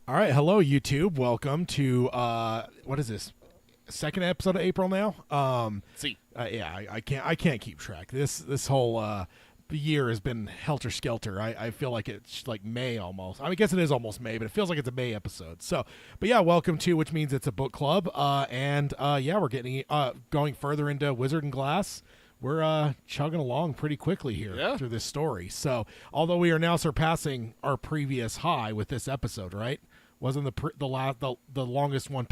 All right, hello YouTube. Welcome to what is this? Second episode of April now. See, I can't keep track. This whole year has been helter skelter. I feel like it's like May almost. I guess it is almost May, but it feels like it's a May episode. So, but yeah, welcome to, which means it's a book club. Yeah, we're getting going further into Wizard and Glass. We're chugging along pretty quickly here through this story. So, although we are now surpassing our previous high with this episode, right? Wasn't the longest one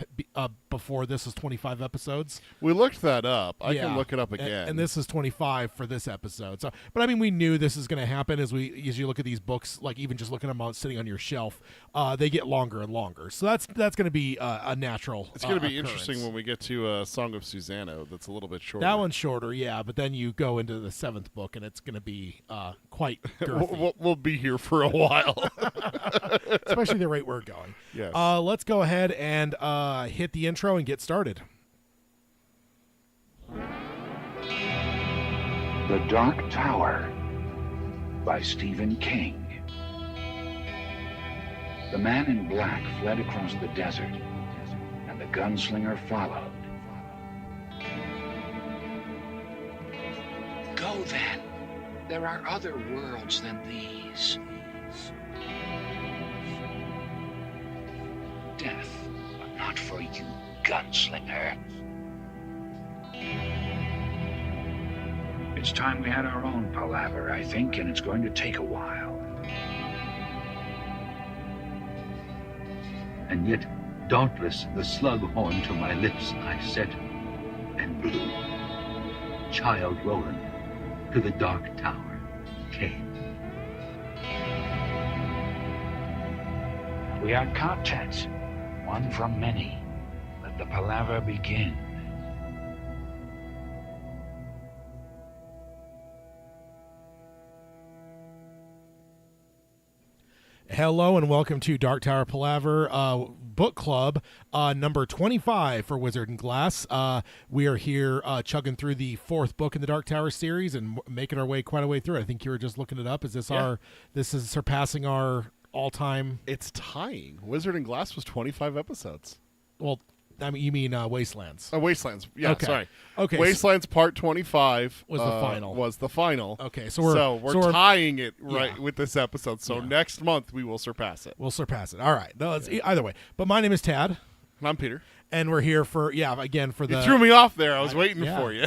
before this is 25 episodes? we looked that up. I can look it up again. And this is 25 for this episode. So, but I mean, we knew this is going to happen as you look at these books, like even just looking at them sitting on your shelf, they get longer and longer. So that's going to be a natural. It's going to be occurrence. interesting when we get to Song of Susanna. That's a little bit shorter. That one's shorter, yeah. But then you go into the 7th book, and it's going to be quite girthy. we'll be here for a while, especially the rate we're going. Yes. Let's go ahead and hit the intro and get started. The Dark Tower by Stephen King. The man in black fled across the desert, and the gunslinger followed. Go then. There are other worlds than these. Death, but not for you, gunslinger. It's time we had our own palaver, I think, and it's going to take a while. And yet, dauntless, the slug horn to my lips I set, and blew. Child Roland to the Dark Tower came. We are content, one from many. Let the palaver begin. Hello and welcome to Dark Tower Palaver Book Club number 25 for Wizard and Glass. We are here chugging through the 4th book in the Dark Tower series and making our way quite a way through it. I think you were just looking it up. Is this this is surpassing our all-time? It's tying. Wizard and Glass was 25 episodes. Well, I mean, you mean Wastelands? Wastelands. Yeah, okay. Sorry. Okay. Wastelands Part 25 was the final. Was the final. Okay, so we're tying it right yeah. with this episode. So next month we will surpass it. We'll surpass it. All right. No, it's either way. But my name is Tad. And I'm Peter. And we're here for again for the. You threw me off there. I was waiting for you.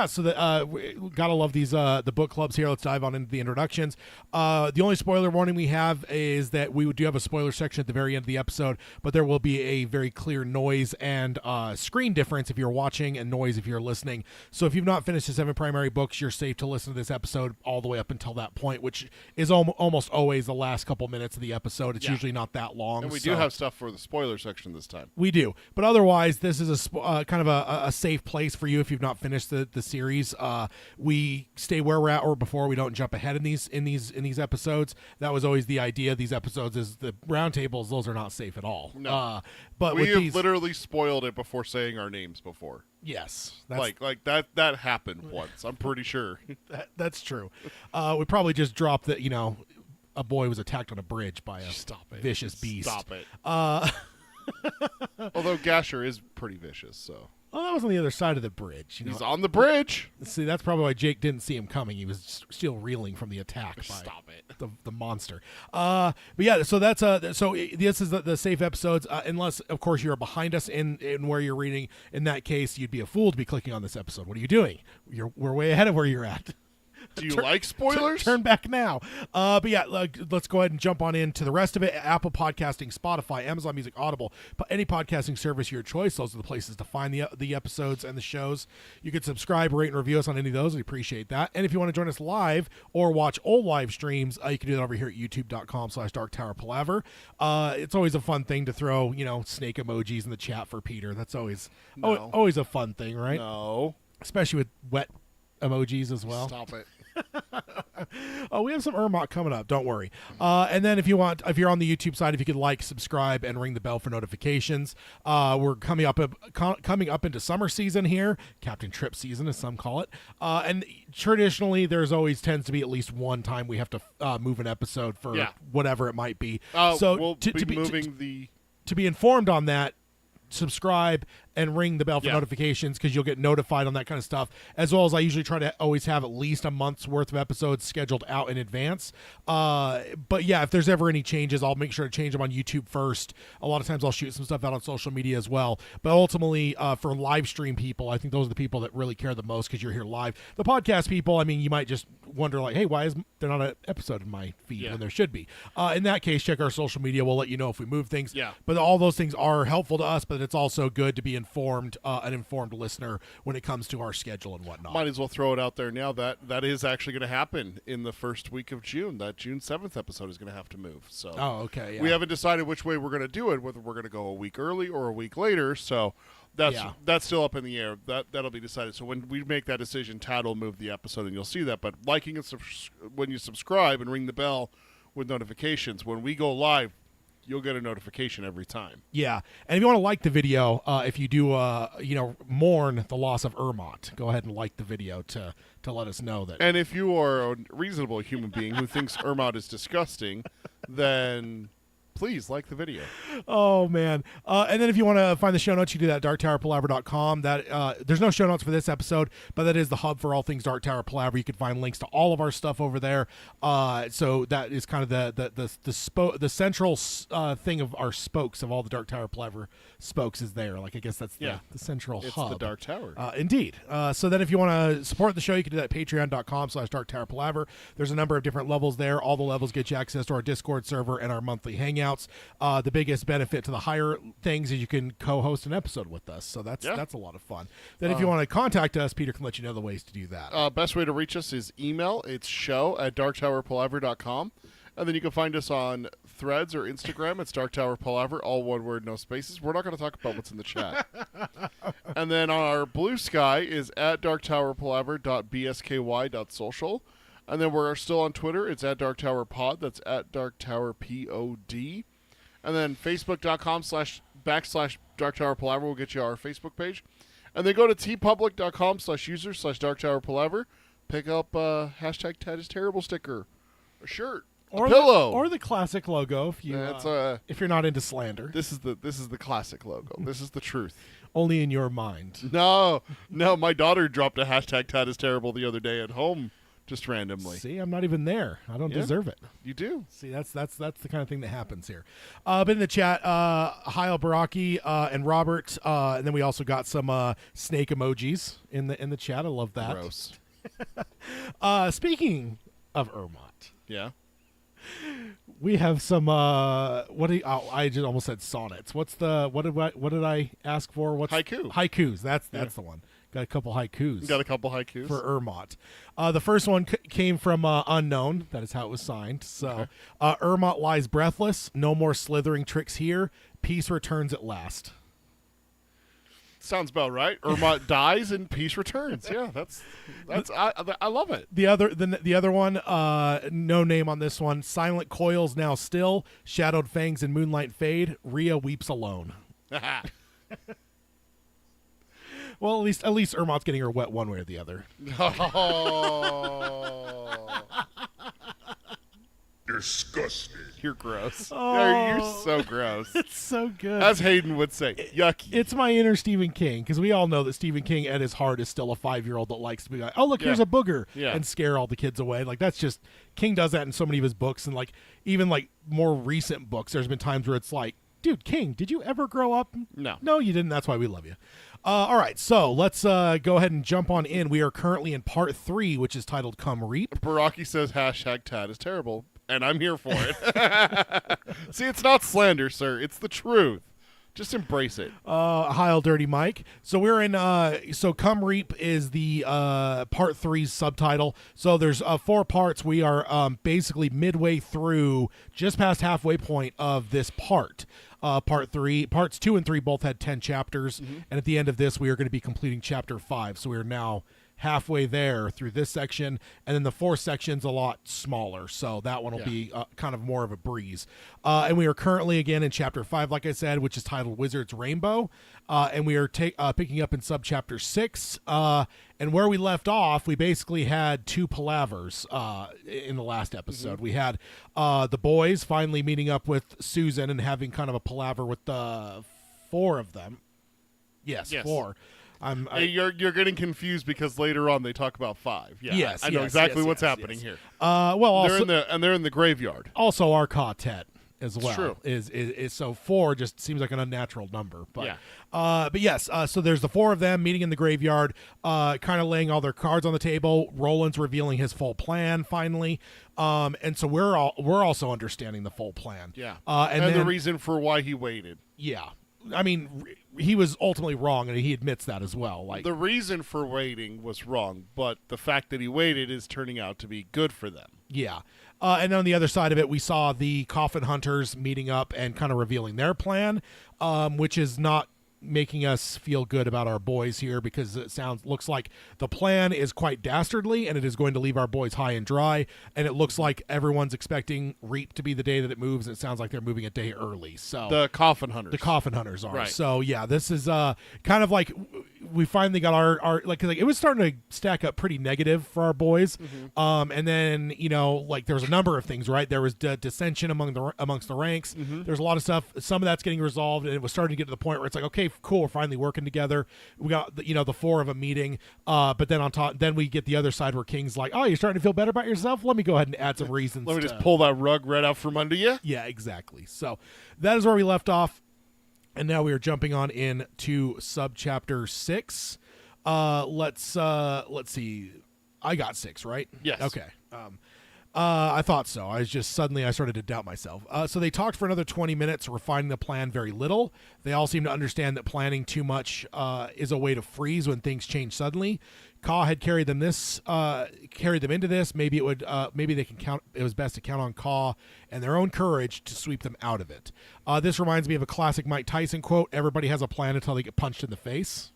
So we gotta love these the book clubs here. Let's dive on into the introductions. The only spoiler warning we have is that we do have a spoiler section at the very end of the episode, but there will be a very clear noise and screen difference if you're watching and noise if you're listening. So if you've not finished the 7 primary books, you're safe to listen to this episode all the way up until that point, which is almost always the last couple minutes of the episode. It's usually not that long. And we do have stuff for the spoiler section this time. We do, but otherwise, this is a kind of a safe place for you if you've not finished the series. We stay where we're at or before. We don't jump ahead in these episodes. That was always the idea. These episodes is the roundtables; those are not safe at all. No. But we with have these, literally spoiled it before saying our names before. yes, Like that happened once. I'm pretty sure. that's true. We probably just dropped that. A boy was attacked on a bridge by a vicious beast. Stop it. Although Gasher is pretty vicious, so. Oh, that was on the other side of the bridge. He's on the bridge. See, that's probably why Jake didn't see him coming. He was still reeling from the attack. Stop it. The monster. But yeah, so that's so this is the safe episodes. Unless, of course, you're behind us in where you're reading. In that case, you'd be a fool to be clicking on this episode. What are you doing? We're way ahead of where you're at. Do you like spoilers? Turn back now. But yeah, let's go ahead and jump on into the rest of it. Apple Podcasting, Spotify, Amazon Music, Audible, any podcasting service of your choice. Those are the places to find the episodes and the shows. You can subscribe, rate, and review us on any of those. We appreciate that. And if you want to join us live or watch old live streams, you can do that over here at youtube.com/darktowerpalaver. It's always a fun thing to throw, snake emojis in the chat for Peter. That's always always a fun thing, right? No. Especially with wet emojis as well. Stop it. Oh, we have some Ermot coming up. Don't worry. And then if you're on the YouTube side, if you could like, subscribe, and ring the bell for notifications. We're coming up into summer season here, Captain Trip season, as some call it. And traditionally, there's always tends to be at least one time we have to move an episode for whatever it might be. So we'll to be informed on that, subscribe and ring the bell for notifications, because you'll get notified on that kind of stuff, as well as I usually try to always have at least a month's worth of episodes scheduled out in advance. But yeah, if there's ever any changes, I'll make sure to change them on YouTube first. A lot of times I'll shoot some stuff out on social media as well. But ultimately, for live stream people, I think those are the people that really care the most, because you're here live. The podcast people, I mean, you might just wonder like, hey, why is there not an episode in my feed when there should be? In that case, check our social media. We'll let you know if we move things. Yeah. But all those things are helpful to us, but it's also good to be an informed listener when it comes to our schedule and whatnot. Might as well throw it out there now that is actually going to happen in the first week of June. That June 7th episode is going to have to move. So we haven't decided which way we're going to do it, whether we're going to go a week early or a week later. So that's still up in the air. That'll be decided. So when we make that decision, Tad will move the episode, and you'll see that. But liking and when you subscribe and ring the bell with notifications, when we go live, you'll get a notification every time. Yeah. And if you want to like the video, if you do, mourn the loss of Ermot, go ahead and like the video to let us know that. And if you are a reasonable human being who thinks Ermot is disgusting, then please like the video. Oh, man. And then if you want to find the show notes, you do that at darktowerpalaver.com. There's no show notes for this episode, but that is the hub for all things Dark Tower Palaver. You can find links to all of our stuff over there. So that is kind of the central thing of our spokes, of all the Dark Tower Palaver spokes is there. Like, I guess that's the central hub. It's the Dark Tower. Indeed. So then if you want to support the show, you can do that at patreon.com/darktowerpalaver. There's a number of different levels there. All the levels get you access to our Discord server and our monthly hangouts. The biggest benefit to the higher things is you can co-host an episode with us, so that's a lot of fun. Then if you want to contact us, Peter can let you know the ways to do that. Best way to reach us is email. It's show@darktowerpalaver.com, and then you can find us on Threads or Instagram. It's Dark Tower Palaver, all one word, no spaces. We're not going to talk about what's in the chat. And then our Blue Sky is at darktowerpalaver.bsky.social. And then we're still on Twitter. It's at Dark Tower Pod. That's at Dark Tower POD. And then Facebook.com/Dark Tower Palaver will get you our Facebook page. And then go to tpublic.com/user/Dark Tower Palaver. Pick up hashtag Ted is Terrible sticker, a shirt, or a pillow, or the classic logo. If you're not into slander, this is the classic logo. This is the truth. Only in your mind. No. My daughter dropped a hashtag Ted is Terrible the other day at home. Just randomly. See, I'm not even there. I don't deserve it. You do. See, that's the kind of thing that happens here. But in the chat, Hail Baraki and Robert, and then we also got some snake emojis in the chat. I love that. Gross. Speaking of Ermot, we have some. I just almost said sonnets. What did I ask for? Haikus. That's the one. Got a couple haikus. For Ermot. The first one came from Unknown. That is how it was signed. So, Ermot lies breathless. No more slithering tricks here. Peace returns at last. Sounds about right. Ermot dies and peace returns. Yeah, that's. I love it. The other one, no name on this one. Silent coils now still. Shadowed fangs in moonlight fade. Rhea weeps alone. Well, at least Ermot's getting her wet one way or the other. Oh. Disgusting. You're gross. Oh. You're so gross. It's so good. As Hayden would say, yucky. It's my inner Stephen King, because we all know that Stephen King at his heart is still a 5-year-old that likes to be like, oh, look, here's a booger, and scare all the kids away. Like, that's just, King does that in so many of his books, and like even like more recent books, there's been times where it's like, dude, King, did you ever grow up? No, you didn't. That's why we love you. All right, so let's go ahead and jump on in. We are currently in part 3, which is titled Come Reap. Baraki says hashtag Tad is terrible, and I'm here for it. See, it's not slander, sir. It's the truth. Just embrace it. Heil Dirty Mike. So we're in, so Come Reap is the part 3's subtitle. So there's 4 parts. We are basically midway through, just past halfway point of this part. Part 3. Parts 2 and 3 both had 10 chapters, and at the end of this, we are going to be completing chapter 5. So we are now halfway there through this section, and then the fourth section's a lot smaller, so that one will be kind of more of a breeze. And we are currently again in chapter 5, like I said, which is titled Wizard's Rainbow, and we are picking up in subchapter 6. And where we left off, we basically had 2 palavers in the last episode. We had the boys finally meeting up with Susan and having kind of a palaver with the 4 of them. Yes. 4. You're getting confused because later on they talk about 5. Yeah, yes, I know exactly what's happening here. Well, also, they're in the graveyard. Also, our quartet as well. True. Is so 4 just seems like an unnatural number. But yes. So there's the 4 of them meeting in the graveyard, kind of laying all their cards on the table. Roland's revealing his full plan finally, and so we're also understanding the full plan. Yeah, and then, the reason for why he waited. Yeah. I mean, he was ultimately wrong, and he admits that as well. Like, the reason for waiting was wrong, but the fact that he waited is turning out to be good for them. Yeah. And then on the other side of it, we saw the coffin hunters meeting up and kind of revealing their plan, which is not making us feel good about our boys here, because it looks like the plan is quite dastardly, and it is going to leave our boys high and dry, and it looks like everyone's expecting Reap to be the day that it moves, and it sounds like they're moving a day early. So the coffin hunters are right. So yeah, this is kind of like we finally got our like it was starting to stack up pretty negative for our boys. And then like there was a number of things, right? There was dissension amongst the ranks. There's a lot of stuff. Some of that's getting resolved, and it was starting to get to the point where it's like, okay, cool, we're finally working together. We got the 4 of them meeting, but then on top, then we get the other side where King's like, oh, you're starting to feel better about yourself? Let me go ahead and add some reasons. Let me just pull that rug right out from under you. Yeah, exactly. So that is where we left off, and now we are jumping on into subchapter 6. Let's see. I got 6, right? Yes. Okay. I thought so. I started to doubt myself. So they talked for another 20 minutes, refining the plan very little. They all seem to understand that planning too much is a way to freeze when things change suddenly. Ka had carried them into this. Maybe they can count. It was best to count on Ka and their own courage to sweep them out of it. This reminds me of a classic Mike Tyson quote: "Everybody has a plan until they get punched in the face."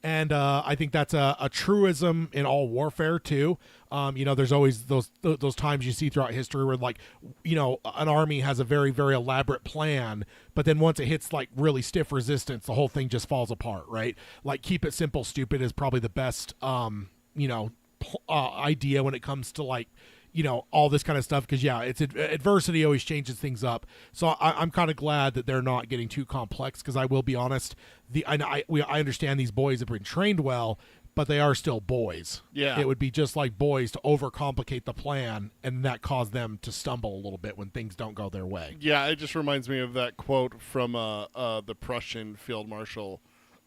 And I think that's a truism in all warfare too. There's always those times you see throughout history where, like, an army has a very, very elaborate plan, but then once it hits like really stiff resistance, the whole thing just falls apart, right? Like, keep it simple, stupid is probably the best idea when it comes to, like, all this kind of stuff, because it's adversity always changes things up. So I'm kind of glad that they're not getting too complex, because I will be honest, I understand these boys have been trained well, but they are still boys. Yeah, it would be just like boys to overcomplicate the plan, and that caused them to stumble a little bit when things don't go their way. Yeah, it just reminds me of that quote from the Prussian Field Marshal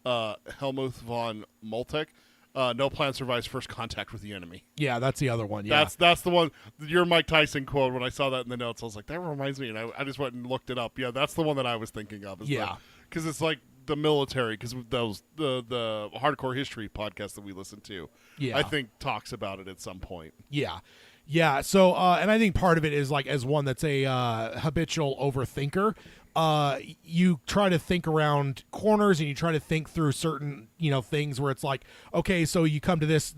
Helmuth von Moltke. No plan survives first contact with the enemy. Yeah, that's the other one. Yeah, that's the one. Your Mike Tyson quote. When I saw that in the notes, I was like, that reminds me, and I just went and looked it up. Yeah, that's the one that I was thinking of. Because it's like the military. Because those the hardcore history podcast that we listen to, I think talks about it at some point. Yeah. So, and I think part of it is, like, as one that's a habitual overthinker. You try to think around corners, and you try to think through certain, things where it's like, okay, so you come to this,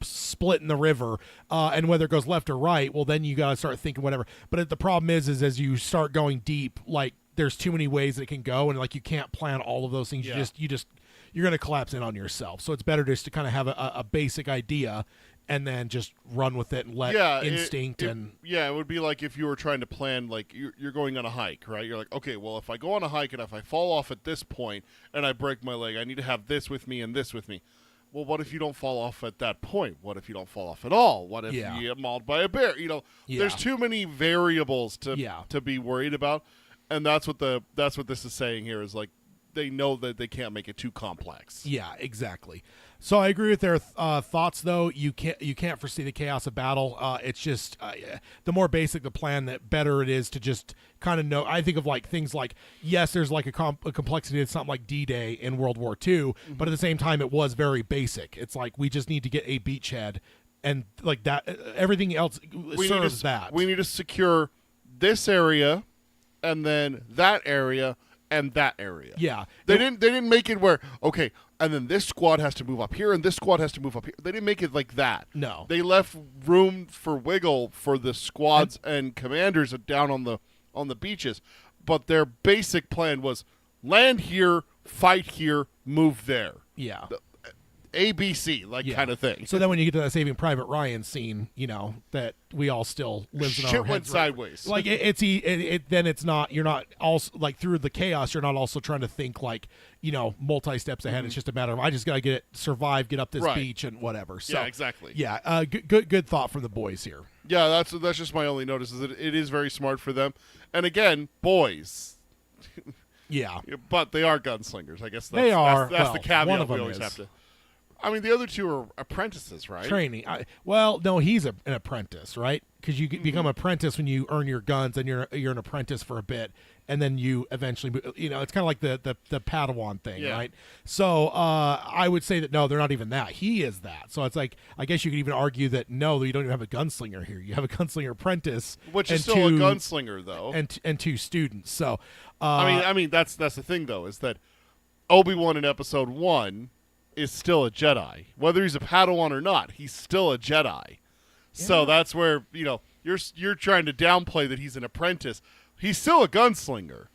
split in the river, and whether it goes left or right, well, then you got to start thinking whatever. But the problem is as you start going deep, like, there's too many ways that it can go, and, like, you can't plan all of those things. Yeah. You're going to collapse in on yourself. So it's better just to kind of have a basic idea, and then just run with it and let instinct it would be like if you were trying to plan, like, you're going on a hike, right? You're like, okay, well, if I go on a hike and if I fall off at this point and I break my leg, I need to have this with me and this with me. Well, what if you don't fall off at that point? What if you don't fall off at all? What if you get mauled by a bear? There's too many variables to be worried about, and that's what this is saying here is, like, they know that they can't make it too complex. Yeah, exactly. So I agree with their thoughts, though. You can't foresee the chaos of battle. It's just the more basic the plan, the better it is to just kind of know. I think of, like, things like, yes, there's like a complexity to something like D-Day in World War II, but at the same time, it was very basic. It's like, we just need to get a beachhead, and, like, that, everything else serves that. We need to secure this area, and then that area, and that area. Yeah, they didn't make it where, okay, and then this squad has to move up here, and this squad has to move up here. They didn't make it like that. No. They left room for wiggle for the squads and commanders down on the beaches. But their basic plan was land here, fight here, move there. Yeah. ABC, kind of thing. So then when you get to that Saving Private Ryan scene, that we all still lives in our heads. Shit went sideways. Like then it's not, you're not also like through the chaos, you're not also trying to think multi steps ahead. It's just a matter of I just got to survive, get up this beach and whatever. So, yeah, exactly. Yeah, good thought from the boys here. Yeah, that's just my only notice is that it is very smart for them. And again, boys. Yeah. But they are gunslingers. I guess they are. That's the caveat one of them we always is. have to. I mean, the other two are apprentices, right? Training. No, he's an apprentice, right? Because you become apprentice when you earn your guns, and you're an apprentice for a bit, and then you eventually, it's kind of like the Padawan thing, right? So I would say that no, they're not even that. He is that. So it's like I guess you could even argue that no, you don't even have a gunslinger here. You have a gunslinger apprentice, which is still a gunslinger though, and two students. So I mean that's the thing though is that Obi-Wan in Episode 1 is still a Jedi. Whether he's a Padawan or not, he's still a Jedi. Yeah. So that's where, you're trying to downplay that he's an apprentice. He's still a gunslinger.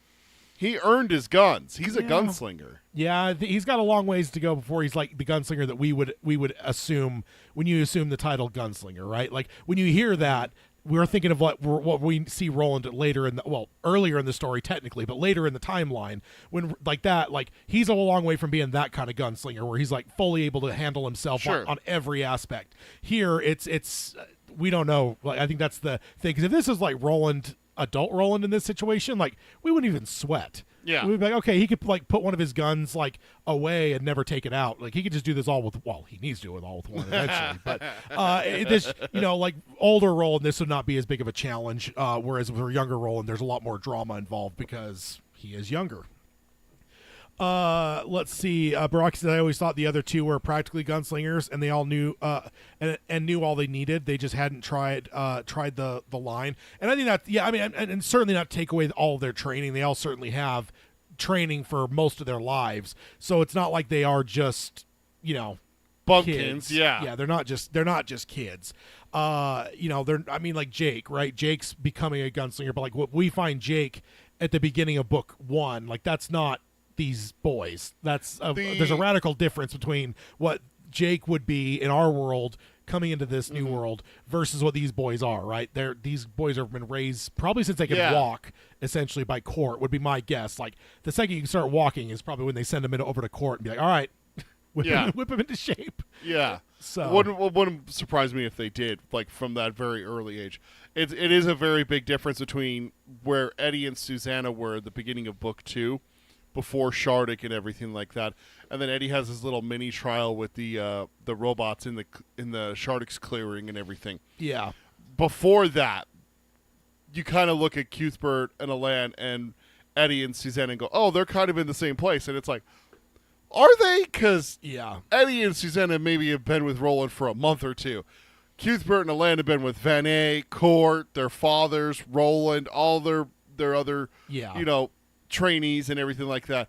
He earned his guns. He's a gunslinger. Yeah, he's got a long ways to go before he's like the gunslinger that we would assume when you assume the title gunslinger, right? Like when you hear that, we're thinking of what we see Roland later earlier in the story technically, but later in the timeline when he's a long way from being that kind of gunslinger where he's like fully able to handle himself on every aspect. Here it's we don't know. Like I think that's the thing, because if this is like adult Roland in this situation, like we wouldn't even sweat. Yeah, we'd be like, okay, he could like put one of his guns like away and never take it out. Like he could just do this all with. Well, he needs to do it all with one eventually. But this, like older Roland, this would not be as big of a challenge. Whereas with younger Roland, there's a lot more drama involved because he is younger. Let's see. Barack said, I always thought the other two were practically gunslingers, and they all knew and knew all they needed. They just hadn't tried the line. And I think that, I mean, and certainly not take away all of their training. They all certainly have training for most of their lives. So it's not like they are just, bumpkins. Kids. Yeah. They're not just kids. Like Jake, right? Jake's becoming a gunslinger, but like what we find Jake at the beginning of book 1, like that's not these boys. There's a radical difference between what Jake would be in our world coming into this new world versus what these boys are, right? These boys have been raised probably since they can walk, essentially by court, would be my guess. Like the second you can start walking is probably when they send them over to court and be like, all right, whip him into shape. Yeah. So wouldn't surprise me if they did, like from that very early age. It is a very big difference between where Eddie and Susanna were at the beginning of book 2, before Shardik and everything like that, and then Eddie has his little mini trial with the robots in the Shardik's clearing and everything. Yeah. Before that, you kind of look at Cuthbert and Alan and Eddie and Susanna and go, oh, they're kind of in the same place, and it's like, are they? Because Eddie and Susanna maybe have been with Roland for a month or two. Cuthbert and Alan have been with Van A, Court, their fathers, Roland, all their other trainees and everything like that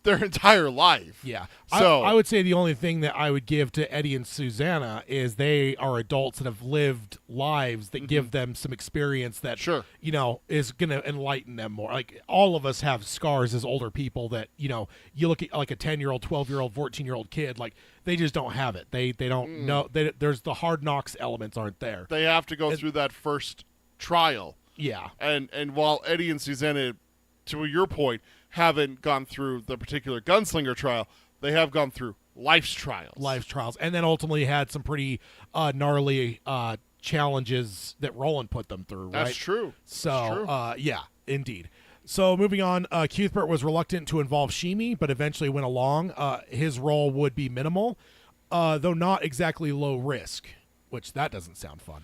their entire life. Yeah. So I would say the only thing that I would give to Eddie and Susanna is they are adults that have lived lives that give them some experience that is going to enlighten them more. Like all of us have scars as older people that, you look at like a 10-year-old, 12-year-old, 14-year-old kid, like they just don't have it. They don't know. There's the hard knocks elements aren't there. They have to go through that first trial. Yeah. And while Eddie and Susanna, to your point, haven't gone through the particular gunslinger trial, they have gone through life's trials. And then ultimately had some pretty gnarly challenges that Roland put them through, right? That's true. So, yeah, indeed. So moving on, Cuthbert was reluctant to involve Sheemie, but eventually went along. His role would be minimal, though not exactly low risk, which that doesn't sound fun.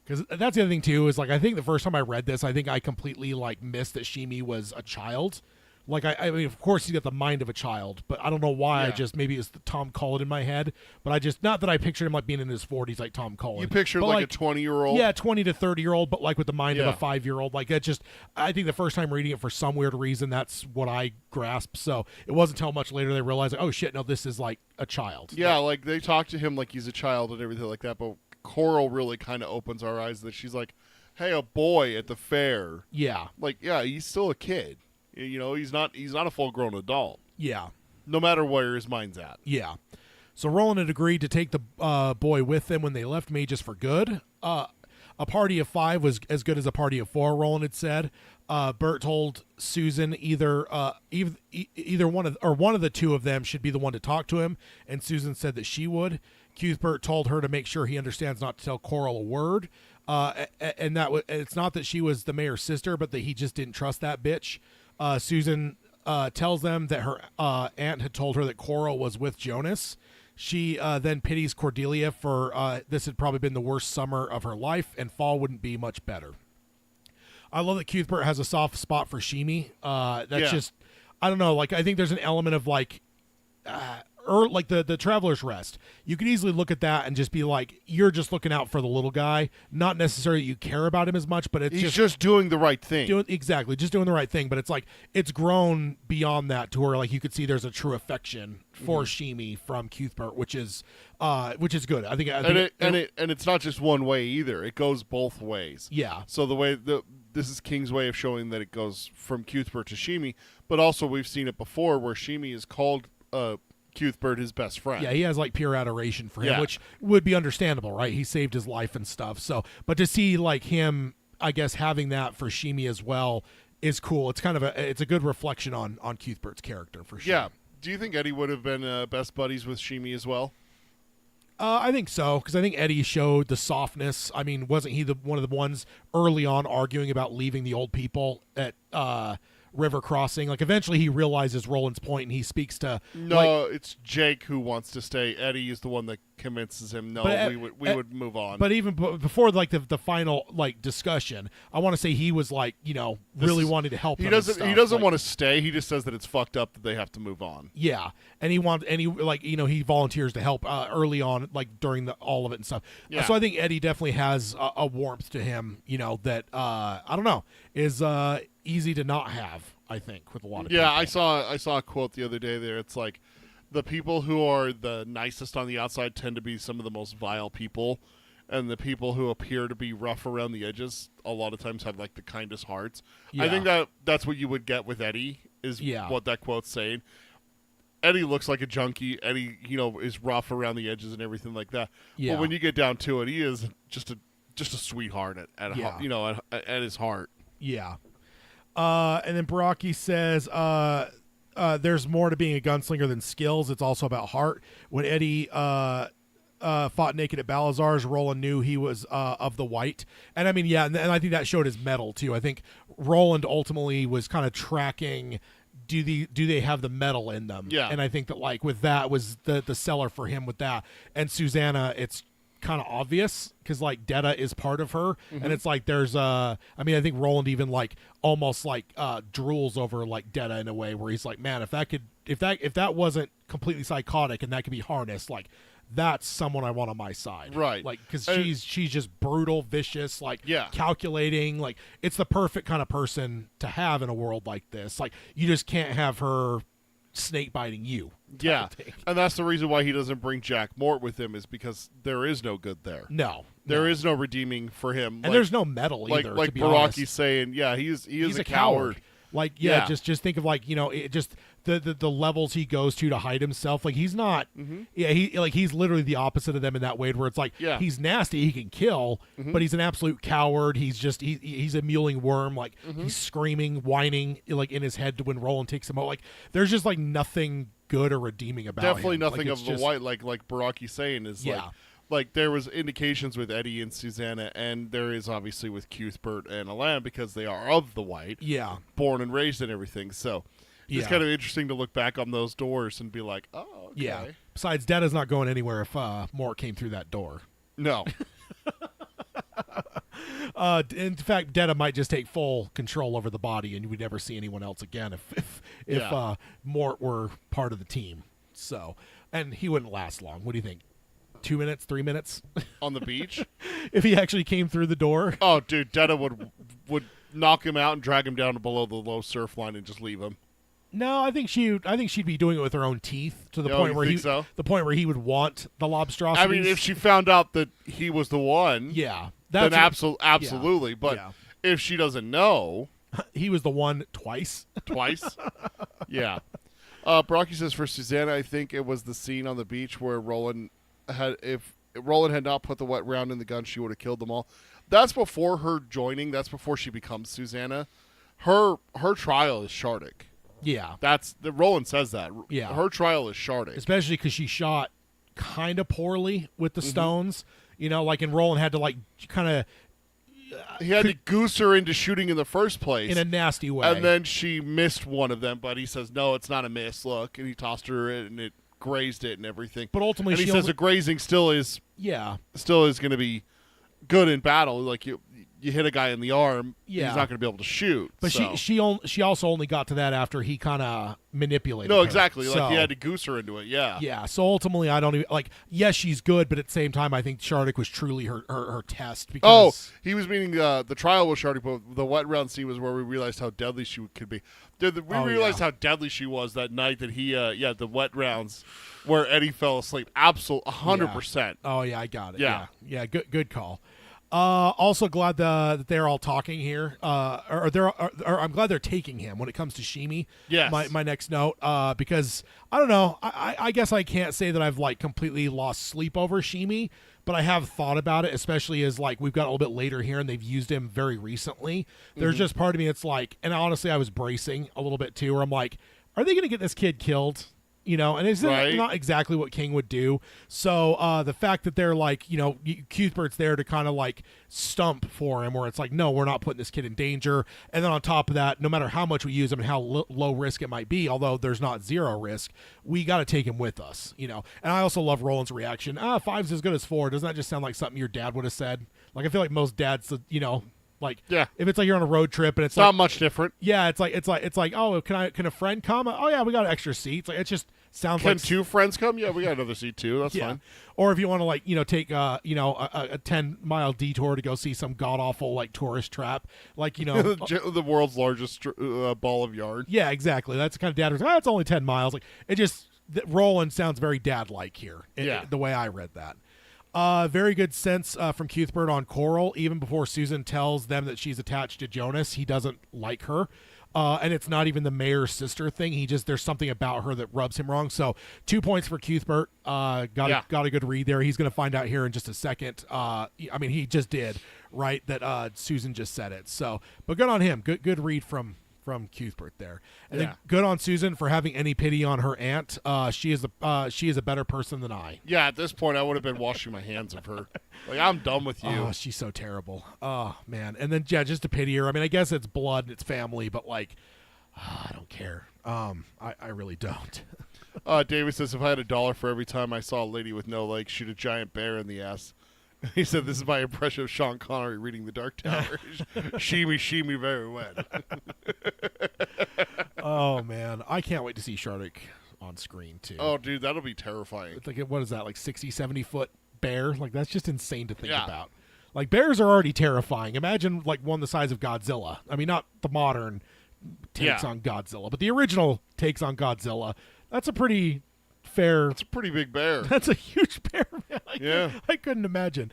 Because that's the other thing too, is like I think the first time I read this, I think I completely like missed that Sheemie was a child. Like, I mean, of course he's got the mind of a child, but I don't know why. I just, maybe it's the Tom Cullen in my head, but I just, not that I pictured him like being in his 40s like Tom Cullen. You pictured like a 20-year-old? Yeah, 20 to 30-year-old, but like with the mind of a 5-year-old. Like, that just, I think the first time reading it for some weird reason, that's what I grasped. So it wasn't until much later they realized, like, oh shit, no, this is like a child. Yeah, like they talk to him like he's a child and everything like that, but Coral really kind of opens our eyes that she's like, hey, a boy at the fair. Yeah. Like, yeah, he's still a kid. You know, he's not a full-grown adult. Yeah. No matter where his mind's at. Yeah. So Roland had agreed to take the boy with them when they left Magus for good. A party of 5 was as good as a party of 4, Roland had said. Bert told Susan either one of the two of them should be the one to talk to him, and Susan said that she would. Cuthbert told her to make sure he understands not to tell Coral a word. And it's not that she was the mayor's sister, but that he just didn't trust that bitch. Susan tells them that her aunt had told her that Coral was with Jonas. She then pities Cordelia for this had probably been the worst summer of her life, and fall wouldn't be much better. I love that Cuthbert has a soft spot for Sheemie. That's just, I don't know, like, I think there's an element of like the Traveler's Rest. You could easily look at that and just be like, you're just looking out for the little guy. Not necessarily that you care about him as much, but he's just doing the right thing. Just doing the right thing. But it's like, it's grown beyond that to where like you could see there's a true affection for Sheemie from Cuthbert, which is good. I think it's not just one way either. It goes both ways. Yeah. So this is King's way of showing that it goes from Cuthbert to Sheemie, but also we've seen it before where Sheemie is called Cuthbert his best friend. Yeah, he has like pure adoration for him, which would be understandable, right? He saved his life and stuff. So, but to see like him, I guess, having that for Sheemie as well is cool. It's kind of it's a good reflection on Cuthbert's character for sure. Yeah. Do you think Eddie would have been best buddies with Sheemie as well? I think so, because I think Eddie showed the softness. I mean, wasn't he one of the ones early on arguing about leaving the old people at River Crossing? Like, eventually he realizes Roland's point, and he speaks to... No, it's Jake who wants to stay. Eddie is the one that convinces him, no, we would move on. But even before, like, the final, like, discussion, I want to say he was, like, you know, really wanting to help them. He doesn't want to stay. He just says that it's fucked up that they have to move on. Yeah. And he volunteers to help early on, like, during all of it and stuff. Yeah. So I think Eddie definitely has a warmth to him, you know, that, I don't know, is easy to not have, I think, with a lot of people. I saw a quote the other day there. It's like, the people who are the nicest on the outside tend to be some of the most vile people, and the people who appear to be rough around the edges a lot of times have like the kindest hearts. Yeah. I think that's what you would get with Eddie, is what that quote's saying. Eddie looks like a junkie. Eddie, you know, is rough around the edges and everything like that. Yeah. But when you get down to it, he is just a sweetheart at his heart. Yeah. And then Baraki says, there's more to being a gunslinger than skills. It's also about heart. When Eddie fought naked at Balazar's, Roland knew he was of the white. And I mean, yeah, and I think that showed his mettle too. I think Roland ultimately was kind of tracking, do they have the metal in them? Yeah. And I think that like with that was the seller for him with that. And Susanna, it's kind of obvious because like Detta is part of her, and it's like there's I mean, I think Roland even like almost like drools over like Detta in a way where he's like, man, if that wasn't completely psychotic and that could be harnessed, like that's someone I want on my side, right? Like, because she's just brutal, vicious, like calculating, like it's the perfect kind of person to have in a world like this. Like, you just can't have her snake biting you. Yeah, and that's the reason why he doesn't bring Jack Mort with him, is because there is no good there. There is no redeeming for him, and there's no metal either. Like Baraki's saying, he's a coward. Like, just think of like, you know, it just the levels he goes to hide himself. Like, he's not. He's literally the opposite of them in that way, where it's like he's nasty, he can kill, but he's an absolute coward. He's just he's a mewling worm. Like, he's screaming, whining, like in his head when Roland takes him out. Like, there's just like nothing good or redeeming about him. Definitely nothing of the white. Like Baraki's saying is like there was indications with Eddie and Susanna, and there is obviously with Cuthbert and Alan, because they are of the white, born and raised and everything. So it's kind of interesting to look back on those doors and be like, oh, okay. Yeah. Besides, Detta's not going anywhere if Mort came through that door. No. In fact, Detta might just take full control over the body, and we'd never see anyone else again if Mort were part of the team. So, and he wouldn't last long. What do you think? 2 minutes, 3 minutes on the beach? If he actually came through the door. Oh, dude, Detta would knock him out and drag him down to below the low surf line and just leave him. No, I think she'd be doing it with her own teeth to the point where the point where he would want the lobstrosities. I mean, if she found out that he was the one, then absolutely. But if she doesn't know, he was the one twice. Yeah. Brocky says for Susanna, I think it was the scene on the beach where if Roland had not put the wet round in the gun, she would have killed them all. That's before her joining. That's before she becomes Susanna. Her trial is Shardik. Yeah. Roland says that. Yeah. Her trial is Shardik. Especially because she shot kind of poorly with the stones. You know, like, and Roland had to, like, kind of... he had to goose her into shooting in the first place. In a nasty way. And then she missed one of them, but he says, no, it's not a miss. Look. And he tossed her and it grazed it and everything. But ultimately, and he says the grazing still is going to be good in battle. Like you hit a guy in the arm, he's not going to be able to shoot. But she also only got to that after he kind of manipulated her. No, exactly. Like he had to goose her into it. Yeah. Yeah. So ultimately, I don't even yes, she's good, but at the same time, I think Shardik was truly her test. Because he was meaning the trial was Shardik, but the wet round scene was where we realized how deadly she could be. We realized how deadly she was that night that he the wet rounds where Eddie fell asleep. Absolutely 100%. Oh yeah, I got it. Yeah. Yeah. Good call. Also glad that they're all talking here. I'm glad they're taking him when it comes to Sheemie. Yes. My next note. Because I don't know. I guess I can't say that I've like completely lost sleep over Sheemie, but I have thought about it, especially as like we've got a little bit later here and they've used him very recently. There's just part of me that's like, and honestly I was bracing a little bit too, where I'm like, are they going to get this kid killed? You know, and it's not exactly what King would do. So the fact that they're like, you know, Cuthbert's there to kind of like stump for him, where it's like, no, we're not putting this kid in danger. And then on top of that, no matter how much we use him and how low risk it might be, although there's not zero risk, we got to take him with us, you know. And I also love Roland's reaction. 5's as good as 4. Doesn't that just sound like something your dad would have said? Like, I feel like most dads, you know, like, if it's like you're on a road trip and it's not much different. Yeah, it's like, oh, can a friend come? Oh yeah, we got extra seats. Like, it just sounds like. Can 2 friends come? Yeah, we got another seat too. That's fine. Or if you want to like, you know, take a 10-mile detour to go see some god awful like tourist trap, like, you know, the world's largest ball of yarn. Yeah, exactly. That's the kind of dad who's it's only 10 miles. Like, it just Roland sounds very dad like here. The way I read that. Very good sense from Cuthbert on Coral. Even before Susan tells them that she's attached to Jonas, he doesn't like her. And it's not even the mayor's sister thing. There's something about her that rubs him wrong. So 2 points for Cuthbert. Got a good read there. He's going to find out here in just a second. I mean, he just did, right? That Susan just said it. So, but good on him. Good read from Cuthbert there. And then good on Susan for having any pity on her aunt. She is a better person than I. Yeah, at this point I would have been washing my hands of her. Like, I'm done with you. Oh, she's so terrible. Oh man. And then just to pity her. I mean, I guess it's blood and it's family, but like, I don't care. I really don't. David says, if I had $1 for every time I saw a lady with no legs shoot a giant bear in the ass. He said, this is my impression of Sean Connery reading The Dark Tower. Sheemie very wet. Oh, man. I can't wait to see Shardik on screen, too. Oh, dude, that'll be terrifying. It's like, what is that, like 60, 70-foot bear? Like, that's just insane to think about. Like, bears are already terrifying. Imagine, like, one the size of Godzilla. I mean, not the modern takes on Godzilla, but the original takes on Godzilla. That's a pretty... It's a pretty big bear. That's a huge bear, man. I couldn't imagine.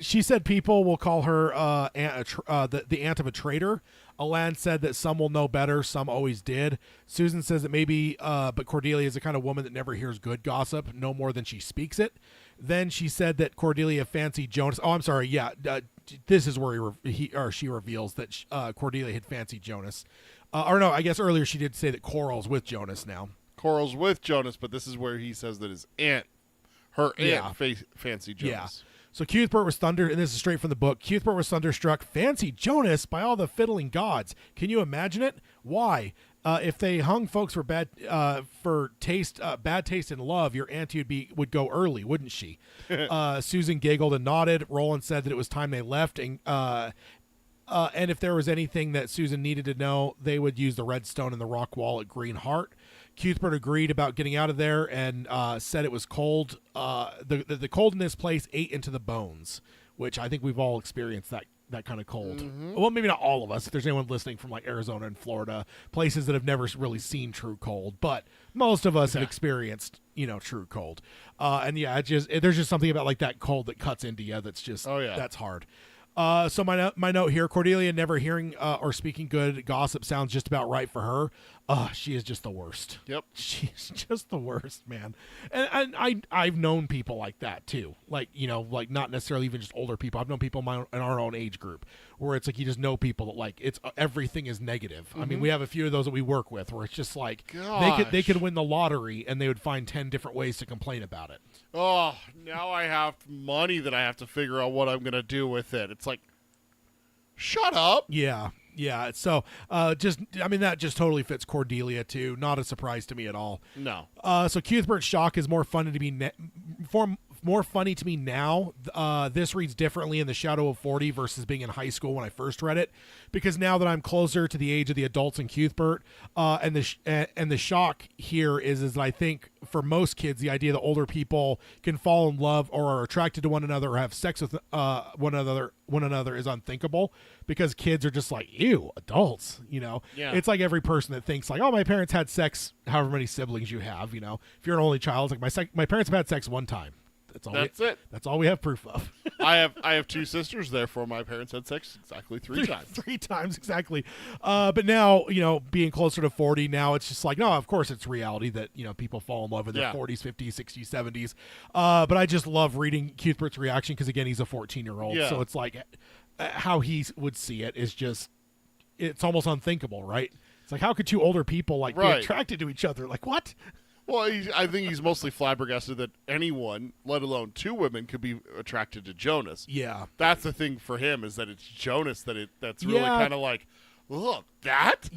She said people will call her the aunt of a traitor. Alan said that some will know better, some always did. Susan says that maybe, but Cordelia is the kind of woman that never hears good gossip, no more than she speaks it. Then she said that Cordelia fancied Jonas. Oh, I'm sorry. Yeah, this is where she reveals that Cordelia had fancied Jonas. Or no, I guess earlier she did say that Coral's with Jonas now. Coral's with Jonas, but this is where he says that his aunt, fancied Jonas. Yeah. So Cuthbert was and this is straight from the book. Cuthbert was thunderstruck. Fancy Jonas by all the fiddling gods. Can you imagine it? Why? If they hung folks for bad taste in love, your auntie would go early, wouldn't she? Susan giggled and nodded. Roland said that it was time they left, and And if there was anything that Susan needed to know, they would use the redstone and the rock wall at Green Heart. Cuthbert agreed about getting out of there and said it was cold. The cold in this place ate into the bones, which I think we've all experienced that kind of cold. Mm-hmm. Well, maybe not all of us. If there's anyone listening from like Arizona and Florida, places that have never really seen true cold, but most of us have experienced, true cold. And yeah, there's just something about like that cold that cuts into you. That's just, that's hard. So my note here, Cordelia never hearing or speaking good gossip sounds just about right for her. She is just the worst. Yep. She's just the worst, man. And I've known people like that too. Like, like not necessarily even just older people. I've known people in our own age group where it's like you just know people that like everything is negative. Mm-hmm. I mean, we have a few of those that we work with where it's just like they could win the lottery and they would find 10 different ways to complain about it. Oh, now I have money that I have to figure out what I'm going to do with it. It's like, shut up. Yeah. So, that just totally fits Cordelia too. Not a surprise to me at all. No. So Cuthbert's shock is more funny to me now. This reads differently in the Shadow of 40 versus being in high school when I first read it, because now that I'm closer to the age of the adults in Cuthbert, and the shock here is that I think for most kids, the idea that older people can fall in love or are attracted to one another or have sex with one another is unthinkable, because kids are just like, ew, adults, Yeah. It's like every person that thinks like, oh, my parents had sex, however many siblings you have, if you're an only child, it's like my parents have had sex one time. That's it. That's all we have proof of. I have two sisters, therefore my parents had sex exactly three times. 3 times, exactly. But now, being closer to 40, now it's just like, no, of course it's reality that, people fall in love in their 40s, 50s, 60s, 70s. But I just love reading Cuthbert's reaction because, again, he's a 14-year-old. Yeah. So it's like how he would see it is just, it's almost unthinkable, right? It's like, how could two older people be attracted to each other? Like, what? Well, I think he's mostly flabbergasted that anyone, let alone two women, could be attracted to Jonas. Yeah. That's the thing for him, is that it's Jonas that's really kind of like, look, that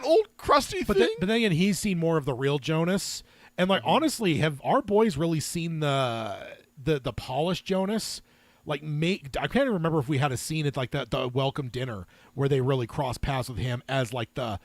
old crusty thing? But then again, he's seen more of the real Jonas. And, like, honestly, have our boys really seen the polished Jonas? Like, I can't even remember if we had a scene at, like, the welcome dinner where they really cross paths with him as, like, the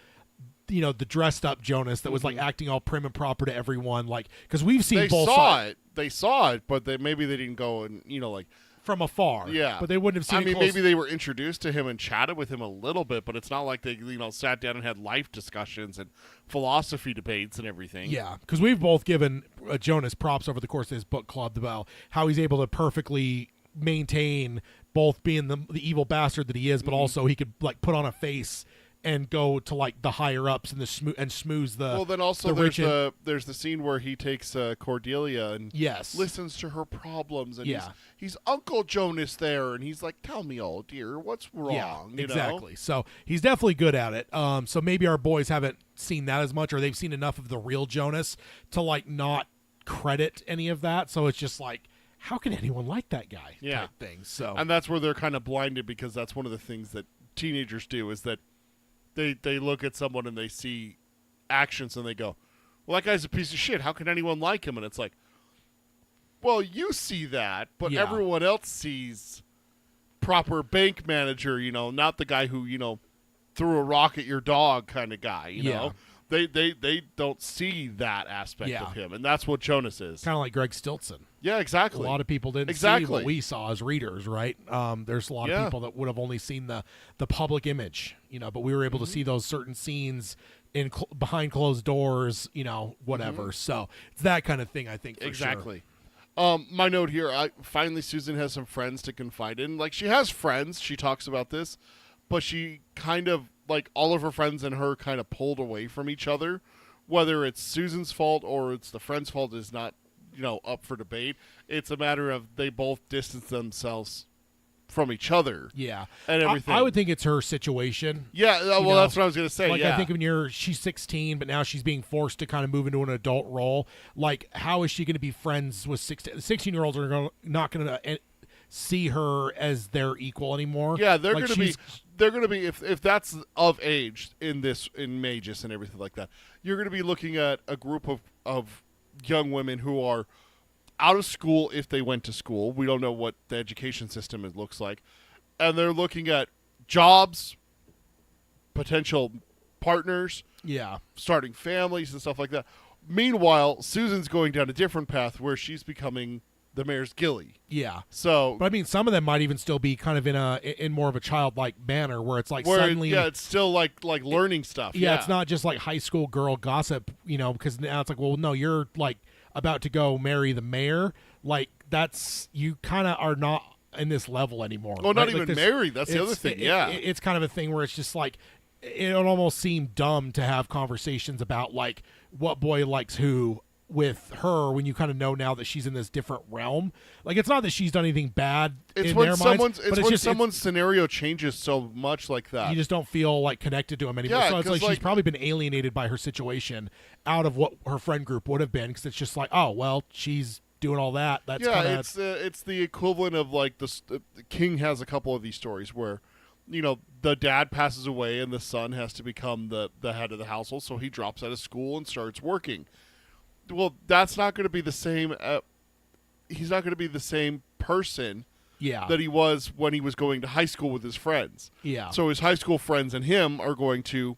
dressed up Jonas that was like acting all prim and proper to everyone, like, because we've seen both sides. They saw it, but maybe they didn't go and like from afar. Yeah, but they wouldn't have seen. I mean, maybe they were introduced to him and chatted with him a little bit, but it's not like they sat down and had life discussions and philosophy debates and everything. Yeah, because we've both given Jonas props over the course of his book club about how he's able to perfectly maintain both being the evil bastard that he is, but also he could like put on a face and go to like the higher ups and smooth the. Well, then also there's the scene where he takes Cordelia and listens to her problems, and he's Uncle Jonas there, and he's like, "Tell me all, dear, what's wrong?" Yeah, exactly. So he's definitely good at it. So maybe our boys haven't seen that as much, or they've seen enough of the real Jonas to like not credit any of that. So it's just like, how can anyone like that guy? Type thing. So, and that's where they're kind of blinded, because that's one of the things that teenagers do, is that they look at someone and they see actions and they go, well, that guy's a piece of shit. How can anyone like him? And it's like, well, you see that, but everyone else sees proper bank manager, not the guy who, threw a rock at your dog kind of guy, you know? They don't see that aspect of him, and that's what Jonas is. Kind of like Greg Stilson. Yeah, exactly. A lot of people didn't see what we saw as readers, right? There's a lot of people that would have only seen the public image, but we were able to see those certain scenes in behind closed doors, whatever. So it's that kind of thing, I think, for exactly. My note here, finally Susan has some friends to confide in. Like, she has friends, she talks about this, but she kind of, like, all of her friends and her kind of pulled away from each other. Whether it's Susan's fault or it's the friend's fault is not, up for debate. It's a matter of they both distance themselves from each other. Yeah. And everything. I would think it's her situation. Yeah, well, that's what I was going to say. Like, I think when she's 16, but now she's being forced to kind of move into an adult role. Like, how is she going to be friends with 16-year-olds are not going to see her as their equal anymore? Yeah, they're going to be, if that's of age in Magus and everything like that, you're going to be looking at a group of young women who are out of school if they went to school. We don't know what the education system looks like. And they're looking at jobs, potential partners, Yeah. starting families and stuff like that. Meanwhile, Susan's going down a different path where she's becoming the mayor's ghillie. Yeah. So, but I mean, some of them might even still be kind of in more of a childlike manner, where it's like suddenly, it's still like learning stuff. Yeah, it's not just like high school girl gossip, because now it's like, well, no, you're like about to go marry the mayor. Like that's, you kind of are not in this level anymore. Well, right? not even married. That's the other thing. It's kind of a thing where it's just like, it would almost seem dumb to have conversations about like what boy likes who with her when you kind of know now that she's in this different realm. Like, it's not that she's done anything bad in their minds, but it's just someone's scenario changes so much like that. You just don't feel like connected to him anymore. Yeah, so it's like she's probably been alienated by her situation out of what her friend group would have been, because it's just like, oh, well, she's doing all that. That's it's the equivalent of like the King has a couple of these stories where, the dad passes away and the son has to become the head of the household, so he drops out of school and starts working. Well, that's not going to be the same. He's not going to be the same person that he was when he was going to high school with his friends. Yeah. So his high school friends and him are going to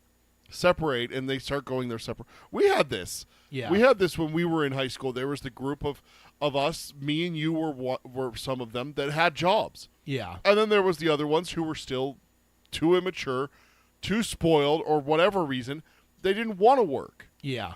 separate, and they start going their separate. We had this. Yeah. We had this when we were in high school. There was the group of us, me and you were some of them that had jobs. Yeah. And then there was the other ones who were still too immature, too spoiled, or whatever reason, they didn't want to work. Yeah.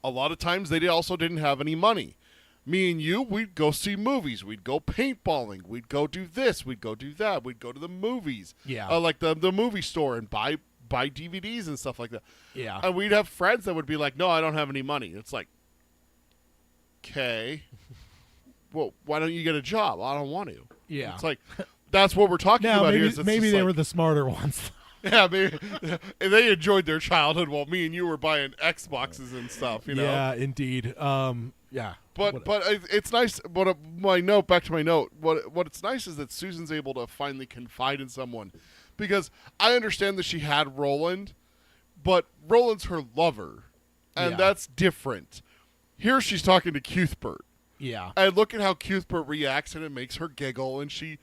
A lot of times they also didn't have any money. Me and you, we'd go see movies. We'd go paintballing. We'd go do this. We'd go do that. We'd go to the movies. Yeah. Like the movie store and buy DVDs and stuff like that. Yeah. And we'd have friends that would be like, no, I don't have any money. It's like, okay. Well, why don't you get a job? I don't want to. Yeah. It's like, that's what we're talking about maybe, here. Maybe they were the smarter ones. Yeah, maybe they enjoyed their childhood while me and you were buying Xboxes and stuff, Yeah, indeed. Yeah. But it's nice. But back to my note. What it's nice is that Susan's able to finally confide in someone, because I understand that she had Roland, but Roland's her lover, and that's different. Here she's talking to Cuthbert. Yeah. And look at how Cuthbert reacts, and it makes her giggle, and she,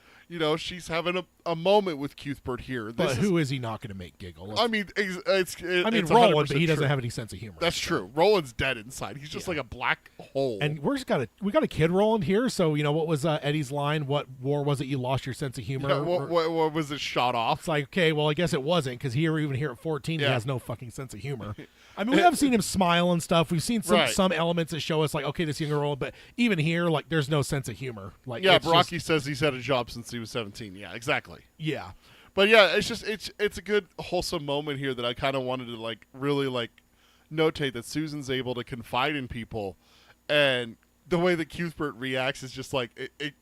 she's having a moment with Cuthbert here. But who is he not going to make giggle? I mean, it's Roland, but he doesn't have any sense of humor. That's true. Roland's dead inside. He's just like a black hole. And we got a kid Roland here. So what was Eddie's line? What war was it? You lost your sense of humor. Yeah, what was it? Shot off. It's like, okay, well, I guess it wasn't, because even here at 14, he has no fucking sense of humor. I mean, we have seen him smile and stuff. We've seen some elements that show us like, okay, this younger Roland, but even here, like, there's no sense of humor. Like, Baraki says he's had a job since he was 17. Yeah, exactly. Yeah. But yeah, it's a good wholesome moment here that I kind of wanted to like really like notate that Susan's able to confide in people, and the way that Cuthbert reacts is just like it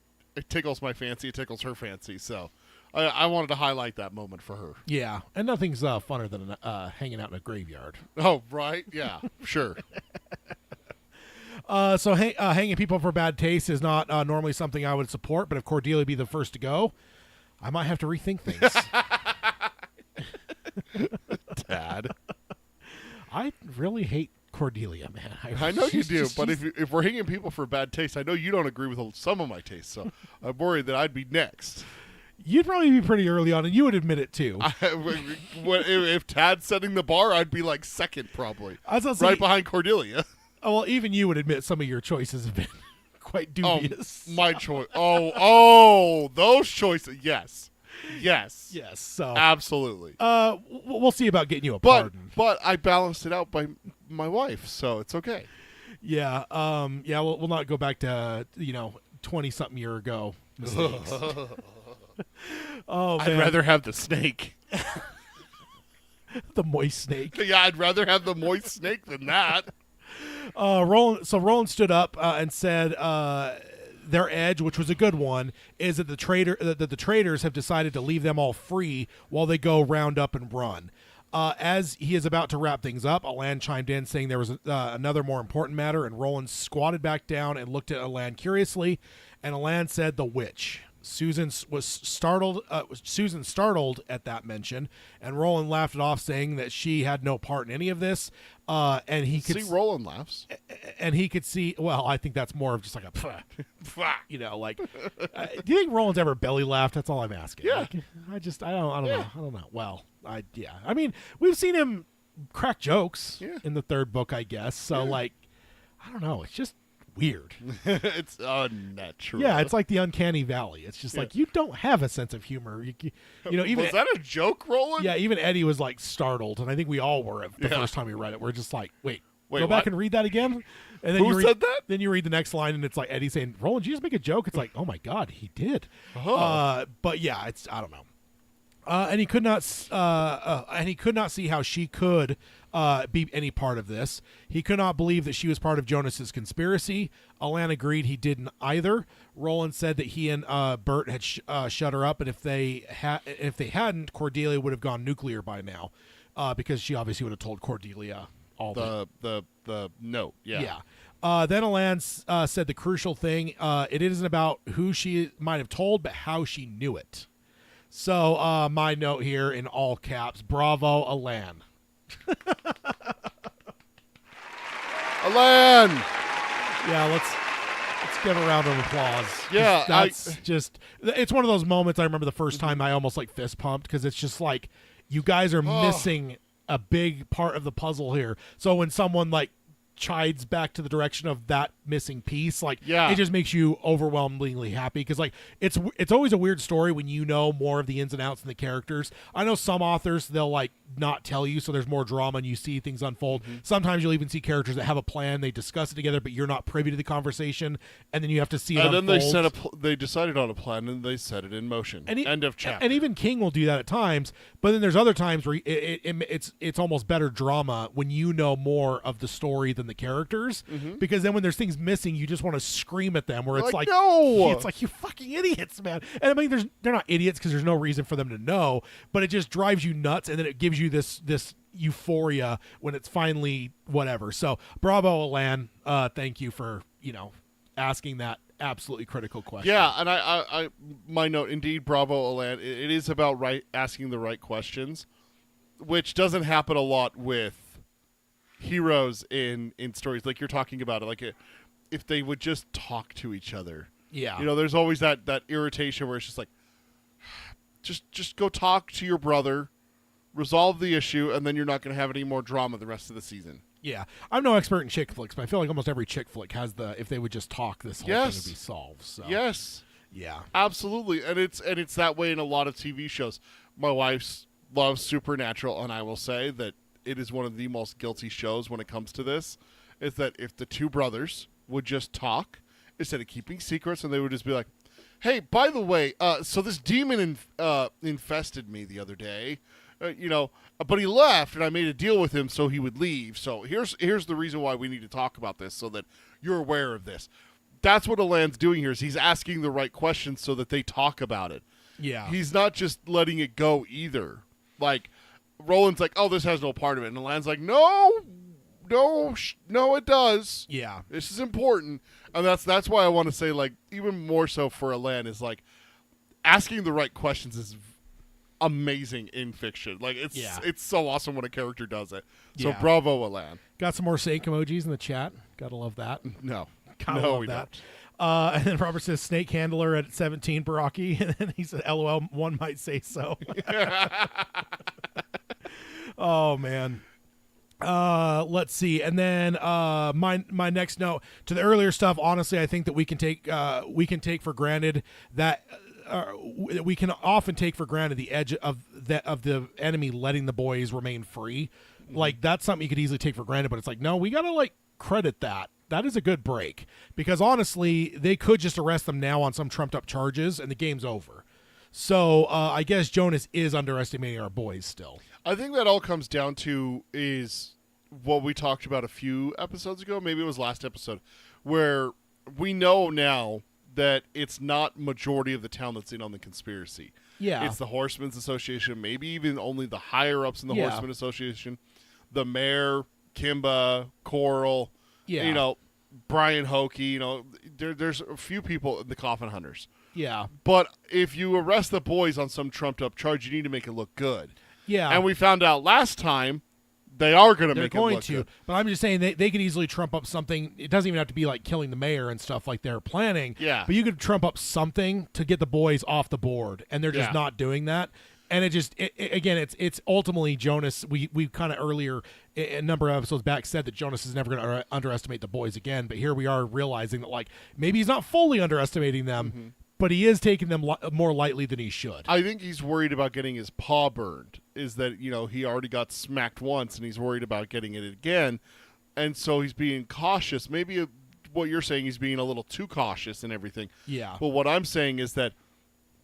tickles my fancy, it tickles her fancy. So I wanted to highlight that moment for her. Yeah, and nothing's funner than hanging out in a graveyard. Oh right, yeah, sure. So hanging people for bad taste is not normally something I would support, but if Cordelia be the first to go, I might have to rethink things. Dad. I really hate Cordelia, man. I know you do, but if we're hanging people for bad taste, I know you don't agree with some of my tastes, so I'm worried that I'd be next. You'd probably be pretty early on, and you would admit it, too. If Tad's setting the bar, I'd be like second, probably. Right behind Cordelia. Oh, well, even you would admit some of your choices have been quite dubious. Oh, my choice. Oh, those choices. Yes. So absolutely. We'll see about getting you a pardon. But I balanced it out by my wife, so it's okay. Yeah. We'll not go back to 20-something year ago mistakes. Oh, man. I'd rather have the snake. The moist snake. Yeah, I'd rather have the moist snake than that. Roland stood up and said their edge, which was a good one, is that the traders have decided to leave them all free while they go round up and run. As he is about to wrap things up, Alan chimed in saying there was another more important matter, and Roland squatted back down and looked at Alan curiously, and Alan said, "The witch." Susan was startled. Susan startled at that mention, and Roland laughed it off, saying that she had no part in any of this. And he could see Roland laughs, and he could see. Well, I think that's more of just like a, like. Do you think Roland's ever belly laughed? That's all I'm asking. Yeah. Like, I don't know. I don't know. Well, I mean, we've seen him crack jokes in the third book, I guess. So like, I don't know. It's just weird. It's unnatural. Yeah, it's like the uncanny valley. It's just like you don't have a sense of humor. You know, even was that a joke, Roland? Yeah, even Eddie was like startled, and I think we all were the first time we read it. We're just like, wait, go back and read that again. And then Who said that? Then you read the next line, and it's like Eddie saying, "Roland, did you just make a joke?" It's like, oh my god, he did. But yeah, it's I don't know. And he could not see how she could be any part of this. He could not believe that she was part of Jonas's conspiracy. Alan agreed he didn't either. Roland said that he and Bert had shut her up, and if they hadn't, Cordelia would have gone nuclear by now, because she obviously would have told Cordelia all the note. Yeah. Then Alan said the crucial thing: it isn't about who she might have told, but how she knew it. So my note here in all caps: Bravo, Alan. Alan. Yeah, let's give a round of applause. Yeah, it's one of those moments I remember the first time I almost like fist pumped, because it's just like you guys are missing a big part of the puzzle here. So when someone like chides back to the direction of that missing piece, like it just makes you overwhelmingly happy, because like it's always a weird story when you know more of the ins and outs and the characters. I know some authors, they'll like not tell you, so there's more drama and you see things unfold. Sometimes you'll even see characters that have a plan, they discuss it together, but you're not privy to the conversation, and then you have to see it and unfold. Then they decided on a plan and they set it in motion. End of chapter. And even King will do that at times, but then there's other times where it's almost better drama when you know more of the story than the characters, because then when there's things missing, you just want to scream at them, where it's like no, it's like, you fucking idiots, man. And I mean, they're not idiots because there's no reason for them to know, but it just drives you nuts, and then it gives you this euphoria when it's finally whatever. So bravo, Alan. Thank you for asking that absolutely critical question. Yeah, and I my note, indeed, bravo, Alan. It is about asking the right questions, which doesn't happen a lot with heroes in stories like you're talking about it. Like if they would just talk to each other. Yeah. There's always that irritation where it's just like, just go talk to your brother, resolve the issue, and then you're not going to have any more drama the rest of the season. Yeah. I'm no expert in chick flicks, but I feel like almost every chick flick has if they would just talk, this whole thing would be solved. So. Yes. Yeah. Absolutely. And it's that way in a lot of TV shows. My wife loves Supernatural, and I will say that it is one of the most guilty shows when it comes to this, is that if the two brothers would just talk instead of keeping secrets, and they would just be like, hey, by the way, so this demon infested me the other day, but he left, and I made a deal with him so he would leave. So here's the reason why we need to talk about this, so that you're aware of this. That's what Alan's doing here, is he's asking the right questions so that they talk about it. Yeah. He's not just letting it go either. Like, Roland's like, oh, this has no part of it. And Alan's like, no, it does. Yeah. This is important. And that's why I want to say, like, even more so for Alan, is like asking the right questions is amazing in fiction. Like, it's so awesome when a character does it. So bravo, Alan. Got some more snake emojis in the chat. Gotta love that. No. Gotta love that. Don't. And then Robert says snake handler at 17, Baraki. And then he said, LOL, one might say so. Oh, man. Let's see. And then my next note to the earlier stuff, honestly, I think that we can take for granted that we can often take for granted the edge of the enemy letting the boys remain free. Like, that's something you could easily take for granted, but it's like, no, we got to like credit that. That is a good break, because honestly, they could just arrest them now on some trumped up charges and the game's over. So I guess Jonas is underestimating our boys still. I think that all comes down to is what we talked about a few episodes ago. Maybe it was last episode, where we know now that it's not majority of the town that's in on the conspiracy. Yeah. It's the Horsemen's Association, maybe even only the higher ups in the Horsemen Association, the mayor, Kimba, Coral, Brian Hokey, there's a few people in the Coffin Hunters. Yeah. But if you arrest the boys on some trumped-up charge, you need to make it look good. Yeah. And we found out last time they are going to make it look good. But I'm just saying they could easily trump up something. It doesn't even have to be like killing the mayor and stuff like they're planning. Yeah. But you could trump up something to get the boys off the board, and they're just not doing that. And again, it's ultimately Jonas. We kind of earlier, a number of episodes back, said that Jonas is never going to underestimate the boys again. But here we are realizing that like maybe he's not fully underestimating them, but he is taking them more lightly than he should. I think he's worried about getting his paw burned. Is that he already got smacked once, and he's worried about getting it again, and so he's being cautious. Maybe what you're saying, he's being a little too cautious and everything. Yeah. But what I'm saying is that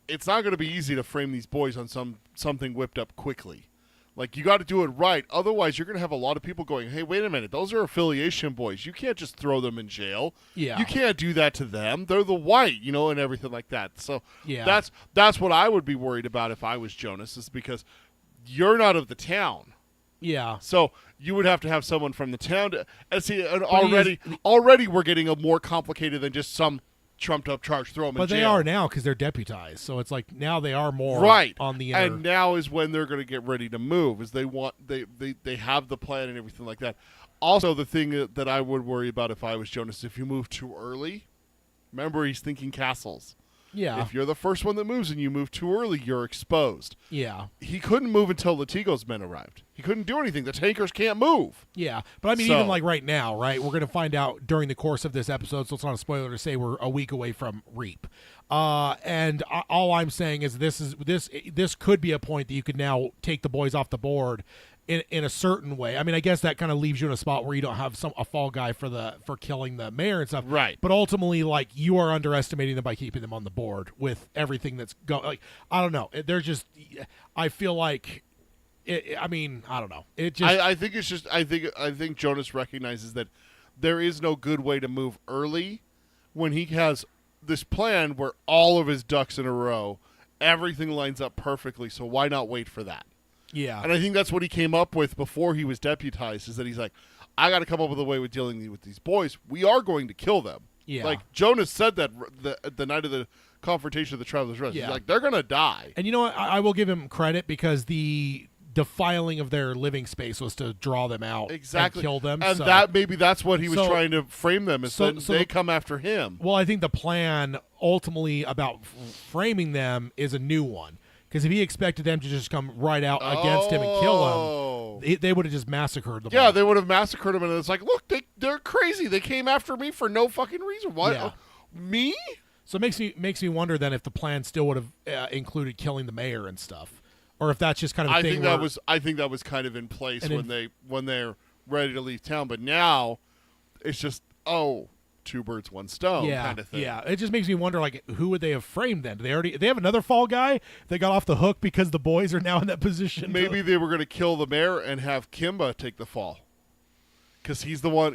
it's not going to be easy to frame these boys on something whipped up quickly. Like, you got to do it right. Otherwise, you're going to have a lot of people going, hey, wait a minute, those are affiliation boys. You can't just throw them in jail. Yeah. You can't do that to them. They're the white, and everything like that. So yeah. that's what I would be worried about if I was Jonas, is because you're not of the town. Yeah. So you would have to have someone from the town to see. And already we're getting a more complicated than just some trumped up charge, throw them in jail. But they are now because they're deputized, so it's like now they are more right on the and now is when they're going to get ready to move, is they have the plan and everything like that. Also, the thing that I would worry about if I was Jonas, if you move too early, remember he's thinking castles. Yeah. If you're the first one that moves and you move too early, you're exposed. Yeah. He couldn't move until Latigo's men arrived. He couldn't do anything. The tankers can't move. Yeah. But I mean, even like right now, right? We're going to find out during the course of this episode, so it's not a spoiler to say we're a week away from Reap. And all I'm saying is this could be a point that you could now take the boys off the board in a certain way. I mean, I guess that kind of leaves you in a spot where you don't have a fall guy for killing the mayor and stuff. Right. But ultimately, like, you are underestimating them by keeping them on the board with everything that's going. Like, I don't know. They're just. I feel like. I mean, I don't know. It just. I think it's just. I think Jonas recognizes that there is no good way to move early when he has this plan where all of his ducks in a row, everything lines up perfectly. So why not wait for that? Yeah. And I think that's what he came up with before he was deputized, is that he's like, I got to come up with a way with dealing with these boys. We are going to kill them. Yeah. Like, Jonas said that the night of the confrontation of the Traveler's Rest. Yeah. He's like, they're going to die. And you know what? I will give him credit because the defiling of their living space was to draw them out exactly. and kill them. And maybe that's what he was trying to frame them, is that they come after him. Well, I think the plan ultimately about framing them is a new one. Because if he expected them to just come right out against him and kill him, they would have just massacred them. Yeah, they would have massacred him, and it's like, look, they're crazy. They came after me for no fucking reason. Why? Yeah. Me? So it makes me wonder then if the plan still would have included killing the mayor and stuff, or if that's just kind of a thing. I think that was kind of in place when they're ready to leave town. But now, it's just two birds, one stone kind of thing. Yeah, it just makes me wonder, like, who would they have framed then? Do they have another fall guy that got off the hook because the boys are now in that position? Maybe they were going to kill the mayor and have Kimba take the fall. Because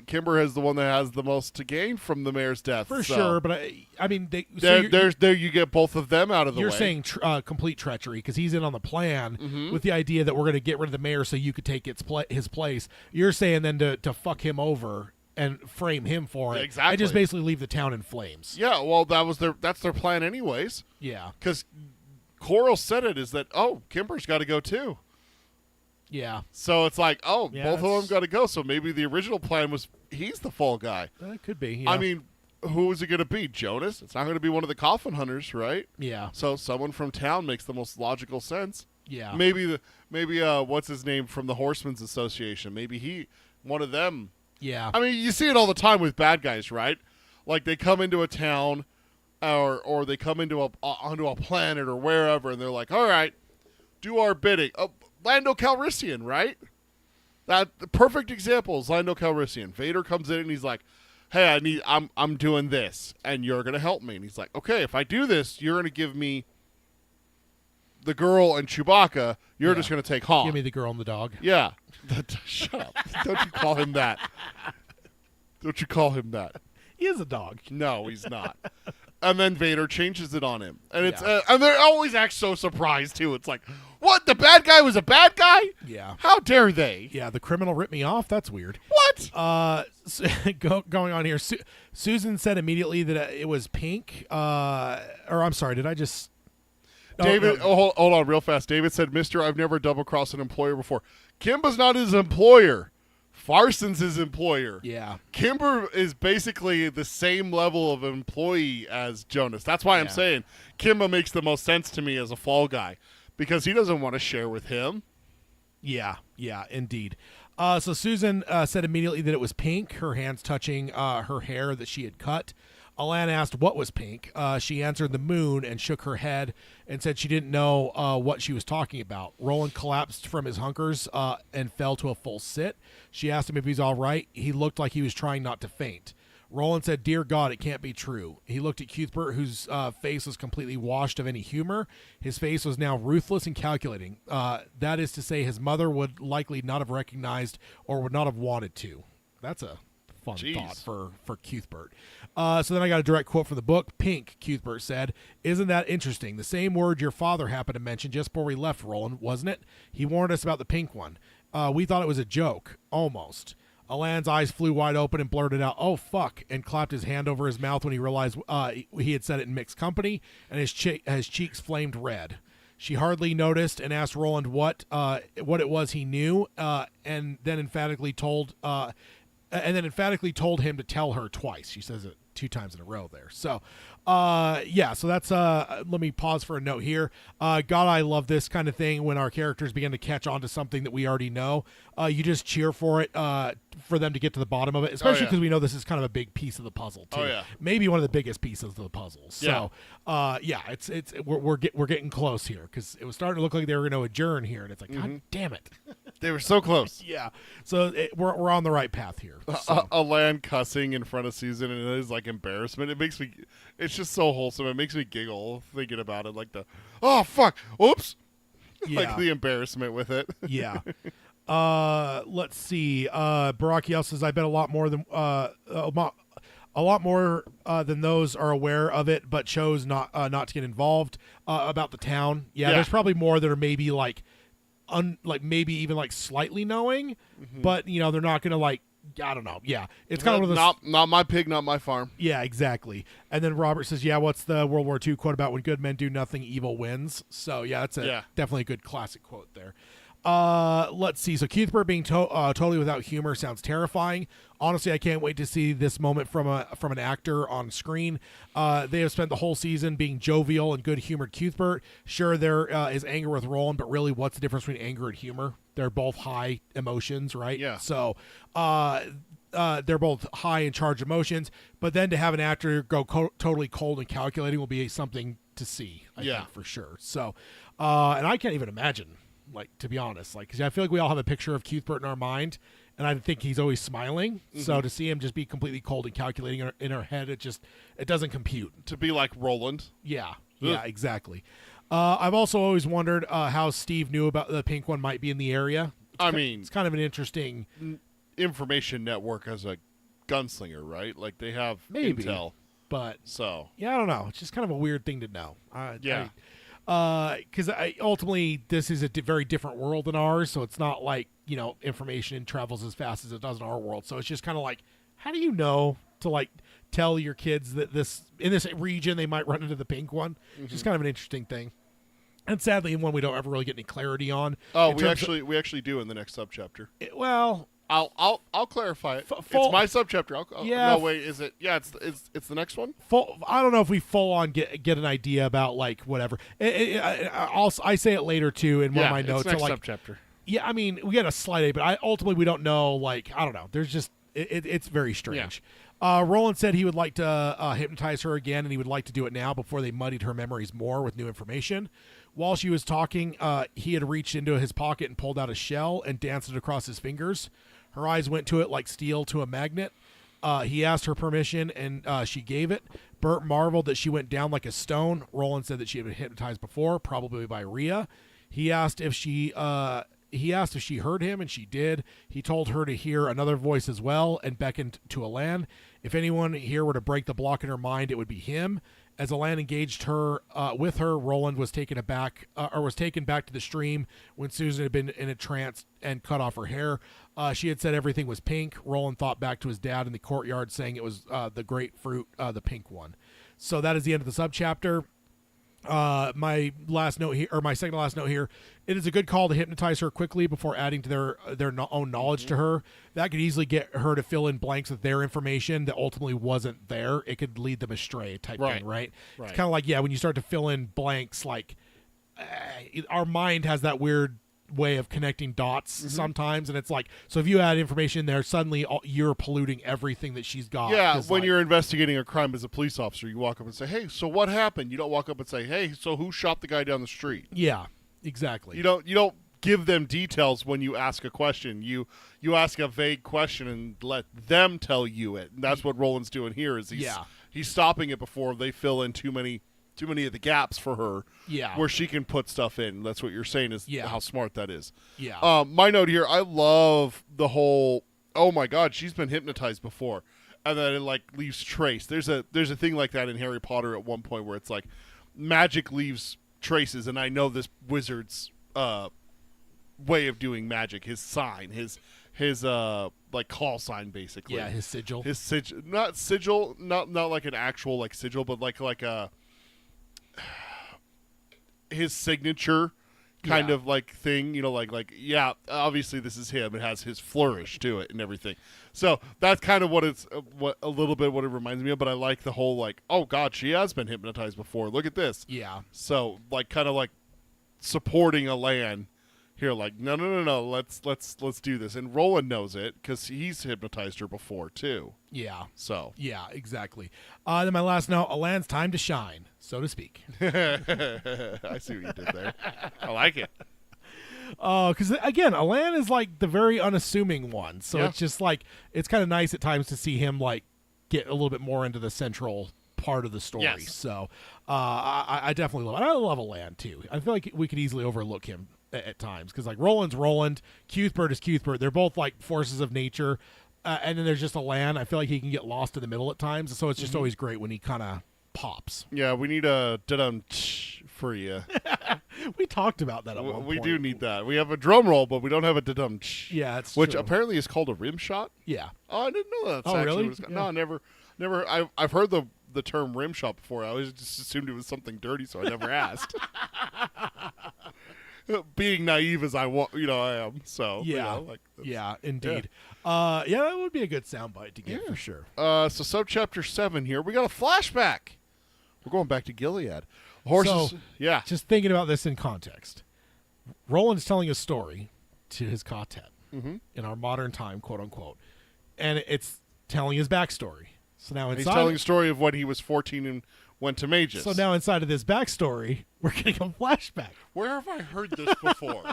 Kimber is the one that has the most to gain from the mayor's death. For sure, but I mean, there you get both of them out of the way. You're saying complete treachery because he's in on the plan with the idea that we're going to get rid of the mayor so you could take his place. You're saying then to fuck him over and frame him for it. Exactly. And just basically leave the town in flames. Yeah, well, that's their plan anyways. Yeah. Because Coral said it, is that, Kimber's got to go too. Yeah. So it's like, both of them got to go. So maybe the original plan was he's the fall guy. It could be, yeah. I mean, who is it going to be? Jonas? It's not going to be one of the coffin hunters, right? Yeah. So someone from town makes the most logical sense. Yeah. Maybe what's his name from the Horsemen's Association? Maybe one of them. Yeah. I mean, you see it all the time with bad guys, right? Like, they come into a town or they come onto a planet or wherever, and they're like, all right, do our bidding. Lando Calrissian, right? The perfect example is Lando Calrissian. Vader comes in and he's like, hey, I'm doing this, and you're going to help me. And he's like, okay, if I do this, you're going to give me the girl and Chewbacca. You're just going to take Han. Give me the girl and the dog. Yeah. Shut up. Don't you call him that. Don't you call him that. He is a dog. No, he's not. And then Vader changes it on him. And it's and they always act so surprised, too. It's like, what? The bad guy was a bad guy? Yeah. How dare they? Yeah, the criminal ripped me off? That's weird. What? Going on here. Susan said immediately that it was pink. Or I'm sorry, did I just... David, hold on real fast. David said, Mister, I've never double-crossed an employer before. Kimba's not his employer. Farson's his employer. Yeah. Kimber is basically the same level of employee as Jonas. That's why I'm saying Kimba makes the most sense to me as a fall guy, because he doesn't want to share with him. Yeah, indeed. So Susan said immediately that it was pink, her hands touching her hair that she had cut. Alan asked what was pink. She answered the moon and shook her head and said she didn't know what she was talking about. Roland collapsed from his hunkers and fell to a full sit. She asked him if he's all right. He looked like he was trying not to faint. Roland said, "Dear God, it can't be true." He looked at Cuthbert, whose face was completely washed of any humor. His face was now ruthless and calculating. That is to say, his mother would likely not have recognized or would not have wanted to. That's a fun thought for Cuthbert. So then I got a direct quote from the book. Pink, Cuthbert said, "Isn't that interesting? The same word your father happened to mention just before we left, Roland, wasn't it? He warned us about the pink one. We thought it was a joke. Almost." Alan's eyes flew wide open and blurted out, "Oh, fuck," and clapped his hand over his mouth when he realized he had said it in mixed company, and his cheeks flamed red. She hardly noticed and asked Roland what it was he knew, and then emphatically told him to tell her twice. She says it 2 times in a row there. So, so that's, let me pause for a note here. God, I love this kind of thing when our characters begin to catch on to something that we already know. You just cheer for it, for them to get to the bottom of it, especially because we know this is kind of a big piece of the puzzle too. Maybe one of the biggest pieces of the puzzle. So, we're getting close here, because it was starting to look like they were going to adjourn here, and it's like, God damn it. They were so close. Yeah. So we're on the right path here. So. Alan cussing in front of Susan and his embarrassment. It's just so wholesome. It makes me giggle thinking about it. Like oh fuck, oops. Yeah. Like the embarrassment with it. Yeah. Let's see. Barakiel says, "I bet a lot more than those are aware of it, but chose not to get involved." About the town. Yeah. There's probably more that are maybe maybe even slightly knowing, but they're not gonna I don't know. Yeah, it's kind of not my pig, not my farm. Yeah, exactly. And then Robert says, "Yeah, what's the World War II quote about when good men do nothing, evil wins?" So yeah, that's definitely a good classic quote there. Let's see. So Cuthbert being totally without humor sounds terrifying. Honestly, I can't wait to see this moment from an actor on screen. They have spent the whole season being jovial and good-humored Cuthbert. Sure, there is anger with Roland, but really, what's the difference between anger and humor? They're both high emotions, right? Yeah. So, they're both high and charged emotions, but then to have an actor go totally cold and calculating will be something to see, I think, for sure. So, and I can't even imagine, to be honest, because I feel like we all have a picture of Cuthbert in our mind, and I think he's always smiling. So to see him just be completely cold and calculating in our head, it doesn't compute. To be like Roland. Yeah, exactly. I've also always wondered how Steve knew about the pink one might be in the area. It's kind of an interesting information network as a gunslinger, right? They have intel. But so I don't know. It's just kind of a weird thing to know. Because ultimately this is a very different world than ours, so it's not information travels as fast as it does in our world. So it's just kind of how do you know to tell your kids that in this region they might run into the pink one? It's just kind of an interesting thing, and sadly one we don't ever really get any clarity on. Oh, we actually do in the next subchapter. I'll clarify it. It's my subchapter. No, wait, is it? Yeah, it's the next one. I don't know if we full on get an idea about whatever. I say it later too in one of my notes. It's next subchapter. Yeah, I mean we get a slight A, but ultimately we don't know. I don't know. There's just it's very strange. Yeah. Roland said he would like to hypnotize her again, and he would like to do it now before they muddied her memories more with new information. While she was talking, he had reached into his pocket and pulled out a shell and danced it across his fingers. Her eyes went to it like steel to a magnet. He asked her permission, and she gave it. Bert marveled that she went down like a stone. Roland said that she had been hypnotized before, probably by Rhea. He asked if she heard him, and she did. He told her to hear another voice as well and beckoned to Alan. If anyone here were to break the block in her mind, it would be him. As Alan engaged her with her, Roland was taken back to the stream when Susan had been in a trance and cut off her hair. She had said everything was pink. Roland thought back to his dad in the courtyard, saying it was the grapefruit, the pink one. So that is the end of the subchapter. My last note here, or my second to last note here, it is a good call to hypnotize her quickly before adding to their own knowledge to her. That could easily get her to fill in blanks with their information that ultimately wasn't there. It could lead them astray type thing, right? It's kind of like, when you start to fill in blanks, like our mind has that weird way of connecting dots sometimes, and it's like, so if you add information there, suddenly you're polluting everything that she's got. Yeah, when you're investigating a crime as a police officer, you walk up and say, hey, so what happened? You don't walk up and say, hey, so who shot the guy down the street? Yeah, exactly. You don't give them details when you ask a question. You ask a vague question and let them tell you it. And that's what Roland's doing here, is he's stopping it before they fill in too many of the gaps for her, where she can put stuff in. That's what you're saying is how smart that is. Yeah. My note here, I love the whole, oh my God, she's been hypnotized before, and then it like leaves trace. There's a thing like that in Harry Potter at one point where it's like magic leaves traces, and I know this wizard's way of doing magic, his sign, his like call sign, basically. Yeah, his sigil. Not sigil, not like an actual like sigil, but like a his signature kind of like thing, like obviously this is him. It has his flourish to it and everything. So that's kind of what a little bit what it reminds me of. But I like the whole like, oh God, she has been hypnotized before. Look at this. Yeah. So like kind of like supporting Alan here, like no, let's do this. And Roland knows it because he's hypnotized her before too. Yeah. So yeah, exactly. Then my last note: Alan's time to shine, so to speak. I see what you did there. I like it. Because again, Alan is like the very unassuming one, so it's just like it's kind of nice at times to see him like get a little bit more into the central part of the story. Yes. So I definitely love it. I love Alan too. I feel like we could easily overlook him at times, because like Roland's Roland, Cuthbert is Cuthbert. They're both like forces of nature, and then there's just Alan. I feel like he can get lost in the middle at times, so it's just always great when he kind of pops. Yeah, we need a da-dum for you. We talked about that at one We point. do need that. We have a drum roll, but we don't have a da-dum. Yeah, it's which true. Apparently is called a rim shot. Yeah. Oh, I didn't know that. Oh, really? No, never. I've heard the term rim shot before. I always just assumed it was something dirty, so I never asked. Being naive as I am. So yeah, yeah, indeed. Yeah. That would be a good soundbite to get for sure. So subchapter 7 here. We got a flashback. We're going back to Gilead. Horses. So, yeah. Just thinking about this in context, Roland's telling a story to his quartet in our modern time, quote unquote, and it's telling his backstory. So now he's telling the story of when he was 14 and went to Magus. So now inside of this backstory, we're getting a flashback. Where have I heard this before?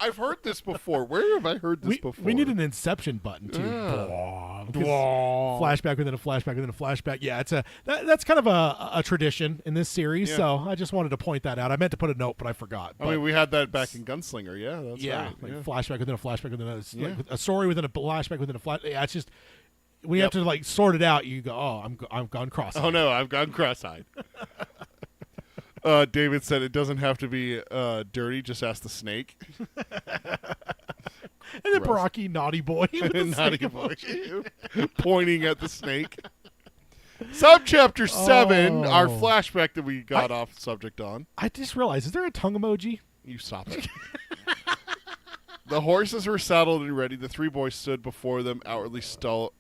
I've heard this before. Where have I heard this before? We need an Inception button too. Flashback within a flashback within a flashback. Yeah, that's kind of a tradition in this series. Yeah. So I just wanted to point that out. I meant to put a note, but I forgot. I mean, we had that back in Gunslinger. Yeah, that's right. Flashback within a flashback within a story within a flashback within a flash. Yeah, it's just. When you have to like sort it out, you go, "Oh, I've gone cross-eyed." Oh no, I've gone cross-eyed. David said it doesn't have to be dirty. Just ask the snake. And then Baraki, naughty boy, with the naughty boy, pointing at the snake. Subchapter 7, our flashback that we got off subject on. I just realized, is there a tongue emoji? You stop it. The horses were saddled and ready. The three boys stood before them, outwardly stolid,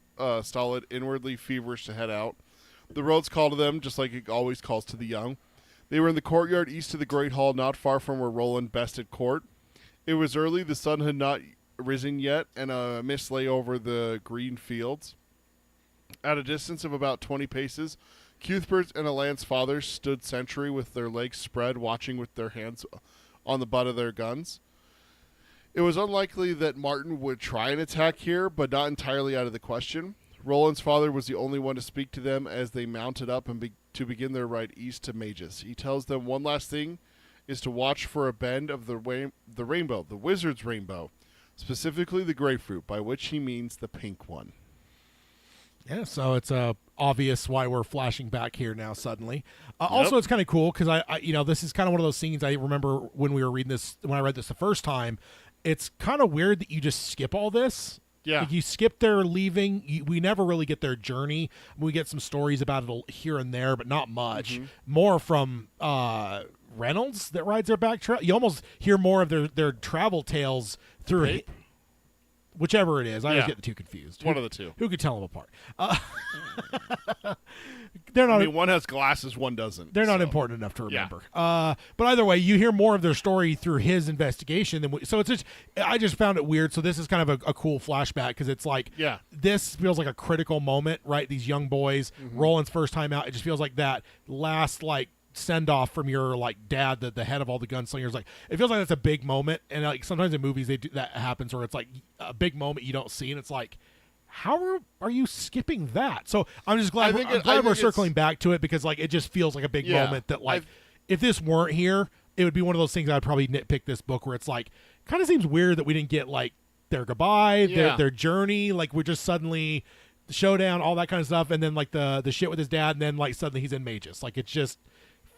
inwardly feverish to head out. The roads called to them, just like it always calls to the young. They were in the courtyard east of the Great Hall, not far from where Roland bested court. It was early, the sun had not risen yet, and a mist lay over the green fields. At a distance of about 20 paces, Cuthbert and Alan's father stood sentry with their legs spread, watching with their hands on the butt of their guns. It was unlikely that Martin would try an attack here, but not entirely out of the question. Roland's father was the only one to speak to them as they mounted up and to begin their ride east to Magus. He tells them one last thing is to watch for a bend of the rainbow, the wizard's rainbow, specifically the grapefruit, by which he means the pink one. Yeah, so it's obvious why we're flashing back here now suddenly. Also, it's kind of cool because I this is kind of one of those scenes I remember when we were reading this, when I read this the first time. It's kind of weird that you just skip all this. Yeah. Like you skip their leaving. We never really get their journey. We get some stories about it here and there, but not much. Mm-hmm. More from Reynolds that rides their back trail. You almost hear more of their travel tales through it. Whichever it is. I always get the two confused. One of the two. Who could tell them apart? They're not. I mean, one has glasses, one doesn't. They're not important enough to remember. Yeah. But either way, you hear more of their story through his investigation. So it's just, I just found it weird. So this is kind of a cool flashback because it's like, this feels like a critical moment, right? These young boys, Roland's first time out. It just feels like that last send off from your dad, the head of all the gunslingers. It feels like that's a big moment, and sometimes in movies that happens where it's like a big moment you don't see, and it's like, how are you skipping that? So I'm just glad we're circling back to it because it just feels like a big moment that if this weren't here, it would be one of those things I'd probably nitpick this book where it's kind of seems weird that we didn't get their goodbye, their journey, we're just suddenly the showdown, all that kind of stuff, and then the shit with his dad, and then suddenly he's in Magus. It just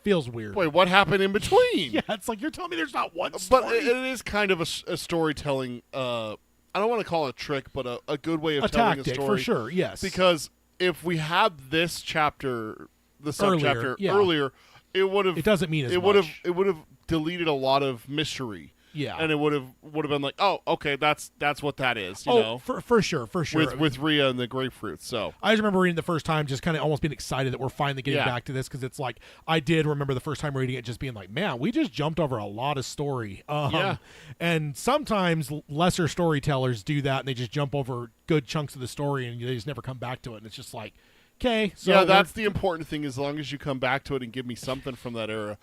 feels weird. Wait, what happened in between? Yeah, it's you're telling me there's not one story. But it is kind of a storytelling, I don't want to call it a trick, but a good way of telling tactic, a story. For sure, yes. Because if we had this chapter, the subchapter earlier, it doesn't mean as much. It would have deleted a lot of mystery. Yeah, and it would have been like, oh, okay, that's what that is. You know, for sure. With Rhea and the grapefruit. So I just remember reading the first time, just kind of almost being excited that we're finally getting back to this because it's I did remember the first time reading it, just being like, man, we just jumped over a lot of story. And sometimes lesser storytellers do that, and they just jump over good chunks of the story, and they just never come back to it, and it's just okay. So that's the important thing. As long as you come back to it and give me something from that era.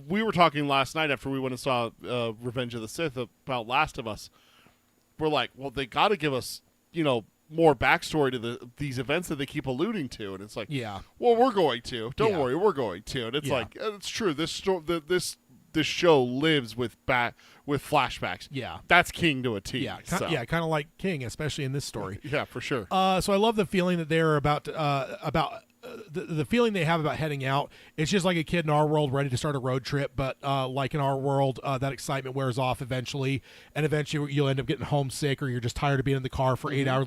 We were talking last night after we went and saw Revenge of the Sith about Last of Us. We're like, well, they got to give us, more backstory to these events that they keep alluding to. And it's like, well, we're going to. Don't worry, we're going to. And it's it's true. This show lives with flashbacks. Yeah, that's King to a T. Yeah, kind of like King, especially in this story. Yeah, for sure. So I love the feeling that they're about the feeling they have about heading out. It's just like a kid in our world ready to start a road trip, but like in our world, that excitement wears off eventually, and eventually you'll end up getting homesick, or you're just tired of being in the car for 8 hours.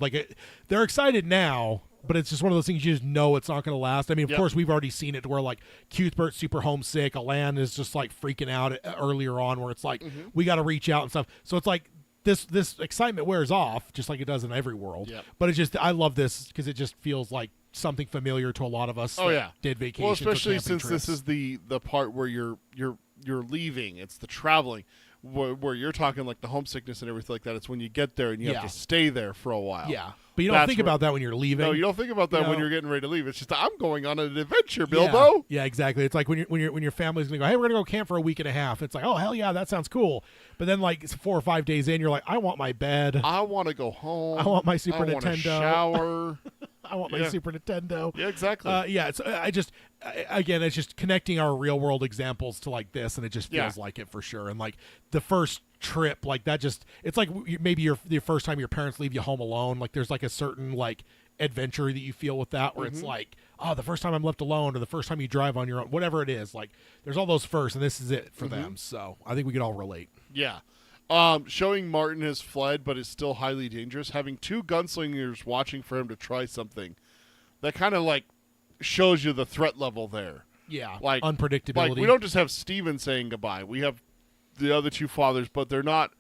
They're excited now, but it's just one of those things you just know it's not going to last. I mean, of course, we've already seen it where Cuthbert's super homesick. Alan is just freaking out earlier on, where it's we got to reach out and stuff. So it's this excitement wears off, just like it does in every world. Yep. But it's just, I love this because it just feels like something familiar to a lot of us. Did vacation. Well, especially since this is the part where you're leaving. It's the traveling. Where you're talking the homesickness and everything like that. It's when you get there and you have to stay there for a while. Yeah, but you don't think about that when you're leaving. No, you don't think about that when you're getting ready to leave. It's just, I'm going on an adventure, Bilbo. Yeah, exactly. It's when your family's gonna go, hey, we're gonna go camp for a week and a half. It's oh, hell yeah, that sounds cool. But then 4 or 5 days in, you're I want my bed. I want to go home. I want my Super Nintendo. I want to shower. I want my Super Nintendo. Yeah, exactly. It's again, it's just connecting our real world examples to this, and it just feels like it for sure. And the first trip, that just, it's maybe the first time your parents leave you home alone. There's a certain adventure that you feel with that, where it's the first time I'm left alone, or the first time you drive on your own, whatever it is. There's all those first, and this is it for them. So I think we can all relate. Yeah. Showing Martin has fled but is still highly dangerous, having 2 gunslingers watching for him to try something, that kind of shows you the threat level there. Yeah, unpredictability. We don't just have Steven saying goodbye. We have the other 2 fathers, but they're not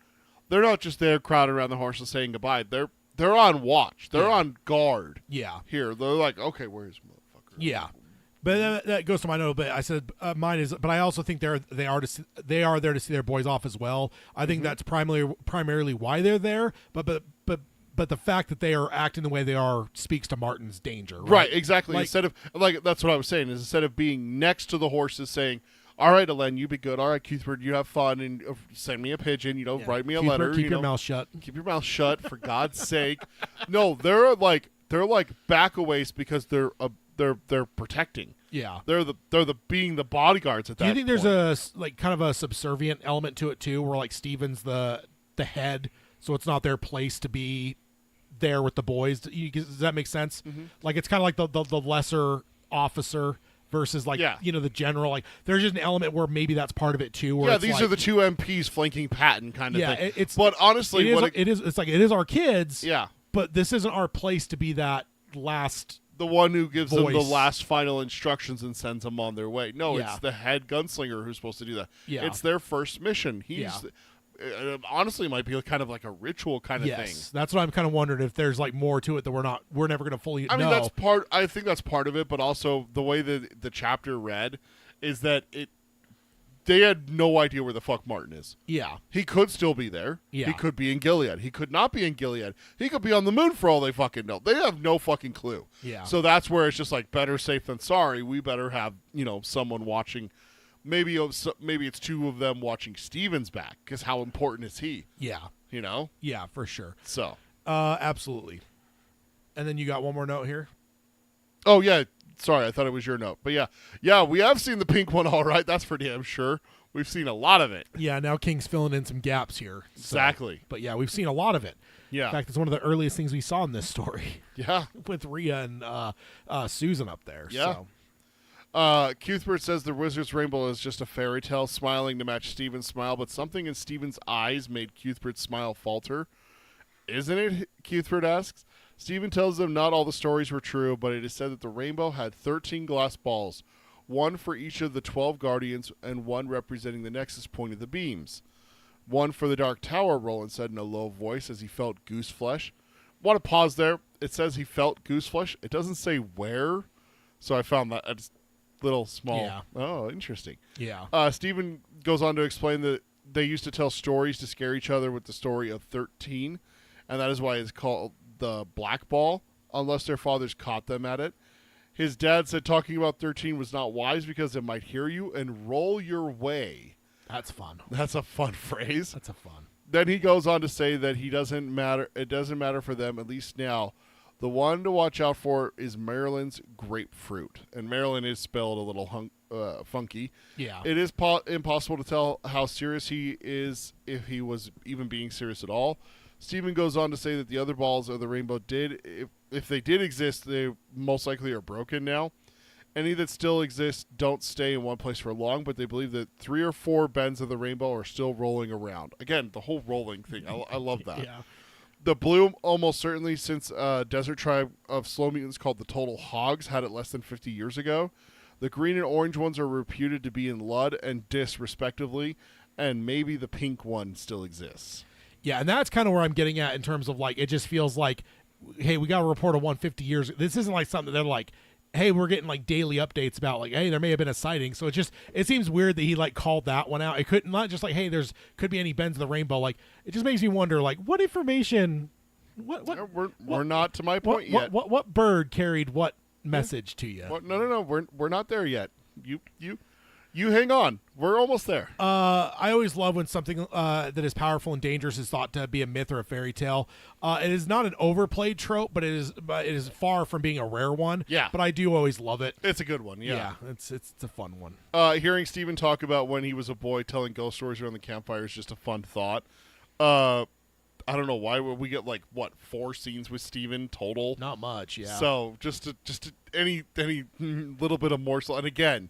just there crowded around the horses saying goodbye. They're on watch. They're on guard. Yeah. Here, they're okay, where's motherfucker? Yeah. But that goes to my note. But I said mine is. But I also think they are there to see their boys off as well. I think that's primarily why they're there. But the fact that they are acting the way they are speaks to Martin's danger. Right. Exactly. Instead of that's what I was saying. Is instead of being next to the horses saying, all right, Alen, you be good. All right, Cuthbert, you have fun, and send me a pigeon. Write me a letter. Keep your mouth shut. Keep your mouth shut, for God's sake. No, they're backaways because they're protecting. Yeah, they're being the bodyguards at that. Do you think there's a kind of a subservient element to it too, where Steven's the head, so it's not their place to be there with the boys. Does that make sense? Mm-hmm. Like it's kind of like the lesser officer versus like the general. Like there's just an element where maybe that's part of it too. Where these are the two MPs flanking Patton kind of thing. But honestly, it is our kids. Yeah, but this isn't our place to be that last. The one who gives voice. them the last final instructions and sends them on their way. No, it's the head gunslinger who's supposed to do that. Yeah. It's their first mission. Honestly, it might be kind of like a ritual kind of thing. That's what I'm kind of wondering, if there's like more to it that we're never going to fully know. I mean, I think that's part of it, but also the way that the chapter read is that they had no idea where the fuck Martin is. Yeah. He could still be there. Yeah. He could be in Gilead. He could not be in Gilead. He could be on the moon for all they fucking know. They have no fucking clue. Yeah. So that's where it's just like better safe than sorry. We better have, someone watching. Maybe it's two of them watching Steven's back, because how important is he? Yeah. Yeah, for sure. So. Absolutely. And then you got one more note here? Oh, yeah. Sorry, I thought it was your note. But yeah, we have seen the pink one all right. That's for damn sure. We've seen a lot of it. Yeah, now King's filling in some gaps here. Exactly. But yeah, we've seen a lot of it. Yeah. In fact, it's one of the earliest things we saw in this story. Yeah. With Rhea and Susan up there. Yeah. Cuthbert says the Wizard's Rainbow is just a fairy tale, smiling to match Steven's smile, but something in Steven's eyes made Cuthbert's smile falter. Isn't it? Cuthbert asks. Stephen tells them not all the stories were true, but it is said that the rainbow had 13 glass balls, one for each of the 12 guardians and one representing the nexus point of the beams. One for the Dark Tower, Roland said in a low voice as he felt goose flesh. Want to pause there. It says he felt goose flesh. It doesn't say where, so I found that a little small. Yeah. Oh, interesting. Yeah. Stephen goes on to explain that they used to tell stories to scare each other with the story of 13, and that is why it's called the black ball, unless their fathers caught them at it. His dad said talking about 13 was not wise because it might hear you and roll your way. That's fun. That's a fun phrase. That's a fun. Then he goes on to say that it doesn't matter for them, at least now. The one to watch out for is Maryland's grapefruit. And Maryland is spelled a little funky. Yeah. It is impossible to tell how serious he is, if he was even being serious at all. Stephen goes on to say that the other balls of the rainbow if they did exist, they most likely are broken now. Any that still exist don't stay in one place for long, but they believe that 3 or 4 bends of the rainbow are still rolling around. Again, the whole rolling thing. I love that. Yeah. The blue, almost certainly, since a desert tribe of slow mutants called the Total Hogs had it less than 50 years ago. The green and orange ones are reputed to be in Lud and Dis, respectively, and maybe the pink one still exists. Yeah, and that's kind of where I'm getting at in terms of, like, it just feels like, hey, we got a report of 150 years. This isn't like something that they're like, hey, we're getting, like, daily updates about, like, hey, there may have been a sighting. So it seems weird that he, like, called that one out. It could not just like, hey, could be any bends of the rainbow. Like, it just makes me wonder, like, what information, we're not to my point yet. What bird carried what message to you? No, we're not there yet. You hang on. We're almost there. I always love when something that is powerful and dangerous is thought to be a myth or a fairy tale. It is not an overplayed trope, but it is far from being a rare one. Yeah. But I do always love it. It's a good one. Yeah. It's a fun one. Hearing Stephen talk about when he was a boy telling ghost stories around the campfire is just a fun thought. I don't know why we get 4 scenes with Stephen total. Not much. Yeah. So just any little bit of morsel, and again,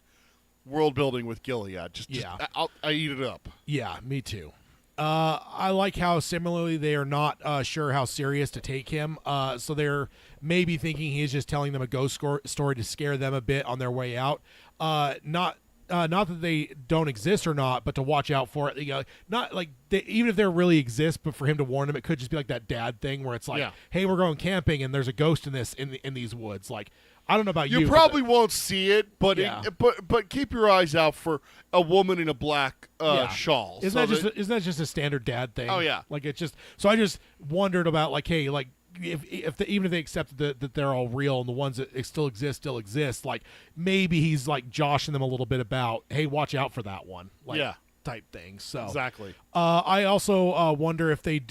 world building with Gilead. I eat it up. Yeah, me too. I like how similarly they are not sure how serious to take him. So they're maybe thinking he's just telling them a ghost story to scare them a bit on their way out. Not that they don't exist or not, but to watch out for it. Not like even if they really exist, but for him to warn them, it could just be like that dad thing where it's like, hey, we're going camping and there's a ghost in these woods. Like, I don't know about you. You probably won't see it, but but keep your eyes out for a woman in a black shawl. Isn't that just a standard dad thing? Oh yeah. Like it's just. So I just wondered about like, hey, like even if they accept that they're all real and the ones that still exist, like maybe he's like joshing them a little bit about, hey, watch out for that one. Like, type thing. So exactly. I also wonder if they.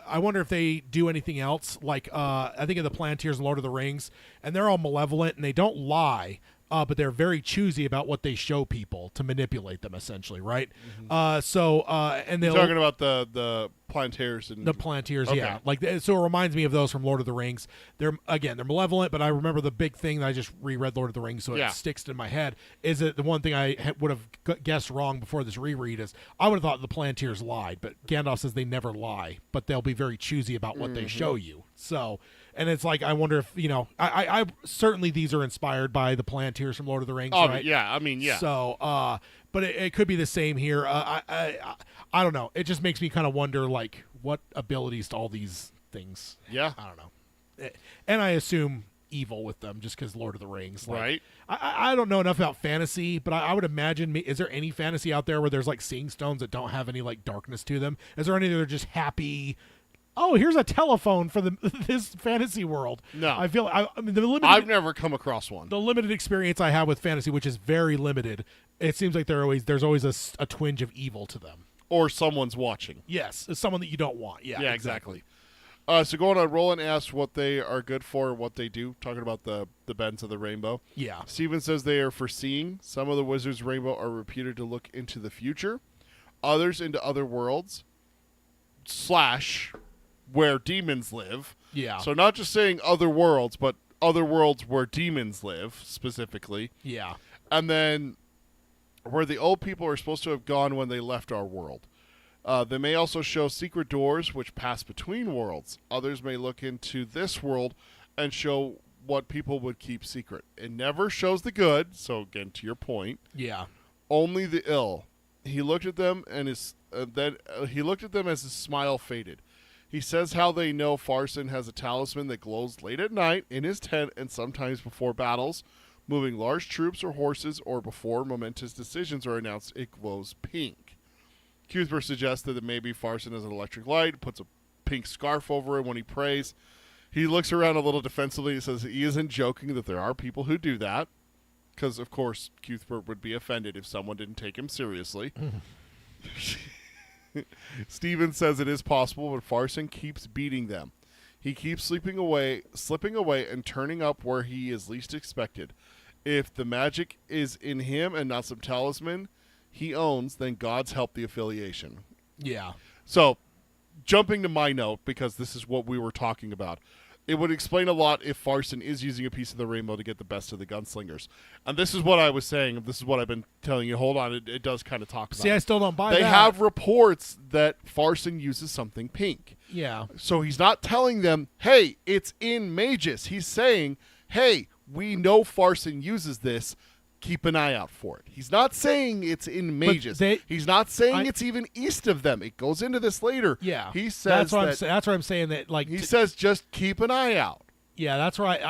I wonder if they do anything else. Like I think of the Plantiers in Lord of the Rings, and they're all malevolent and they don't lie, but they're very choosy about what they show people to manipulate them, essentially, right? Mm-hmm. And they're talking about the Plantiers and the Plantiers, okay. yeah. Like so, it reminds me of those from Lord of the Rings. They're malevolent, but I remember the big thing that I just reread Lord of the Rings, so it sticks in my head. Is it the one thing I would have guessed wrong before this reread is I would have thought the Plantiers lied, but Gandalf says they never lie, but they'll be very choosy about what they show you. So, and it's like I wonder if I certainly these are inspired by the Plantiers from Lord of the Rings. Oh right? yeah, I mean yeah. So, but it could be the same here. I don't know. It just makes me kind of wonder, like, what abilities to all these things. Yeah. I don't know. And I assume evil with them just because Lord of the Rings. Like, right. I don't know enough about fantasy, but I would imagine, is there any fantasy out there where there's, like, seeing stones that don't have any, like, darkness to them? Is there any that are just happy... Oh, here's a telephone for this fantasy world. No. I feel I mean I've never come across one. The limited experience I have with fantasy, which is very limited, it seems like there's always a twinge of evil to them. Or someone's watching. Yes, it's someone that you don't want. Yeah, exactly. So going on, Roland asks what they are good for and what they do, talking about the bends of the rainbow. Yeah. Steven says they are for seeing. Some of the wizards' rainbow are reputed to look into the future. Others into other worlds. / where demons live. Yeah. So not just saying other worlds, but other worlds where demons live, specifically. Yeah. And then where the old people are supposed to have gone when they left our world. They may also show secret doors which pass between worlds. Others may look into this world and show what people would keep secret. It never shows the good, so again, to your point. Yeah. Only the ill. He looked at them and he looked at them as his smile faded. He says how they know Farson has a talisman that glows late at night in his tent and sometimes before battles, moving large troops or horses, or before momentous decisions are announced, it glows pink. Cuthbert suggests that maybe Farson has an electric light, puts a pink scarf over it when he prays. He looks around a little defensively and says he isn't joking that there are people who do that, because, of course, Cuthbert would be offended if someone didn't take him seriously. Steven says it is possible, but Farson keeps beating them. He keeps slipping away, and turning up where he is least expected. If the magic is in him and not some talisman he owns, then God's help the affiliation. Yeah. So, jumping to my note, because this is what we were talking about, it would explain a lot if Farson is using a piece of the rainbow to get the best of the gunslingers. And this is what I was saying. This is what I've been telling you. Hold on. It does kind of talk about See, I still don't buy that. They have reports that Farson uses something pink. Yeah. So he's not telling them, hey, it's in Magus. He's saying, hey, we know Farson uses this. Keep an eye out for it. He's not saying it's in Magus. He's not saying it's even east of them. It goes into this later. Yeah. He says that's what I'm saying. That like he says, just keep an eye out. Yeah, that's right.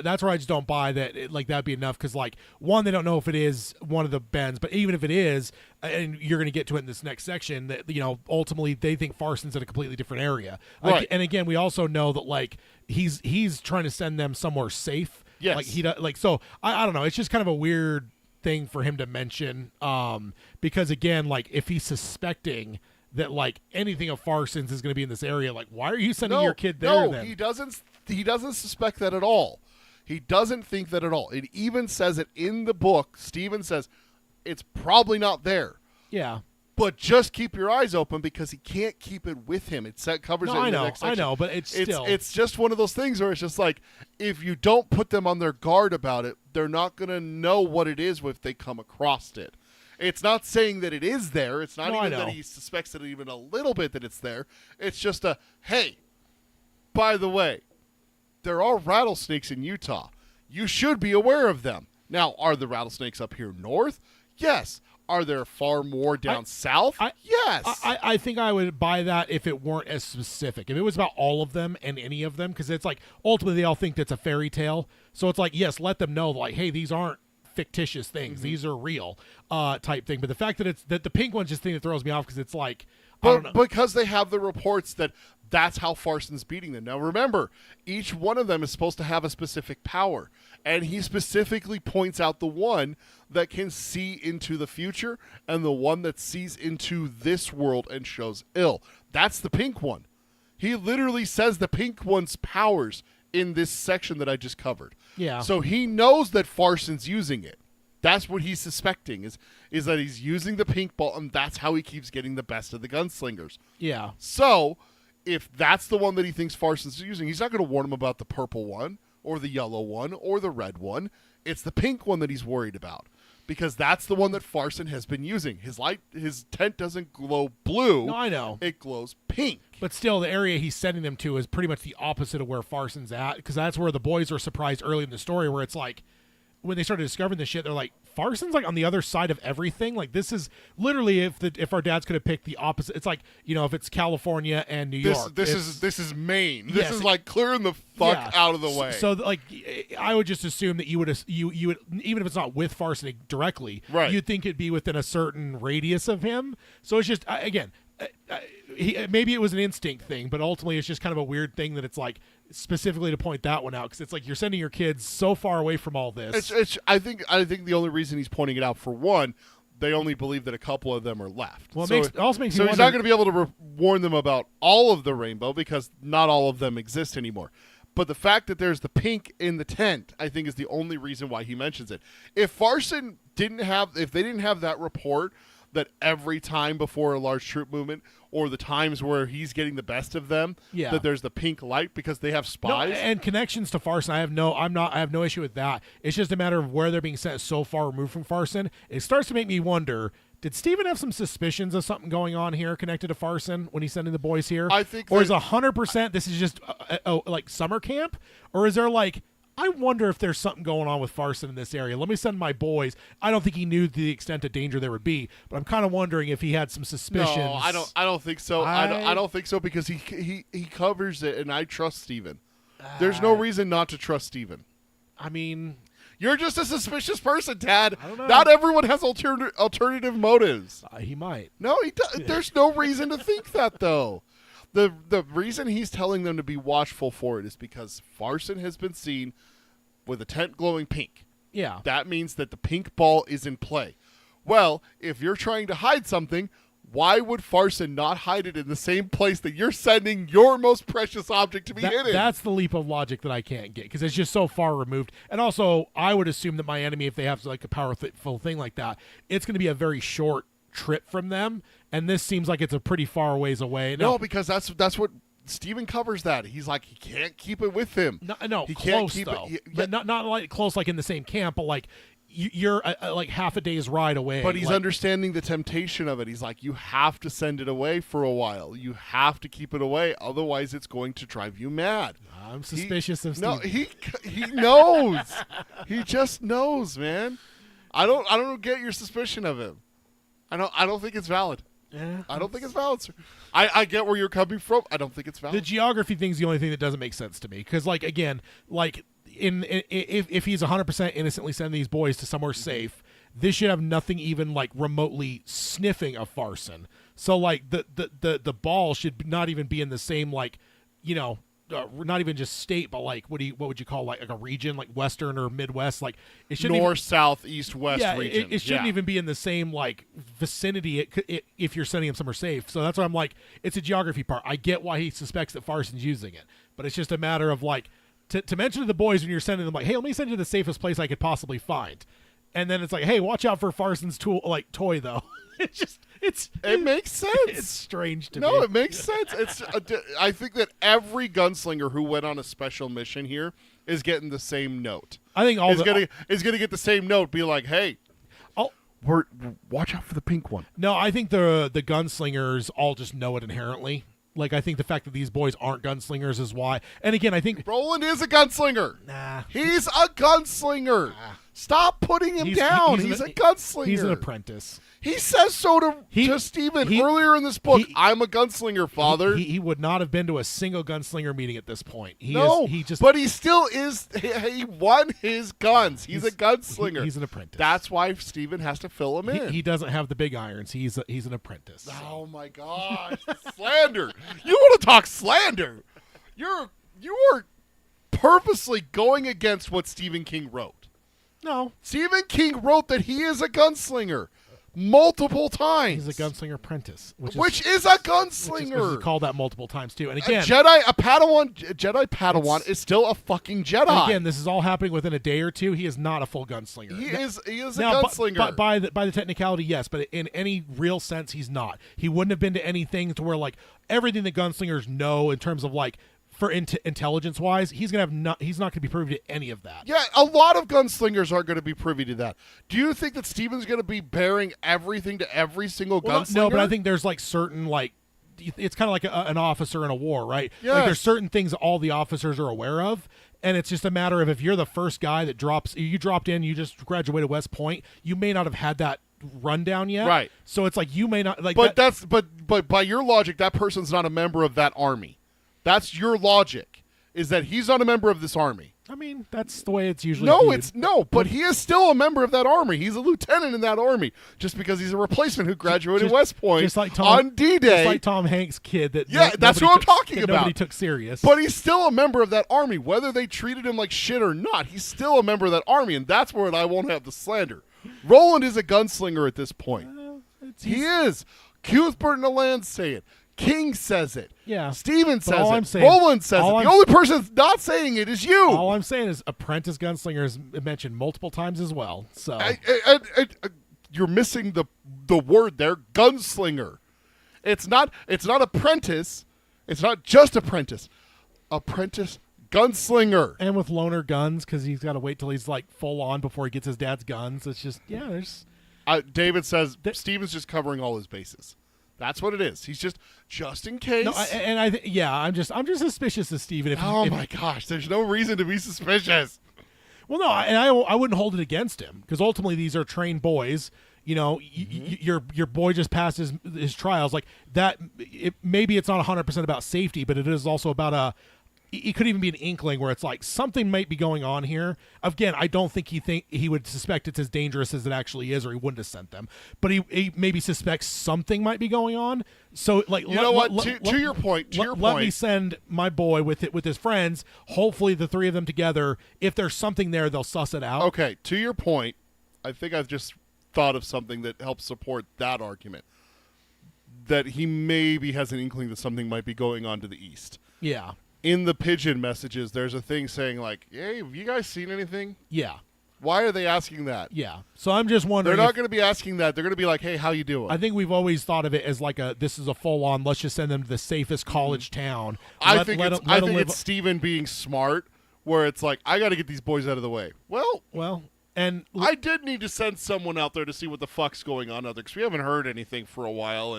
That's where I just don't buy that. Like that'd be enough because like one, they don't know if it is one of the bends, but even if it is, and you're going to get to it in this next section, that ultimately they think Farson's in a completely different area. Right. And again, we also know that like he's trying to send them somewhere safe. Yes. Like so I don't know. It's just kind of a weird thing for him to mention because again, like if he's suspecting that like anything of Farson's is going to be in this area, like why are you sending your kid there? No, he doesn't. He doesn't suspect that at all. He doesn't think that at all. It even says it in the book. Steven says it's probably not there. Yeah. But just keep your eyes open because he can't keep it with him. It covers it in the next section. I know, but it's still. It's just one of those things where it's just like, if you don't put them on their guard about it, they're not going to know what it is if they come across it. It's not saying that it is there. It's not even that he suspects it even a little bit that it's there. It's just a, hey, by the way, there are rattlesnakes in Utah. You should be aware of them. Now, are the rattlesnakes up here north? Yes. Are there far more down south? Yes. I think I would buy that if it weren't as specific. If it was about all of them and any of them, because it's like ultimately they all think that's a fairy tale. So it's like, yes, let them know like, hey, these aren't fictitious things. Mm-hmm. These are real type thing. But the fact that the pink one's just thing that throws me off because it's like, I don't know. Because they have the reports that's how Farson's beating them. Now remember, each one of them is supposed to have a specific power. And he specifically points out the one that can see into the future and the one that sees into this world and shows ill. That's the pink one. He literally says the pink one's powers in this section that I just covered. Yeah. So he knows that Farson's using it. That's what he's suspecting is that he's using the pink ball, and that's how he keeps getting the best of the gunslingers. Yeah. So if that's the one that he thinks Farson's using, he's not going to warn him about the purple one or the yellow one or the red one. It's the pink one that he's worried about, because that's the one that Farson has been using. His tent doesn't glow blue. No, I know. It glows pink. But still, the area he's sending them to is pretty much the opposite of where Farson's at, because that's where the boys were surprised early in the story, where it's like, when they started discovering this shit, they're like, Farson's like on the other side of everything. Like, this is literally if our dads could have picked the opposite. It's like, if it's California and New York. This is Maine. This is like clearing the fuck out of the way. So like, I would just assume that you would even if it's not with Farson directly, right, you'd think it'd be within a certain radius of him. So it's just again. Maybe it was an instinct thing, but ultimately it's just kind of a weird thing that it's like specifically to point that one out, because it's like you're sending your kids so far away from all this. I think the only reason he's pointing it out, for one, they only believe that a couple of them are left. Well, it also makes so me he's wonder, not going to be able to warn them about all of the rainbow, because not all of them exist anymore. But the fact that there's the pink in the tent, I think, is the only reason why he mentions it. If they didn't have that report that every time before a large troop movement, or the times where he's getting the best of them, that there's the pink light because they have spies. No, and connections to Farson, I have no issue with that. It's just a matter of where they're being sent so far removed from Farson. It starts to make me wonder, did Steven have some suspicions of something going on here connected to Farson when he's sending the boys here? I think, or is 100% this is just like summer camp, or is there like, I wonder if there's something going on with Farson in this area. Let me send my boys. I don't think he knew the extent of danger there would be, but I'm kind of wondering if he had some suspicions. No, I don't think so. I don't think so, because he covers it, and I trust Steven. There's no reason not to trust Steven. I mean, you're just a suspicious person, Tad. I don't know. Not everyone has alternative motives. He might. No, there's no reason to think that, though. The reason he's telling them to be watchful for it is because Farson has been seen with a tent glowing pink. Yeah. That means that the pink ball is in play. Well, if you're trying to hide something, why would Farson not hide it in the same place that you're sending your most precious object to be hidden? That's the leap of logic that I can't get, because it's just so far removed. And also, I would assume that my enemy, if they have like a powerful thing like that, it's going to be a very short trip from them, and this seems like it's a pretty far ways away. No, because that's what Steven covers that. He's like, he can't keep it with him. No, he close can't keep though. it. But not like close, like in the same camp, but like you're like half a day's ride away. But he's like, understanding the temptation of it. He's like, you have to send it away for a while. You have to keep it away, otherwise it's going to drive you mad. I'm suspicious of Steven. No, he knows. He just knows, man. I don't get your suspicion of him. I don't think it's valid. Yeah, I don't think it's valid, sir. I get where you're coming from. I don't think it's valid. The geography thing's the only thing that doesn't make sense to me, because like again, like if he's 100% innocently sending these boys to somewhere safe, this should have nothing even like remotely sniffing of Farson. So like the ball should not even be in the same like, not even just state, but like what would you call like a region, like Western or Midwest? Like it shouldn't north, south, east, west region. It shouldn't even be in the same like vicinity if you're sending him somewhere safe. So that's why I'm like, it's a geography part. I get why he suspects that Farson's using it, but it's just a matter of like to mention to the boys when you're sending them like, hey, let me send you the safest place I could possibly find, and then it's like, hey, watch out for Farson's toy though. It makes sense. It's strange to me. No, it makes sense. I think that every gunslinger who went on a special mission here is getting the same note. I think is gonna get the same note. Be like, hey, watch out for the pink one. No, I think the gunslingers all just know it inherently. Like, I think the fact that these boys aren't gunslingers is why. And again, I think Roland is a gunslinger. Nah, he's a gunslinger. Nah. Stop putting him down. He's a gunslinger. He's an apprentice. He says so to Steven earlier in this book. I'm a gunslinger, Father. He would not have been to a single gunslinger meeting at this point. But he still is. He won his guns. He's a gunslinger. He's an apprentice. That's why Steven has to fill him in. He doesn't have the big irons. He's an apprentice. Oh my gosh, slander! You want to talk slander? You are purposely going against what Stephen King wrote. No. Stephen King wrote that he is a gunslinger. multiple times. He's a gunslinger apprentice, which is a gunslinger. Which is called that multiple times too. And again, a Jedi Padawan is still a fucking Jedi. And again, this is all happening within a day or two. He is not a full gunslinger. He is a gunslinger. But by the technicality, yes. But in any real sense, he's not. He wouldn't have been to anything to where like everything that gunslingers know in terms of like. For intelligence wise, he's not going to be privy to any of that. Yeah, a lot of gunslingers are going to be privy to that. Do you think that Steven's going to be bearing everything to every single gunslinger? No, but I think there's like certain like it's kind of like an officer in a war, right? Yes. Like there's certain things all the officers are aware of, and it's just a matter of if you're the first guy that dropped in, you just graduated West Point, you may not have had that rundown yet, right? So it's like you may not like. But but by your logic, that person's not a member of that army. That's your logic, is that he's not a member of this army. I mean, that's the way it's usually viewed. But he is still a member of that army. He's a lieutenant in that army, just because he's a replacement who graduated West Point just like on D-Day. Just like Tom Hanks' kid that's what I'm talking about. Nobody took serious. But he's still a member of that army, whether they treated him like shit or not. He's still a member of that army, and that's where I won't have the slander. Roland is a gunslinger at this point. He is. Cuthbert and Alan say it. King says it. Yeah. Steven says it. Roland says it. The only person that's not saying it is you. All I'm saying is apprentice gunslinger is mentioned multiple times as well. So you're missing the word there, gunslinger. It's not apprentice. It's not just apprentice. Apprentice gunslinger. And with loaner guns, because he's got to wait till he's like full on before he gets his dad's guns. It's just there's. David says Steven's just covering all his bases. That's what it is. He's just in case. No, I'm just suspicious of Steven. My gosh, there's no reason to be suspicious. Well, no, and I wouldn't hold it against him because ultimately these are trained boys. You know, your boy just passed his trials like that. Maybe it's not 100% about safety, but it is also about it could even be an inkling where it's like something might be going on here. Again, I don't think he would suspect it's as dangerous as it actually is, or he wouldn't have sent them. But he maybe suspects something might be going on. So, like, to your point, let me send my boy with his friends. Hopefully, the three of them together. If there's something there, they'll suss it out. Okay, to your point, I think I've just thought of something that helps support that argument. That he maybe has an inkling that something might be going on to the east. Yeah. In the pigeon messages, there's a thing saying like, hey, have you guys seen anything? Yeah. Why are they asking that? Yeah. So I'm just wondering. They're not going to be asking that. They're going to be like, hey, how you doing? I think we've always thought of it as like this is a full-on, let's just send them to the safest college town. I think it's Steven being smart, where it's like, I got to get these boys out of the way. Well, and I did need to send someone out there to see what the fuck's going on out there, because we haven't heard anything for a while,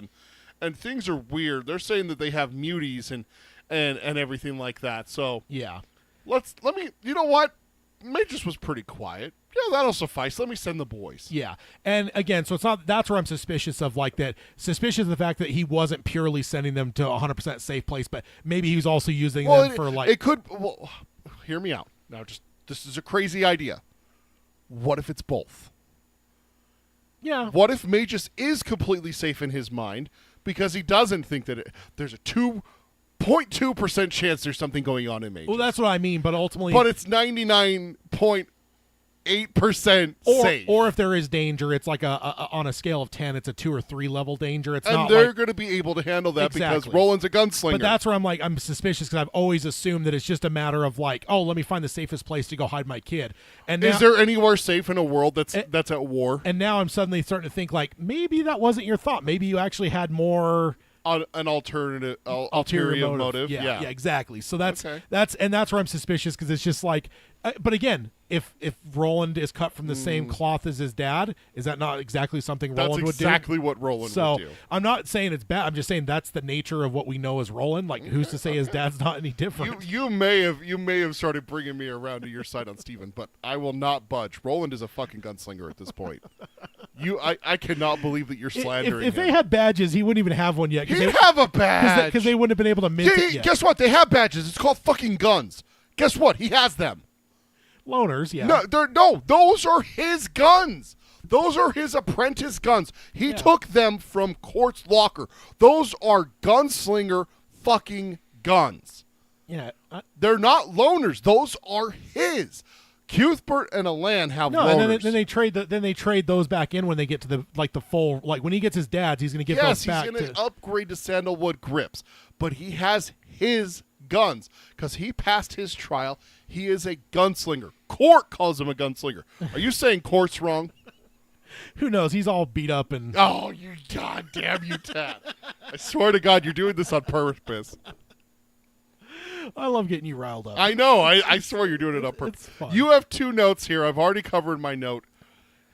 and things are weird. They're saying that they have muties and everything like that. So yeah, you know what? Matrix was pretty quiet. Yeah, that'll suffice. Let me send the boys. Yeah, and again, so it's not. That's where I'm suspicious of like that. Suspicious of the fact that he wasn't purely sending them to a 100% safe place, but maybe he was also using them for like. It could. Well, hear me out now. This is a crazy idea. What if it's both? Yeah. What if Magus is completely safe in his mind because he doesn't think that there's a 0.2% chance there's something going on in Magus? Well, that's what I mean, but ultimately... But it's 99.8% safe. Or if there is danger, it's like on a scale of 10, it's a 2 or 3 level danger. It's and they're going to be able to handle that because Roland's a gunslinger. But that's where I'm suspicious because I've always assumed that it's just a matter of like, oh, let me find the safest place to go hide my kid. And now, is there anywhere safe in a world that's at war? And now I'm suddenly starting to think like, maybe that wasn't your thought. Maybe you actually had more... an ulterior motive. Yeah, exactly. So that's where I'm suspicious because it's just like, but again, if Roland is cut from the same cloth as his dad, is that not exactly something Roland would do? That's exactly what Roland would do. I'm not saying it's bad. I'm just saying that's the nature of what we know as Roland. Like, who's to say his dad's not any different? You may have started bringing me around to your side on Steven, but I will not budge. Roland is a fucking gunslinger at this point. I cannot believe that you're slandering if him. they had badges, he wouldn't even have one yet. He'd have a badge because they wouldn't have been able to mint it yet. Guess what? They have badges. It's called fucking guns. Guess what? He has them. Loners, yeah. No, those are his guns. Those are his apprentice guns. He took them from Court's locker. Those are gunslinger fucking guns. Yeah. They're not loners. Those are his. Cuthbert and Alan have no, loaders. and then they trade the, those back in when they get to the full, like when he gets his dad's, he's going to give those back. Yes, he's going to upgrade to sandalwood grips, but he has his guns because he passed his trial. He is a gunslinger. Court calls him a gunslinger. Are you saying Court's wrong? Who knows? He's all beat up and. Oh, you goddamn you, Tad! I swear to God, you're doing this on purpose. I love getting you riled up. I know. I swear you're doing it on purpose. You have 2 notes here. I've already covered my note.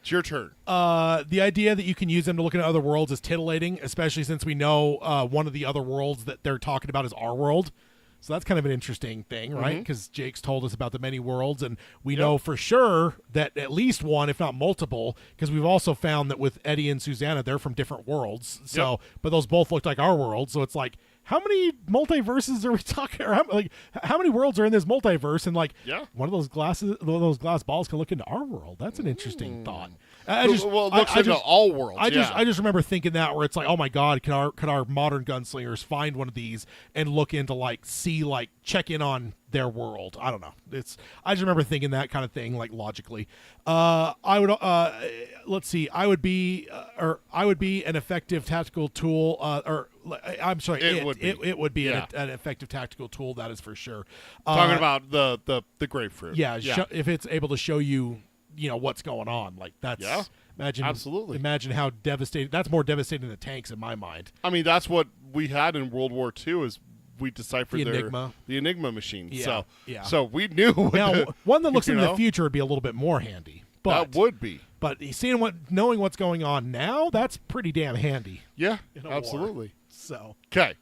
It's your turn. The idea that you can use them to look into other worlds is titillating, especially since we know one of the other worlds that they're talking about is our world. So that's kind of an interesting thing, right? Because Jake's told us about the many worlds, and we know for sure that at least one, if not multiple, because we've also found that with Eddie and Susanna, they're from different worlds. So, but those both looked like our world. So it's like, how many multiverses are we talking? Or how many worlds are in this multiverse? And one of those glass balls can look into our world. That's an interesting thought. It looks into all worlds. I just remember thinking that, where it's like, oh my God, could our modern gunslingers find one of these and look into check in on their world? I don't know. I just remember thinking that kind of thing, like logically. I would let's see. I would be an effective tactical tool. I'm sorry. It would be an effective tactical tool. That is for sure. Talking about the grapefruit. Yeah. If it's able to show you, what's going on, like that's absolutely. Imagine how devastating. That's more devastating than the tanks in my mind. I mean, that's what we had in World War II. Is we deciphered the Enigma machine. Yeah. So we knew. One that looks into the future would be a little bit more handy. But, that would be. But knowing what's going on now, that's pretty damn handy. Yeah, absolutely. War. So okay,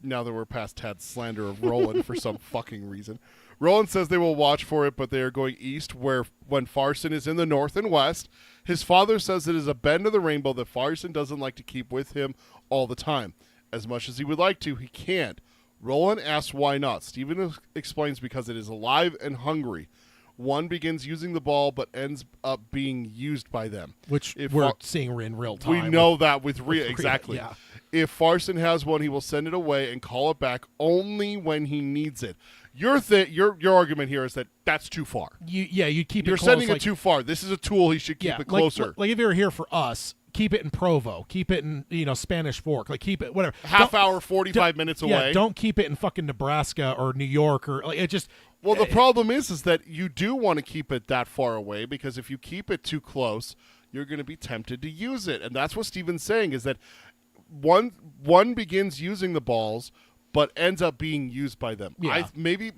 now that we're past Tad's slander of Roland for some fucking reason. Roland says they will watch for it, but they are going east when Farson is in the north and west. His father says it is a bend of the rainbow that Farson doesn't like to keep with him all the time. As much as he would like to, he can't. Roland asks why not. Steven explains because it is alive and hungry. One begins using the ball but ends up being used by them. Which we're seeing in real time. We know that with Rhea, exactly. Yeah. If Farson has one, he will send it away and call it back only when he needs it. Your argument here is that that's too far. You keep it You're close, sending it too far. This is a tool. He should keep it closer. Like if you were here for us, keep it in Provo. Keep it in Spanish Fork. Like keep it whatever. Half hour, 45 minutes away. Yeah, don't keep it in fucking Nebraska or New York or it just. Well, the problem is that you do want to keep it that far away because if you keep it too close, you're going to be tempted to use it, and that's what Steven's saying is that one begins using the balls, but ends up being used by them. Yeah. Maybe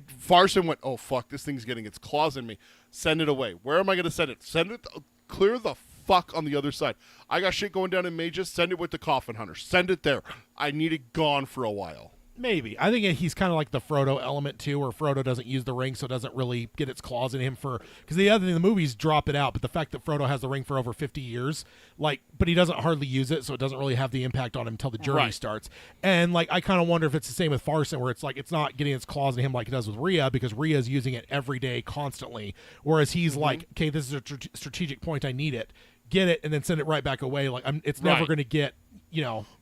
Farson went, oh fuck, this thing's getting its claws in me. Send it away. Where am I going to send it? Send it. Clear the fuck on the other side. I got shit going down in Mages. Send it with the Coffin Hunter. Send it there. I need it gone for a while. Maybe. I think he's kind of like the Frodo element, too, where Frodo doesn't use the ring, so it doesn't really get its claws in him because the other thing, the movies drop it out, but the fact that Frodo has the ring for over 50 years, but he doesn't hardly use it, so it doesn't really have the impact on him until the journey starts. And, I kind of wonder if it's the same with Farson, where it's it's not getting its claws in him like it does with Rhea, because Rhea's using it every day, constantly, whereas he's like, okay, this is a strategic point, I need it, get it, and then send it right back away. It's never going to get...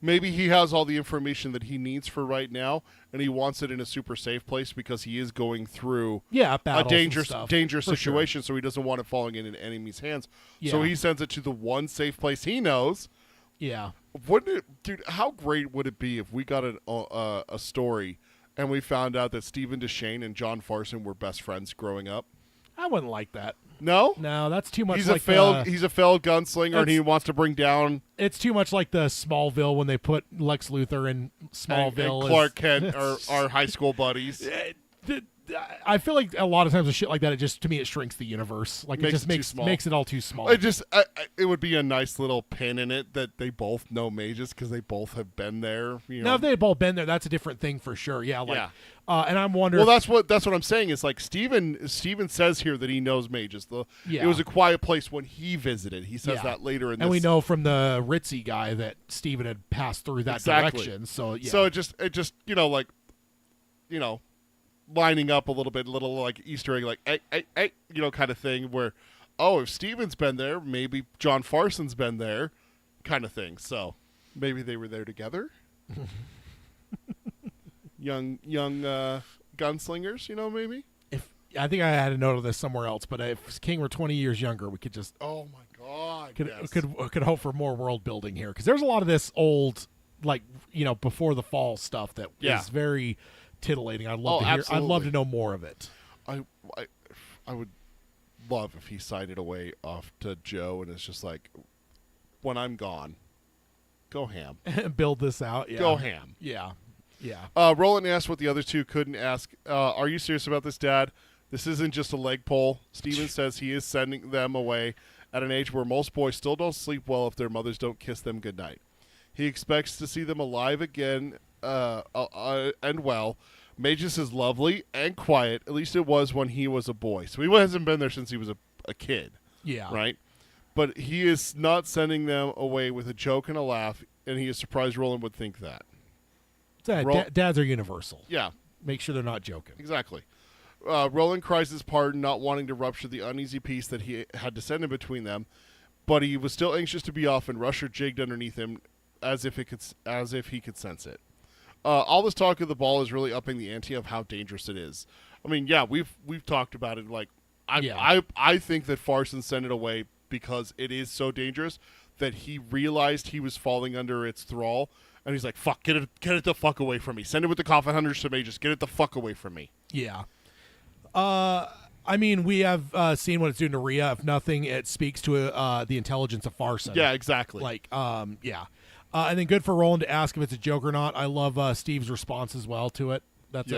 Maybe he has all the information that he needs for right now, and he wants it in a super safe place because he is going through a dangerous situation, so he doesn't want it falling in an enemy's hands. Yeah. So he sends it to the one safe place he knows. Yeah. Dude, how great would it be if we got a story and we found out that Stephen Deshane and John Farson were best friends growing up? I wouldn't like that. No, that's too much. He's a failed gunslinger, and he wants to bring down. It's too much like the Smallville when they put Lex Luthor in Smallville. And Clark Kent are our high school buddies. I feel like a lot of times with shit like that, to me, it shrinks the universe. Like it just makes it all too small. It would be a nice little pin in it that they both know Mages because they both have been there. Now, if they had both been there, that's a different thing for sure. Yeah. And I'm wondering. Well, that's what I'm saying is Steven says here that he knows Mages. It was a quiet place when he visited. He says that later in this. And we know from the Ritzy guy that Steven had passed through that direction. So yeah. So it just lining up a little like Easter egg, like hey, kind of thing where, if Steven's been there, maybe John Farson's been there, kind of thing. So maybe they were there together. young gunslingers, maybe. I think I had a note of this somewhere else, but if King were 20 years younger, we could just Oh my God! could hope for more world building here, because there's a lot of this old, like, before the fall stuff that is very titillating. I'd love to hear. I'd love to know more of it. I would love if he signed it away off to Joe, and it's just like, when I'm gone, go ham. Build this out. Yeah. Go ham. Yeah. Yeah. Roland asked what the other two couldn't ask. Are you serious about this, Dad? This isn't just a leg pull. Steven says he is sending them away at an age where most boys still don't sleep well if their mothers don't kiss them goodnight. He expects to see them alive again and well. Magus is lovely and quiet. At least it was when he was a boy. So he hasn't been there since he was a kid. Yeah. Right? But he is not sending them away with a joke and a laugh, and he is surprised Roland would think that. Dads are universal. Yeah. Make sure they're not joking. Exactly. Roland cries his pardon, not wanting to rupture the uneasy peace that he had descended between them, but he was still anxious to be off, and Rusher jigged underneath him as if he could sense it. All this talk of the ball is really upping the ante of how dangerous it is. I mean, yeah, we've talked about it. Like, I think that Farson sent it away because it is so dangerous that he realized he was falling under its thrall. And he's like, fuck, get it the fuck away from me. Send it with the coffin hunters to me. Just get it the fuck away from me. Yeah. I mean, we have seen what it's doing to Rhea. If nothing, it speaks to the intelligence of Farson. Yeah, exactly. Like, yeah. And then good for Roland to ask if it's a joke or not. I love Steve's response as well to it. That's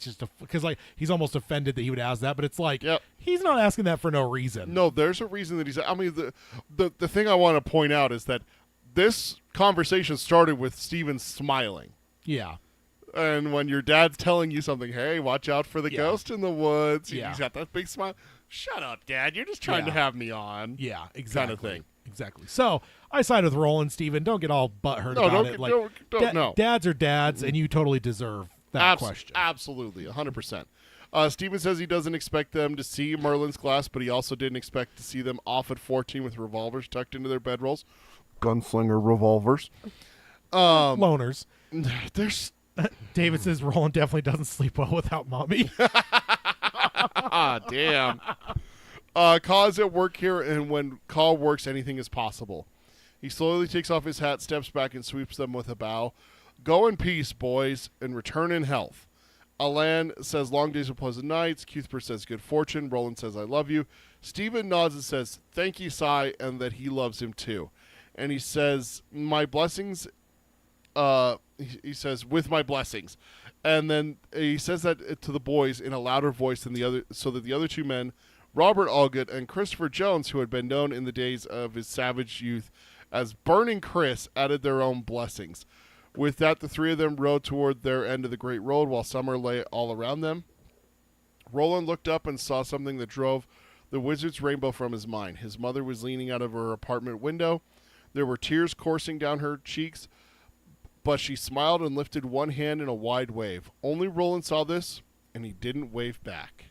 just because like he's almost offended that he would ask that, but it's like he's not asking that for no reason. No, there's a reason that he's. I mean, the thing I want to point out is that this conversation started with Steven smiling. Yeah. And when your dad's telling you something, hey, watch out for the ghost in the woods. Yeah. He's got that big smile. Shut up, Dad. You're just trying to have me on. Yeah, exactly. Kind of thing. Exactly. So I side with Roland, Steven. Don't get all butthurt about it. Like, dads are dads, and you totally deserve that question. Absolutely, 100%. Steven says he doesn't expect them to see Merlin's glass, but he also didn't expect to see them off at 14 with revolvers tucked into their bedrolls. Gunslinger revolvers. Loners. There's David says Roland definitely doesn't sleep well without mommy. Damn. Ka's at work here, and when Ka works, anything is possible. He slowly takes off his hat, steps back, and sweeps them with a bow. Go in peace, boys, and return in health. Alan says long days and pleasant nights. Cuthbert says good fortune. Roland says I love you. Steven nods and says thank you, Sai, and that he loves him too. And he says my blessings. He says with my blessings, and then he says that to the boys in a louder voice than the other, so that the other two men, Robert Allgood and Christopher Jones, who had been known in the days of his savage youth as Burning Chris, added their own blessings. With that, the three of them rode toward their end of the great road while summer lay all around them. Roland looked up and saw something that drove the wizard's rainbow from his mind. His mother was leaning out of her apartment window. There were tears coursing down her cheeks, but she smiled and lifted one hand in a wide wave. Only Roland saw this, and he didn't wave back.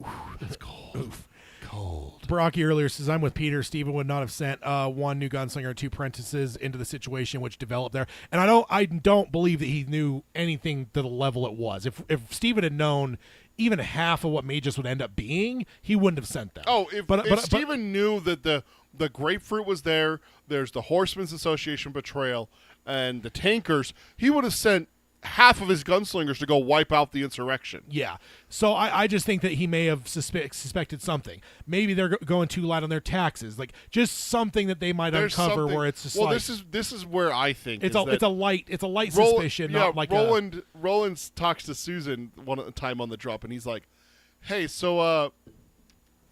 Ooh, that's cold. Oof. Cold. Baraki earlier says, I'm with Peter. Steven would not have sent one new gunslinger and two apprentices into the situation which developed there. And I don't believe that he knew anything to the level it was. If Steven had known even half of what Magus would end up being, he wouldn't have sent them. Oh, if Steven knew that the grapefruit was there, there's the Horsemen's Association betrayal, and the tankers, he would have sent half of his gunslingers to go wipe out the insurrection. Yeah. So I just think that he may have suspected something. Maybe they're going too light on their taxes. Like, just something that they might uncover where it's just this is where I think it's a light suspicion. Yeah, not like Roland talks to Susan one time on the drop, and he's like, hey, so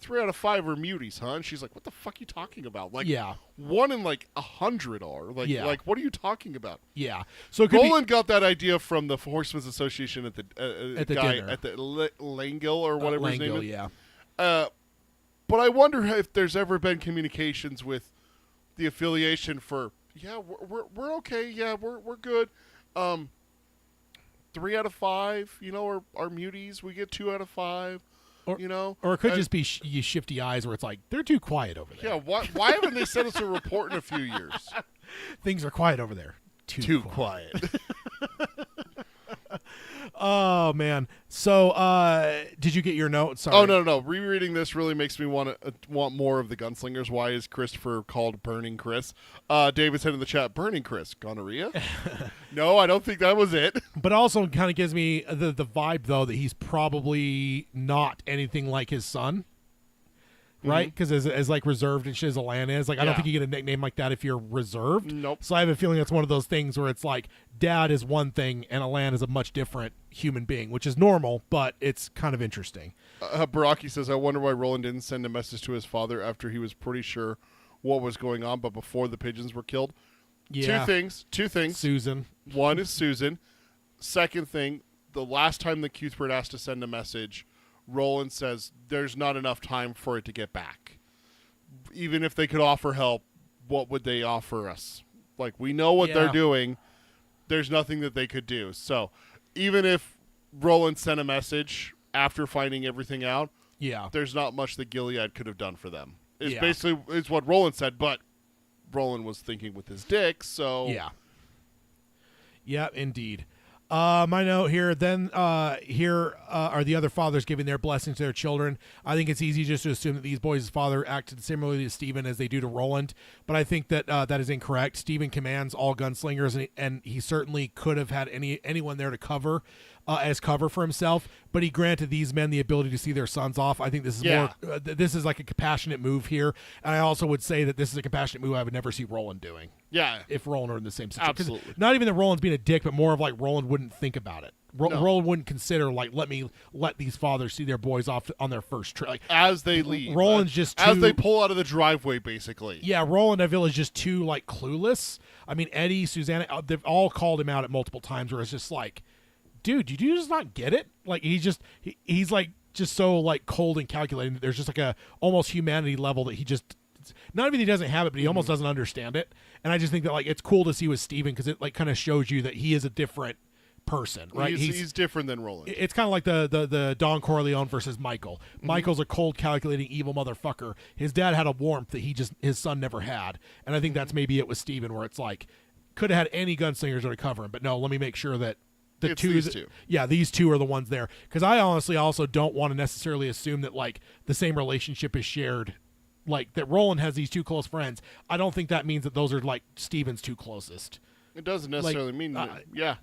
3 out of 5 are muties, huh? And she's like, what the fuck are you talking about? Like, 1 in like 100 are. Like, what are you talking about? Yeah. So Roland got that idea from the Horsemen's Association at the guy dinner. at the Langell or whatever his name is. Yeah. But I wonder if there's ever been communications with the affiliation for, we're okay. Yeah, we're good. 3 out of 5, are muties. We get 2 out of 5. Or it could just be shifty eyes where it's like, they're too quiet over there. Yeah, why haven't they sent us a report in a few years? Things are quiet over there. Too quiet. Oh man. So did you get your note? Sorry. Oh no. Rereading this really makes me want more of the gunslingers. Why is Christopher called Burning Chris? David said in the chat, Burning Chris, gonorrhea? No, I don't think that was it. But also kind of gives me the vibe though that he's probably not anything like his son. Right? Because as like reserved and shit as Alan is, like I don't think you get a nickname like that if you're reserved. Nope. So I have a feeling it's one of those things where it's like dad is one thing and Alan is a much different human being, which is normal, but it's kind of interesting. Baraki says, I wonder why Roland didn't send a message to his father after he was pretty sure what was going on, but before the pigeons were killed. Yeah. Two things. Susan. One is Susan. Second thing, the last time the Cuthbert asked to send a message, Roland says there's not enough time for it to get back. Even if they could offer help, what would they offer us? Like, we know what they're doing. There's nothing that they could do. So even if Roland sent a message after finding everything out, there's not much that Gilead could have done for them. It's basically it's what Roland said, but Roland was thinking with his dick, so... Yeah, indeed. My note here, then here are the other fathers giving their blessings to their children. I think it's easy just to assume that these boys' father acted similarly to Stephen as they do to Roland, but I think that that is incorrect. Stephen commands all gunslingers, and he certainly could have had anyone there to cover as cover for himself, but he granted these men the ability to see their sons off. I think this is more this is like a compassionate move here, and I also would say that this is a compassionate move I would never see Roland doing. Yeah. If Roland were in the same situation. Absolutely. Not even that Roland's being a dick, but more of like Roland wouldn't think about it. Roland wouldn't consider like let these fathers see their boys off on their first trip. Like, as they leave. Roland's just too, as they pull out of the driveway, basically. Yeah, Roland, I feel, is just too like clueless. I mean, Eddie, Susanna, they've all called him out at multiple times where it's just like, dude, did you just not get it? Like he's like just so like cold and calculating that there's just like a almost humanity level that he just not even he doesn't have it, but he almost doesn't understand it. And I just think that like it's cool to see with Steven because it like kind of shows you that he is a different person, right? He's different than Roland. It's kind of like the Don Corleone versus Michael. Michael's a cold, calculating, evil motherfucker. His dad had a warmth that his son never had, and I think that's maybe it with Steven, where it's like could have had any gunslingers to cover him, but no, let me make sure that these two. Yeah, these two are the ones there, because I honestly also don't want to necessarily assume that like the same relationship is shared. Like that Roland has these two close friends. I don't think that means that those are like Steven's two closest. It doesn't necessarily mean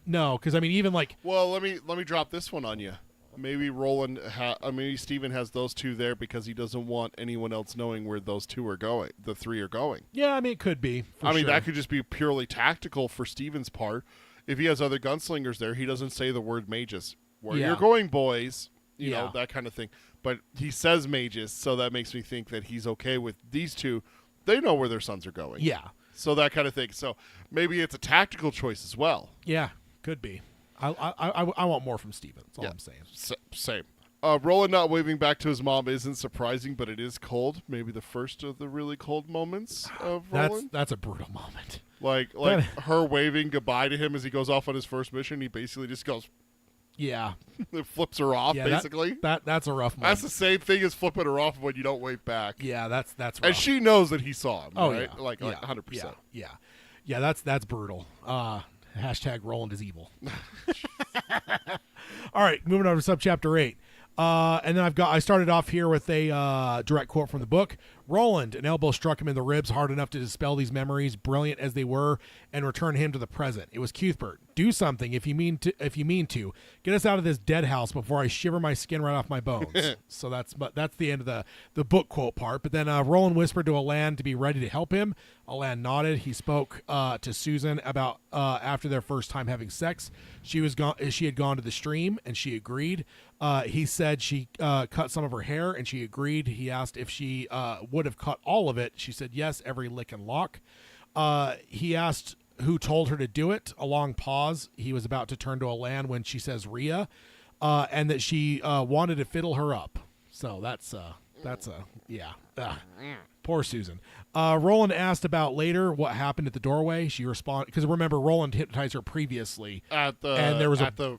no, because I mean even like let me drop this one on you. Maybe maybe Steven has those two there because he doesn't want anyone else knowing where those two are going. The three are going. Yeah, I mean it could be. I mean that could just be purely tactical for Steven's part. If he has other gunslingers there, he doesn't say the word mages. Where you're going, boys. You know, that kind of thing. But he says mages, so that makes me think that he's okay with these two. They know where their sons are going. Yeah. So that kind of thing. So maybe it's a tactical choice as well. Yeah, could be. I want more from Steven. That's all I'm saying. Same. Roland not waving back to his mom isn't surprising, but it is cold. Maybe the first of the really cold moments of Roland. That's a brutal moment. Like her waving goodbye to him as he goes off on his first mission. He basically just goes... Yeah. It flips her off, basically. That's a rough moment. That's the same thing as flipping her off when you don't wave back. Yeah, that's rough. And she knows that he saw him, right? Yeah. Like 100%. Yeah, that's brutal. Hashtag Roland is evil. All right, moving on to Subchapter 8. And then I started off here with a direct quote from the book. Roland, an elbow struck him in the ribs hard enough to dispel these memories, brilliant as they were, and return him to the present. It was Cuthbert. Do something if you mean to. Get us out of this dead house before I shiver my skin right off my bones. So that's the end of the book quote part. But then Roland whispered to Alan to be ready to help him. Alan nodded. He spoke to Susan about after their first time having sex. She had gone to the stream, and she agreed. He said she cut some of her hair, and she agreed. He asked if she would have cut all of it. She said yes, every lick and lock. He asked who told her to do it. A long pause. He was about to turn to Alan when she says Rhea, and that she wanted to fiddle her up. So that's poor Susan. Roland asked about later what happened at the doorway. She responded because remember Roland hypnotized her previously and there was at the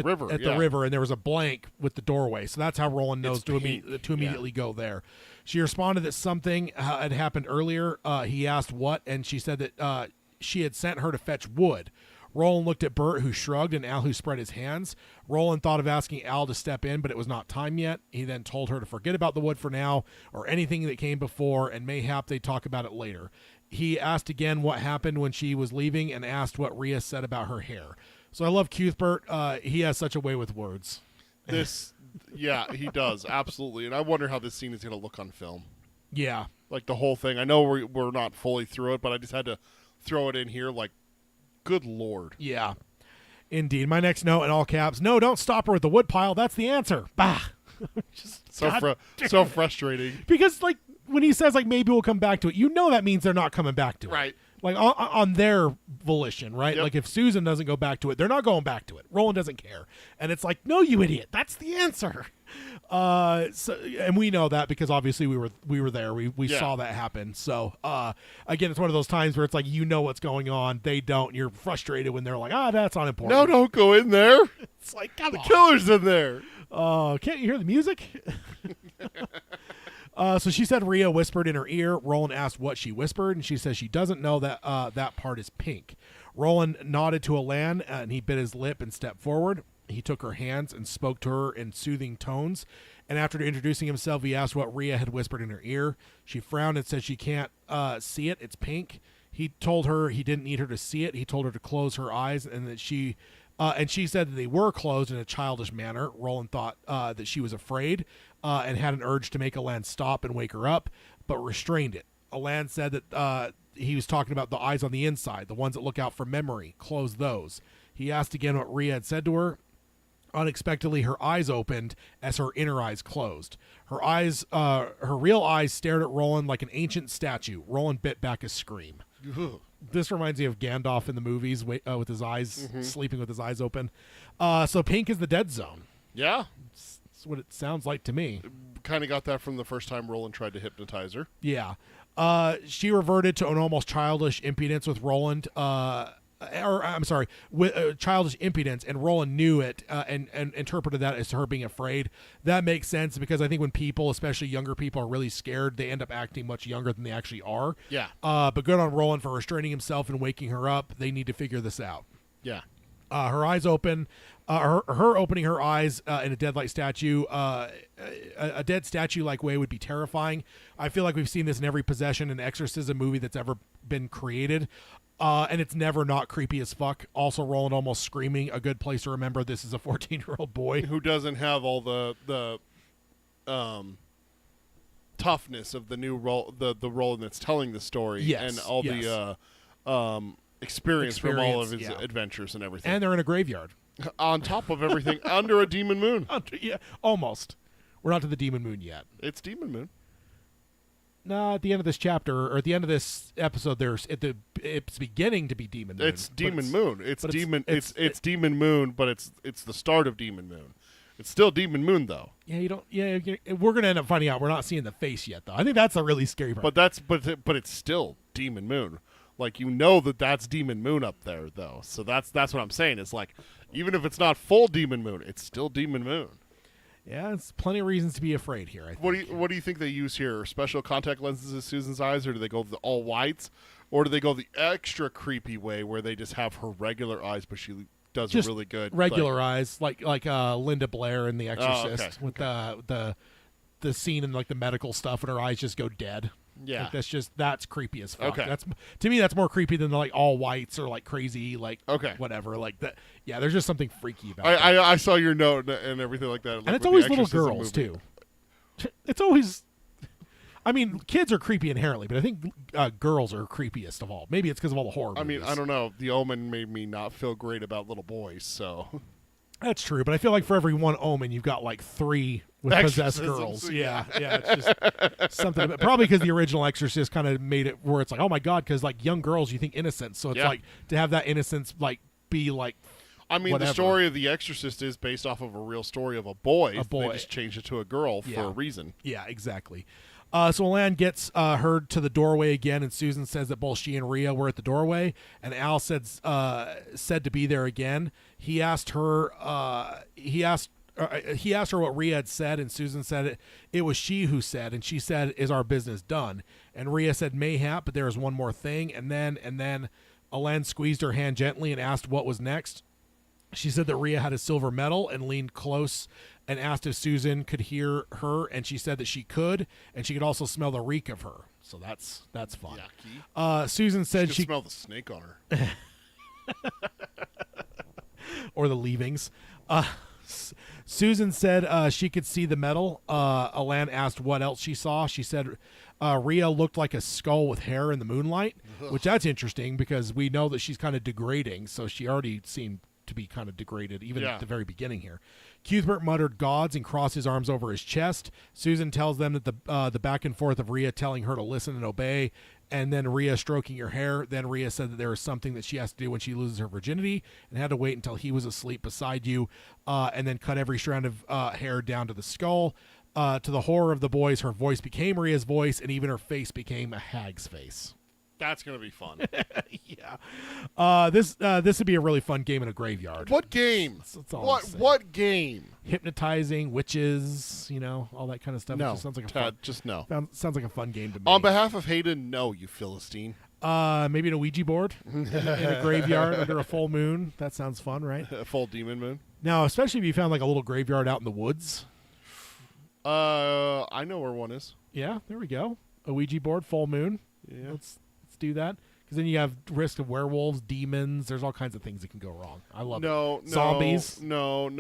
river. At the river, and there was a blank with the doorway. So that's how Roland knows to immediately go there. She responded that something had happened earlier. He asked what, and she said that she had sent her to fetch wood. Roland looked at Bert, who shrugged, and Al, who spread his hands. Roland thought of asking Al to step in, but it was not time yet. He then told her to forget about the wood for now, or anything that came before, and mayhap they'd talk about it later. He asked again what happened when she was leaving, and asked what Rhea said about her hair. So I love Cuthbert. He has such a way with words. Yeah, he does, absolutely. And I wonder how this scene is going to look on film. Yeah. Like the whole thing. I know we're not fully through it, but I just had to throw it in here. Like, good Lord. Yeah. Indeed. My next note in all caps, no, don't stop her with the wood pile. That's the answer. Bah. Just, so frustrating. Because, like, when he says, like, maybe we'll come back to it, you know that means they're not coming back to it. Right. Like, on their volition, right? Yep. Like, if Susan doesn't go back to it, they're not going back to it. Roland doesn't care. And it's like, no, you idiot. That's the answer. And we know that because obviously we were there. We saw that happen. So, again, it's one of those times where it's like, you know what's going on. They don't. And you're frustrated when they're like, that's unimportant. No, don't go in there. It's like, come on. The killer's in there. Can't you hear the music? So she said Rhea whispered in her ear. Roland asked what she whispered, and she says she doesn't know that that part is pink. Roland nodded to Alan, and he bit his lip and stepped forward. He took her hands and spoke to her in soothing tones, and after introducing himself, he asked what Rhea had whispered in her ear. She frowned and said she can't see it. It's pink. He told her he didn't need her to see it. He told her to close her eyes, and that she said that they were closed in a childish manner. Roland thought that she was afraid and had an urge to make Alan stop and wake her up, but restrained it. Alan said that he was talking about the eyes on the inside, the ones that look out for memory. Close those. He asked again what Rhea had said to her. Unexpectedly, her eyes opened as her inner eyes closed. Her eyes, her real eyes stared at Roland like an ancient statue. Roland bit back a scream. This reminds me of Gandalf in the movies with his eyes, sleeping with his eyes open. So pink is the dead zone. Yeah. That's what it sounds like to me. Kind of got that from the first time Roland tried to hypnotize her. Yeah. She reverted to an almost childish impudence with Roland, with childish impudence, and Roland knew it and interpreted that as her being afraid. That makes sense because I think when people, especially younger people, are really scared, they end up acting much younger than they actually are. Yeah. But good on Roland for restraining himself and waking her up. They need to figure this out. Yeah. Her eyes open. Her opening her eyes in a dead-like statue, a dead statue-like way would be terrifying. I feel like we've seen this in every possession and exorcism movie that's ever been created. And it's never not creepy as fuck. Also, Roland almost screaming. A good place to remember this is a 14-year-old boy who doesn't have all the toughness of the new the Roland that's telling the story. Yes, and all the experience from all of his adventures and everything. And they're in a graveyard. On top of everything, under a demon moon. Yeah, almost. We're not to the demon moon yet. It's demon moon. No, at the end of this chapter, or at the end of this episode, it's beginning to be demon moon. It's demon moon. It's demon moon, but it's the start of demon moon. It's still demon moon though. Yeah, you don't. Yeah, we're gonna end up finding out we're not seeing the face yet though. I think that's a really scary part. But it's still demon moon. Like, you know that's demon moon up there though. So that's what I'm saying. It's like, even if it's not full demon moon, it's still demon moon. Yeah, it's plenty of reasons to be afraid here. I think. What do you think they use here? Special contact lenses in Susan's eyes, or do they go the all whites, or do they go the extra creepy way where they just have her regular eyes, but she does just really good regular eyes, like Linda Blair in The Exorcist, with the scene in like the medical stuff, and her eyes just go dead. Yeah, like, that's creepy as fuck. Okay, to me that's more creepy than the, like all whites or like crazy whatever like that. Yeah, there's just something freaky about it. I saw your note and everything like that. And it's always little girls too. It's always. I mean, kids are creepy inherently, but I think girls are creepiest of all. Maybe it's because of all the horror movies. I mean, I don't know. The Omen made me not feel great about little boys, so. That's true, but I feel like for every one Omen, you've got like 3 with possessed girls. Yeah, it's just something. Probably because the original Exorcist kind of made it where it's like, oh my god, because like young girls, you think innocence, so it's like to have that innocence like be like. I mean, whatever. The story of The Exorcist is based off of a real story of a boy. They just changed it to a girl for a reason. Yeah, exactly. So Alan gets her to the doorway again, and Susan says that both she and Rhea were at the doorway, and Al said to be there again. He asked her what Rhea had said, and Susan said it was she who said, and she said, "Is our business done?" And Rhea said, "Mayhap, but there is one more thing." And then Alan squeezed her hand gently and asked what was next. She said that Rhea had a silver medal and leaned close and asked if Susan could hear her, and she said that she could, and she could also smell the reek of her. So that's fun. Yucky. Susan said she could smell the snake on her. Or the leavings. Susan said she could see the medal. Alan asked what else she saw. She said Rhea looked like a skull with hair in the moonlight, which that's interesting because we know that she's kind of degrading, so she already seemed to be kind of degraded even at the very beginning here. Cuthbert muttered gods and crossed his arms over his chest. Susan tells them that the back and forth of Rhea telling her to listen and obey, and then Rhea stroking her hair. Then Rhea said that there is something that she has to do when she loses her virginity and had to wait until he was asleep beside you, and then cut every strand of hair down to the skull. To the horror of the boys, her voice became Rhea's voice, and even her face became a hag's face. That's going to be fun. Yeah. This would be a really fun game in a graveyard. What game? That's all what game? Hypnotizing, witches, all that kind of stuff. No. It just sounds like no. Sounds like a fun game to me. On behalf of Hayden, no, you Philistine. Maybe an Ouija board in a graveyard under a full moon. That sounds fun, right? A full demon moon. Now, especially if you found like a little graveyard out in the woods. I know where one is. Yeah, there we go. A Ouija board, full moon. Yeah. Let's do that. Because then you have risk of werewolves, demons. There's all kinds of things that can go wrong. I love it. Zombies. No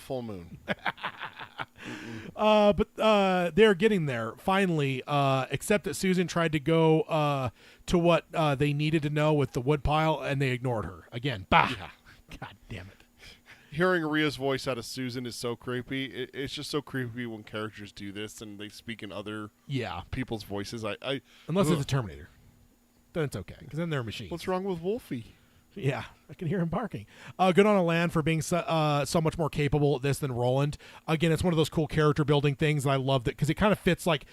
full moon. But they're getting there finally. Except that Susan tried to go to what they needed to know with the woodpile, and they ignored her again. Bah! Yeah. God damn it. Hearing Rhea's voice out of Susan is so creepy. It's just so creepy when characters do this and they speak in other people's voices. Unless it's a Terminator. Then it's okay, because then they're machines. What's wrong with Wolfie? Yeah, I can hear him barking. Good on Alan for being so much more capable at this than Roland. Again, it's one of those cool character building things. I love that because it kind of fits like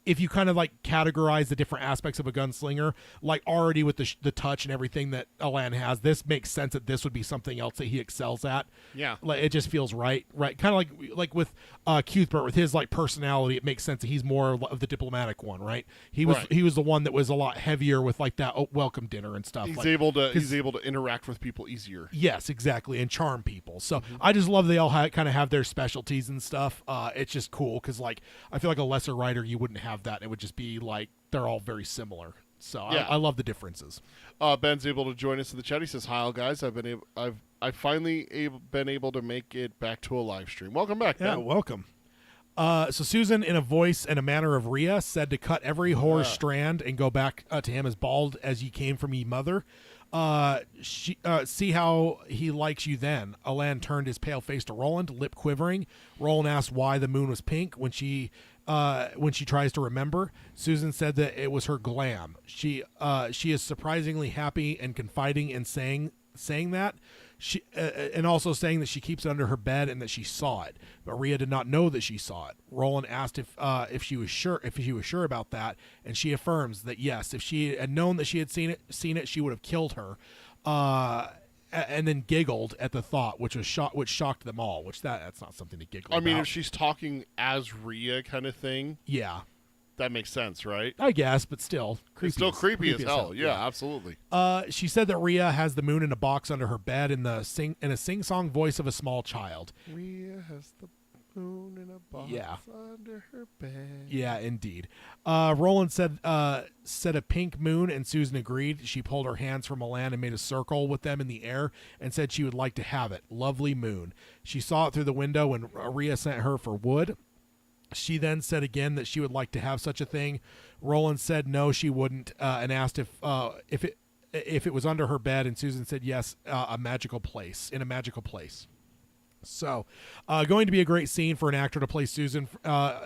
if you kind of like categorize the different aspects of a gunslinger, like already with the touch and everything that Alan has, this makes sense that this would be something else that he excels at. Yeah, like it just feels right. Kind of like with Cuthbert with his like personality, it makes sense that he's more of the diplomatic one, right? He was the one that was a lot heavier with like that welcome dinner and stuff. He's able to interact with people easier. Yes, exactly, and charm people. So I just love they all kind of have their specialties and stuff. It's just cool because like I feel like a lesser writer you wouldn't have that. It would just be like they're all very similar. So yeah. I love the differences. Ben's able to join us in the chat. He says, "Hi, all guys. I've finally been able to make it back to a live stream. Welcome back, Ben." Yeah, welcome. So Susan, in a voice and a manner of Rhea, said to cut every whore strand and go back to him as bald as ye came from ye mother. See how he likes you then. Alan turned his pale face to Roland, lip quivering. Roland asked why the moon was pink when she tries to remember. Susan said that it was her glam. She is surprisingly happy and confiding in saying that. She and also saying that she keeps it under her bed and that she saw it, but Rhea did not know that she saw it. Roland asked if she was sure about that, and she affirms that yes, if she had known that she had seen it, she would have killed her. And then giggled at the thought, which shocked them all. Which that's not something to giggle. I mean, about. If she's talking as Rhea kind of thing, yeah. That makes sense, right? I guess, but still creepy. It's still creepy as hell. Yeah, absolutely. She said that Rhea has the moon in a box under her bed in a sing-song voice of a small child. Rhea has the moon in a box under her bed. Yeah, indeed. Roland said a pink moon, and Susan agreed. She pulled her hands from Milan and made a circle with them in the air and said she would like to have it. Lovely moon. She saw it through the window when Rhea sent her for wood. She then said again that she would like to have such a thing. Roland said no, she wouldn't, and asked if it was under her bed, and Susan said yes, in a magical place. So, going to be a great scene for an actor to play Susan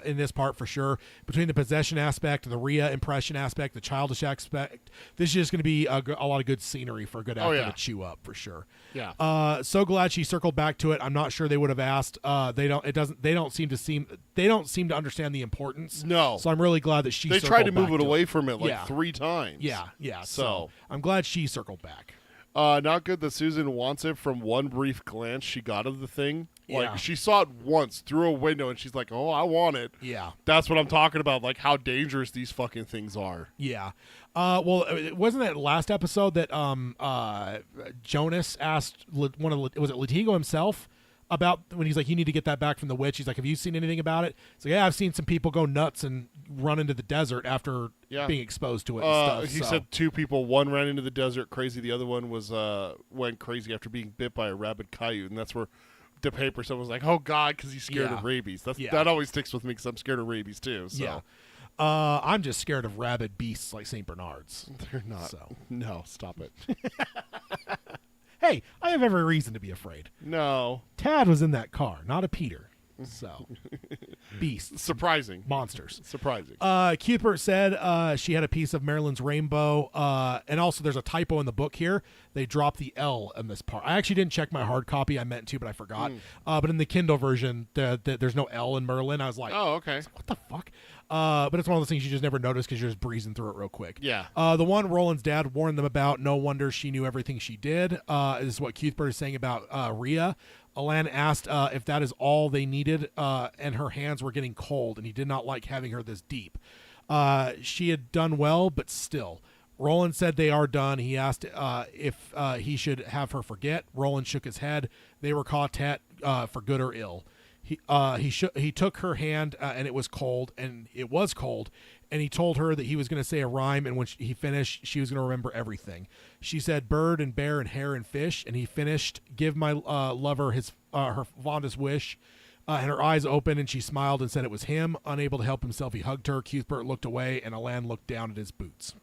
in this part for sure. Between the possession aspect, the Rhea impression aspect, the childish aspect, this is just going to be a lot of good scenery for a good actor to chew up for sure. Yeah. So glad she circled back to it. I'm not sure they would have asked. They don't seem to understand the importance. No. So I'm really glad that she. They tried to move it away from it like 3 times. Yeah. So I'm glad she circled back. Not good that Susan wants it from one brief glance she got of the thing. Like, she saw it once through a window, and she's like, oh, I want it. Yeah. That's what I'm talking about, like how dangerous these fucking things are. Yeah. Well, wasn't that last episode that Jonas asked was it Latigo himself about when he's like, you need to get that back from the witch. He's like, have you seen anything about it? He's like, yeah, I've seen some people go nuts and run into the desert after being exposed to it and stuff. He said 2 people, one ran into the desert crazy, the other one was went crazy after being bit by a rabid coyote, and that's where the paper someone was like, oh God, because he's scared of rabies. That always sticks with me because I'm scared of rabies too. So. Yeah. I'm just scared of rabid beasts like St. Bernards. They're not. So. No, stop it. Hey, I have every reason to be afraid. No. Tad was in that car, not a Peter. So, beasts. Surprising. Monsters. Surprising. Cuthbert said she had a piece of Marilyn's rainbow. And also there's a typo in the book here. They dropped the L in this part. I actually didn't check my hard copy. I meant to, but I forgot. But in the Kindle version, there's no L in Merlin. I was like, oh, okay. What the fuck? But it's one of those things you just never notice because you're just breezing through it real quick. Yeah. The one Roland's dad warned them about, no wonder she knew everything she did, is what Cuthbert is saying about Rhea. Alan asked if that is all they needed, and her hands were getting cold, and he did not like having her this deep. She had done well, but still. Roland said they are done. He asked if he should have her forget. Roland shook his head. They were quartet for good or ill. He took her hand, and it was cold, and he told her that he was going to say a rhyme, and when he finished, she was going to remember everything. She said bird and bear and hare and fish, and he finished, give my lover his her fondest wish, and her eyes opened, and she smiled and said it was him. Unable to help himself, he hugged her. Cuthbert looked away, and Alan looked down at his boots.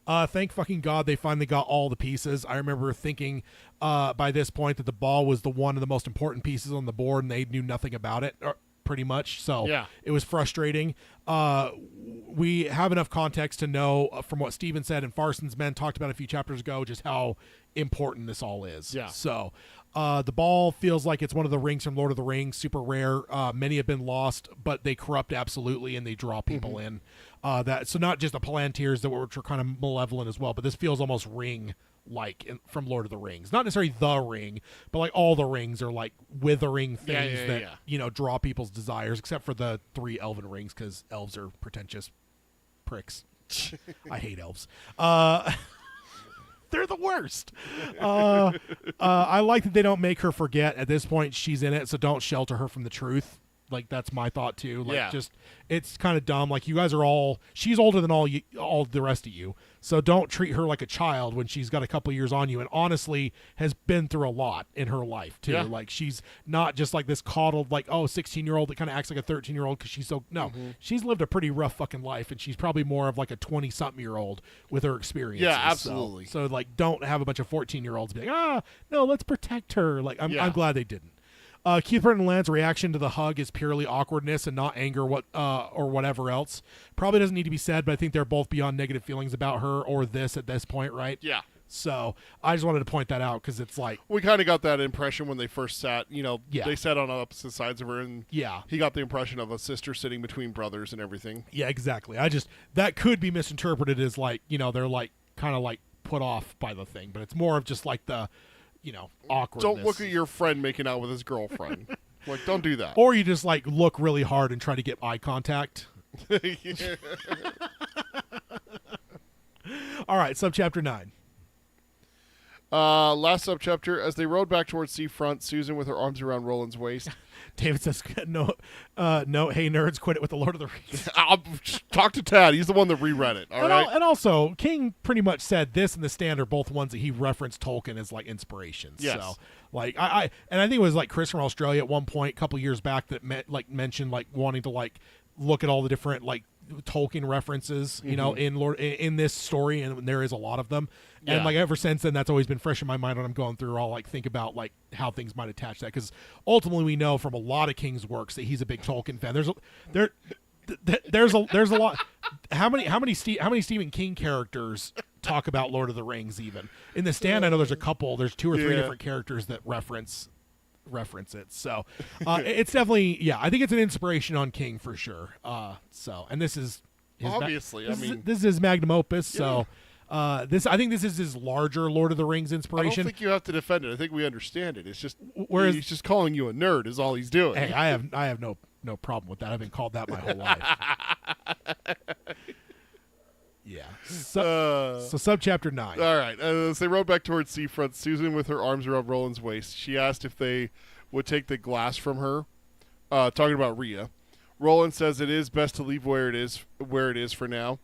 Thank fucking God they finally got all the pieces. I remember thinking by this point that the ball was one of the most important pieces on the board, and they knew nothing about it, pretty much. So it was frustrating. We have enough context to know from what Steven said and Farson's men talked about a few chapters ago just how important this all is. Yeah. So the ball feels like it's one of the rings from Lord of the Rings, super rare. Many have been lost, but they corrupt absolutely, and they draw people in. So not just the Palantirs which are kind of malevolent as well, but this feels almost ring-like from Lord of the Rings. Not necessarily the ring, but like all the rings are like withering things that draw people's desires, except for the 3 elven rings, because elves are pretentious pricks. I hate elves. They're the worst. I like that they don't make her forget. At this point, she's in it, so don't shelter her from the truth. Like, that's my thought too. Like, just, it's kind of dumb. Like, you guys are she's older than all the rest of you, so don't treat her like a child when she's got a couple years on you, and honestly has been through a lot in her life too. Like, she's not just like this coddled, like, 16-year-old that kind of acts like a 13-year-old because she's so, she's lived a pretty rough fucking life, and she's probably more of like a 20-something-year-old with her experiences. Yeah, absolutely. So like, don't have a bunch of 14-year-olds be like, no, let's protect her. Like, I'm glad they didn't. Cuthbert and Lan's reaction to the hug is purely awkwardness and not anger or whatever else. Probably doesn't need to be said, but I think they're both beyond negative feelings about her or this at this point, right? Yeah. So I just wanted to point that out because it's like... We kind of got that impression when they first sat, they sat on opposite sides of her, and he got the impression of a sister sitting between brothers and everything. Yeah, exactly. That could be misinterpreted as like, they're like kind of like put off by the thing, but it's more of just like the... awkwardness. Don't look at your friend making out with his girlfriend. Like, don't do that. Or you just, like, look really hard and try to get eye contact. All right, subchapter 9. Last subchapter, as they rode back towards Seafront, Susan with her arms around Roland's waist. David says, no, hey, nerds, quit it with the Lord of the Rings. I'll talk to Tad. He's the one that reread it, all right? And also, King pretty much said this and The Stand are both ones that he referenced Tolkien as, like, inspirations. Yes. So, like, I think it was, like, Chris from Australia at one point, a couple years back, that mentioned, like, wanting to, like, look at all the different, like, Tolkien references, in this story, and there is a lot of them. And like ever since then, that's always been fresh in my mind when I'm going through. I'll like think about like how things might attach that, because ultimately we know from a lot of King's works that he's a big Tolkien fan. There's a lot. How many Stephen King characters talk about Lord of the Rings? Even in The Stand, I know there's a couple. There's 2 or 3 different characters that reference it. So it's definitely I think it's an inspiration on King for sure. And this is obviously this is his magnum opus. So I think this is his larger Lord of the Rings inspiration. I don't think you have to defend it. I think we understand it. It's just he's just calling you a nerd is all he's doing. Hey, I have no problem with that. I've been called that my whole life. Yeah. So Subchapter 9. All right. As they rode back towards Seafront, Susan, with her arms around Roland's waist, she asked if they would take the glass from her, talking about Rhea. Roland says it is best to leave where it is for now.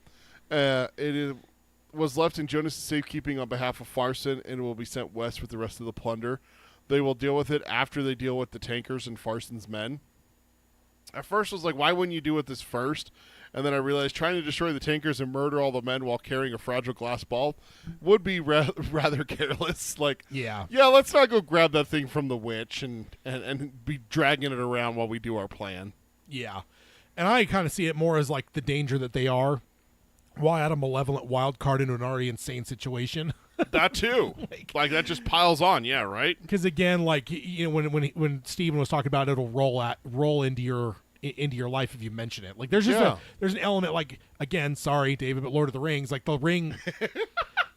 Was left in Jonas' safekeeping on behalf of Farson, and will be sent west with the rest of the plunder. They will deal with it after they deal with the tankers and Farson's men. At first I was like, why wouldn't you do with this first? And then I realized trying to destroy the tankers and murder all the men while carrying a fragile glass ball would be rather careless. Like, yeah, let's not go grab that thing from the witch and be dragging it around while we do our plan. Yeah. And I kind of see it more as like the danger that they are. Why add a malevolent wild card into an already insane situation? That too. like that just piles on, yeah, right? Because again, like, you know, when Steven was talking about it'll roll into your life if you mention it. Like there's just there's an element, like, again, sorry, David, but Lord of the Rings, like the ring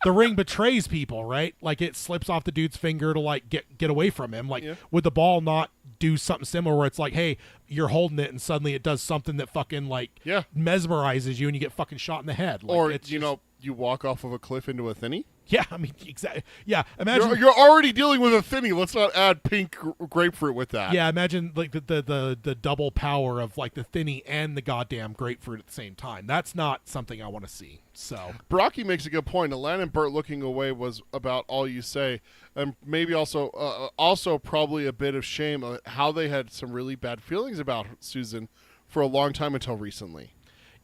the ring betrays people, right? Like it slips off the dude's finger to like get away from him. Like would the ball not do something similar where it's like, hey, you're holding it and suddenly it does something that fucking like mesmerizes you and you get fucking shot in the head. Like, or you walk off of a cliff into a thinny. Yeah, I mean, exactly. Yeah, imagine you're already dealing with a thinny. Let's not add pink grapefruit with that. Yeah, imagine like the double power of like the thinny and the goddamn grapefruit at the same time. That's not something I want to see. So Brocky makes a good point. Alan and Bert looking away was about all you say, and maybe also probably a bit of shame how they had some really bad feelings about Susan for a long time until recently.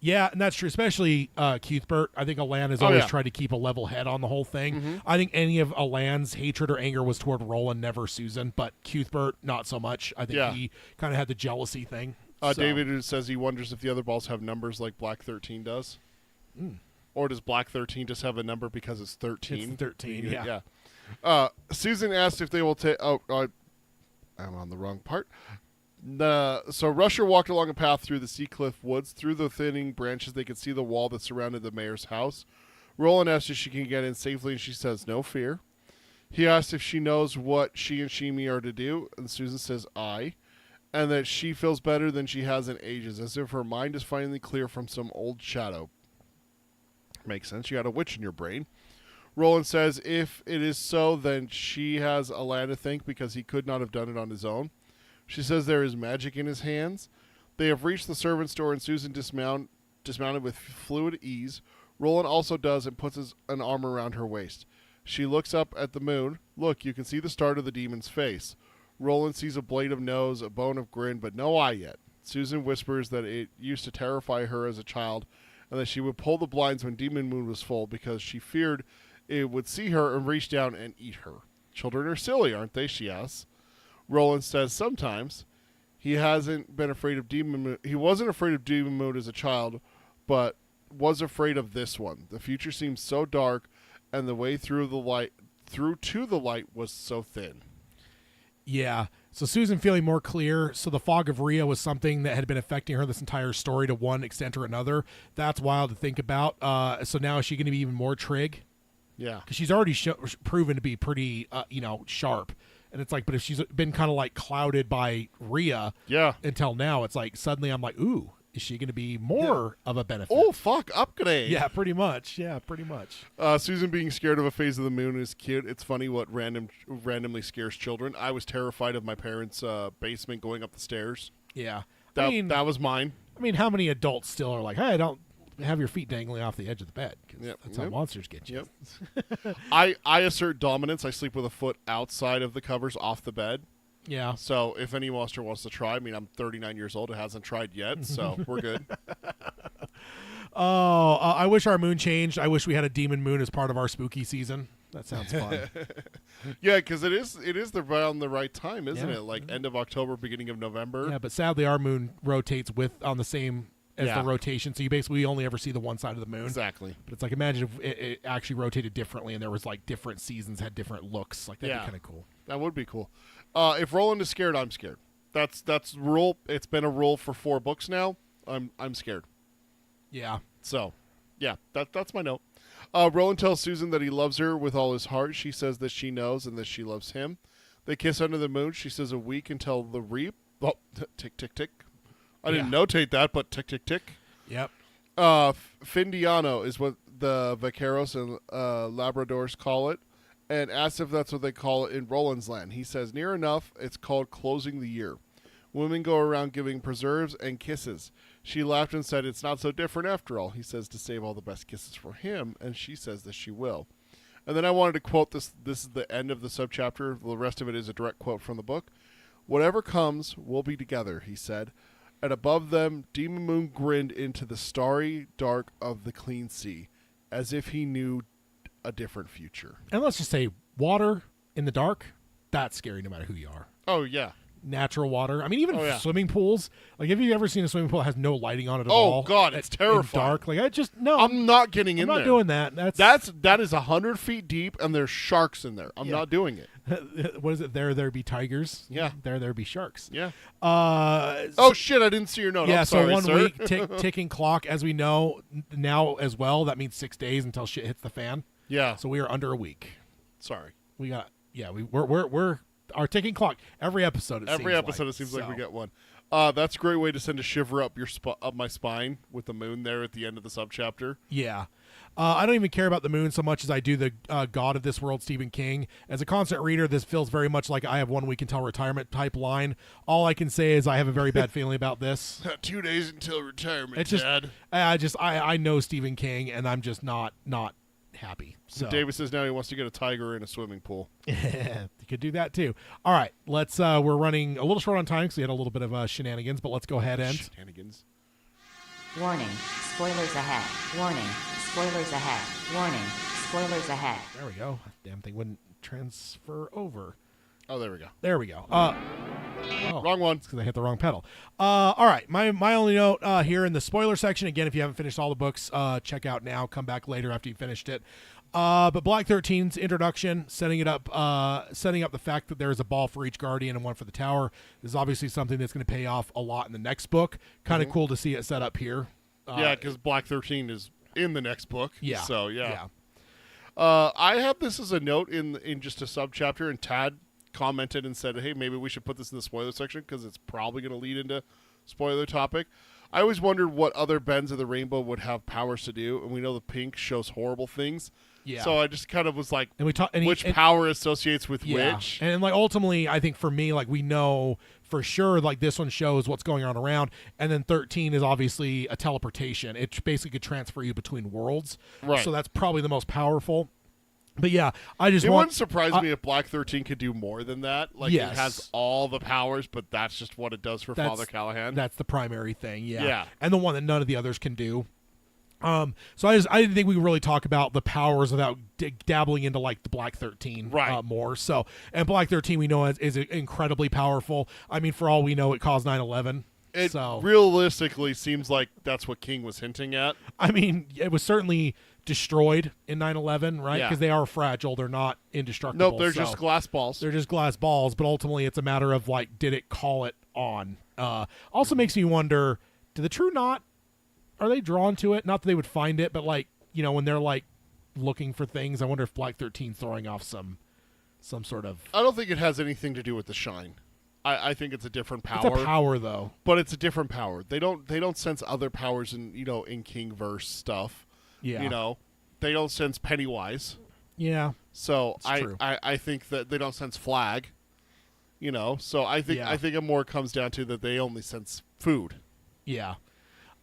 Yeah, and that's true, especially Cuthbert. I think Alan has always tried to keep a level head on the whole thing. Mm-hmm. I think any of Alan's hatred or anger was toward Roland, never Susan, but Cuthbert, not so much. I think he kind of had the jealousy thing. David says he wonders if the other balls have numbers like Black 13 does. Or does Black 13 just have a number because it's 13? It's 13, yeah. Susan asked if they will take... I'm on the wrong part. So Rusher walked along a path through the Seacliff woods. Through the thinning branches, they could see the wall that surrounded the mayor's house. Roland asked if she can get in safely, and she says, no fear. He asked if she knows what she and Sheemie are to do, and Susan says, aye, and that she feels better than she has in ages, as if her mind is finally clear from some old shadow. Makes sense. You got a witch in your brain. Roland says if it is so, then she has Alan to thank because he could not have done it on his own. She says there is magic in his hands. They have reached the servants' door, and Susan dismounted with fluid ease. Roland also does and puts an arm around her waist. She looks up at the moon. Look, you can see the start of the demon's face. Roland sees a blade of nose, a bone of grin, but no eye yet. Susan whispers that it used to terrify her as a child, and that she would pull the blinds when Demon Moon was full because she feared it would see her and reach down and eat her. Children are silly, aren't they? She asks. Roland says sometimes he hasn't been afraid of Demon Moon. He wasn't afraid of Demon Moon as a child, but was afraid of this one. The future seemed so dark, and the way through to the light was so thin. Yeah. So Susan feeling more clear. So the fog of Rhea was something that had been affecting her this entire story to one extent or another. That's wild to think about. So now is she going to be even more trig? Yeah. Because she's already proven to be pretty, sharp. And it's like, but if she's been kind of like clouded by Rhea until now, it's like suddenly I'm like, ooh, is she going to be more of a benefit? Oh, fuck, upgrade. Yeah, pretty much. Susan being scared of a phase of the moon is cute. It's funny what randomly scares children. I was terrified of my parents' basement going up the stairs. Yeah. That was mine. I mean, how many adults still are like, hey, don't have your feet dangling off the edge of the bed? That's how monsters get you. Yep. I assert dominance. I sleep with a foot outside of the covers off the bed. Yeah. So if any monster wants to try, I mean, I'm 39 years old. It hasn't tried yet, so we're good. I wish our moon changed. I wish we had a demon moon as part of our spooky season. That sounds fun. Yeah, because it is around the right time, isn't it? Like end of October, beginning of November. Yeah, but sadly our moon rotates on the same as the rotation, so you basically only ever see the one side of the moon. Exactly. But it's like, imagine if it actually rotated differently and there was like different seasons had different looks. Like that'd be kind of cool. That would be cool. If Roland is scared, I'm scared. That's rule. It's been a rule for 4 books now. I'm scared. Yeah. So, yeah, that's my note. Roland tells Susan that he loves her with all his heart. She says that she knows and that she loves him. They kiss under the moon. She says a week until the reap. Oh, tick, tick, tick. I didn't notate that, but tick, tick, tick. Yep. Findiano is what the Vaqueros and Labradors call it, and asks if that's what they call it in Roland's land. He says, near enough, it's called closing the year. Women go around giving preserves and kisses. She laughed and said, it's not so different after all. He says to save all the best kisses for him, and she says that she will. And then I wanted to quote this. This is the end of the subchapter. The rest of it is a direct quote from the book. Whatever comes, we'll be together, he said. And above them, Demon Moon grinned into the starry dark of the clean sea, as if he knew a different future. And let's just say, water in the dark, that's scary no matter who you are. Oh, yeah. Natural water. I mean, even swimming pools. Like, have you ever seen a swimming pool that has no lighting on it at all? Oh, God, it's terrifying. Dark. Like, I just, no. I'm not getting in there. I'm not doing that. That is 100 feet deep, and there's sharks in there. I'm not doing it. What is it? There be tigers. Yeah. There be sharks. Yeah. Oh, shit, I didn't see your note. Yeah, I'm sorry, so 1 sir. week, ticking clock, as we know now as well. That means 6 days until shit hits the fan. Yeah. So we are under a week. Sorry. We're our ticking clock. Every episode, it seems like we get one. That's a great way to send a shiver up up my spine with the moon there at the end of the subchapter. Yeah. I don't even care about the moon so much as I do the God of this world, Stephen King. As a constant reader, this feels very much like I have 1 week until retirement type line. All I can say is I have a very bad feeling about this. 2 days until retirement, it's just, Dad. I know Stephen King, and I'm just not happy. So David says now he wants to get a tiger in a swimming pool. You could do that too. All right, let's. We're running a little short on time because we had a little bit of shenanigans, but let's go ahead and shenanigans. Warning, spoilers ahead. Warning, spoilers ahead. Warning, spoilers ahead. There we go. Damn thing wouldn't transfer over. Oh, there we go. There we go. Wrong one. Because I hit the wrong pedal. All right. My only note here in the spoiler section, again, if you haven't finished all the books, check out now. Come back later after you finished it. But Black 13's introduction, setting up the fact that there is a ball for each Guardian and one for the Tower, is obviously something that's going to pay off a lot in the next book. Kind of cool to see it set up here. Yeah, because Black 13 is in the next book. Yeah. So, yeah. I have this as a note in just a subchapter, and Tad commented and said, hey, maybe we should put this in the spoiler section because it's probably going to lead into spoiler topic. I always wondered what other bends of the rainbow would have powers to do, and we know the pink shows horrible things. Yeah. So I just kind of was like, which power associates with which? And like ultimately, I think for me, like we know for sure, like this one shows what's going on around, and then 13 is obviously a teleportation. It basically could transfer you between worlds. Right. So that's probably the most powerful. But yeah, it wouldn't surprise me if Black 13 could do more than that. Like yes. It has all the powers, but that's just what it does for Father Callahan. That's the primary thing, yeah. And the one that none of the others can do. So I didn't think we could really talk about the powers without dabbling into like the Black 13 more. So, and Black 13 we know is incredibly powerful. I mean, for all we know, it caused 9/11. It realistically seems like that's what King was hinting at. I mean, it was certainly destroyed in 9/11, right? Because Yeah. they are fragile; they're not indestructible. Nope, they're just glass balls. They're just glass balls, but ultimately, it's a matter of like, did it call it on? Also makes me wonder: do the True Knot, are they drawn to it? Not that they would find it, but like when they're like looking for things, I wonder if Black 13's throwing off some sort of. I don't think it has anything to do with the shine. I think it's a different power. It's a power though, but it's a different power. They don't sense other powers in in Kingverse stuff. Yeah, they don't sense Pennywise. Yeah, so I think that they don't sense Flag. So I think it more comes down to that they only sense food. Yeah.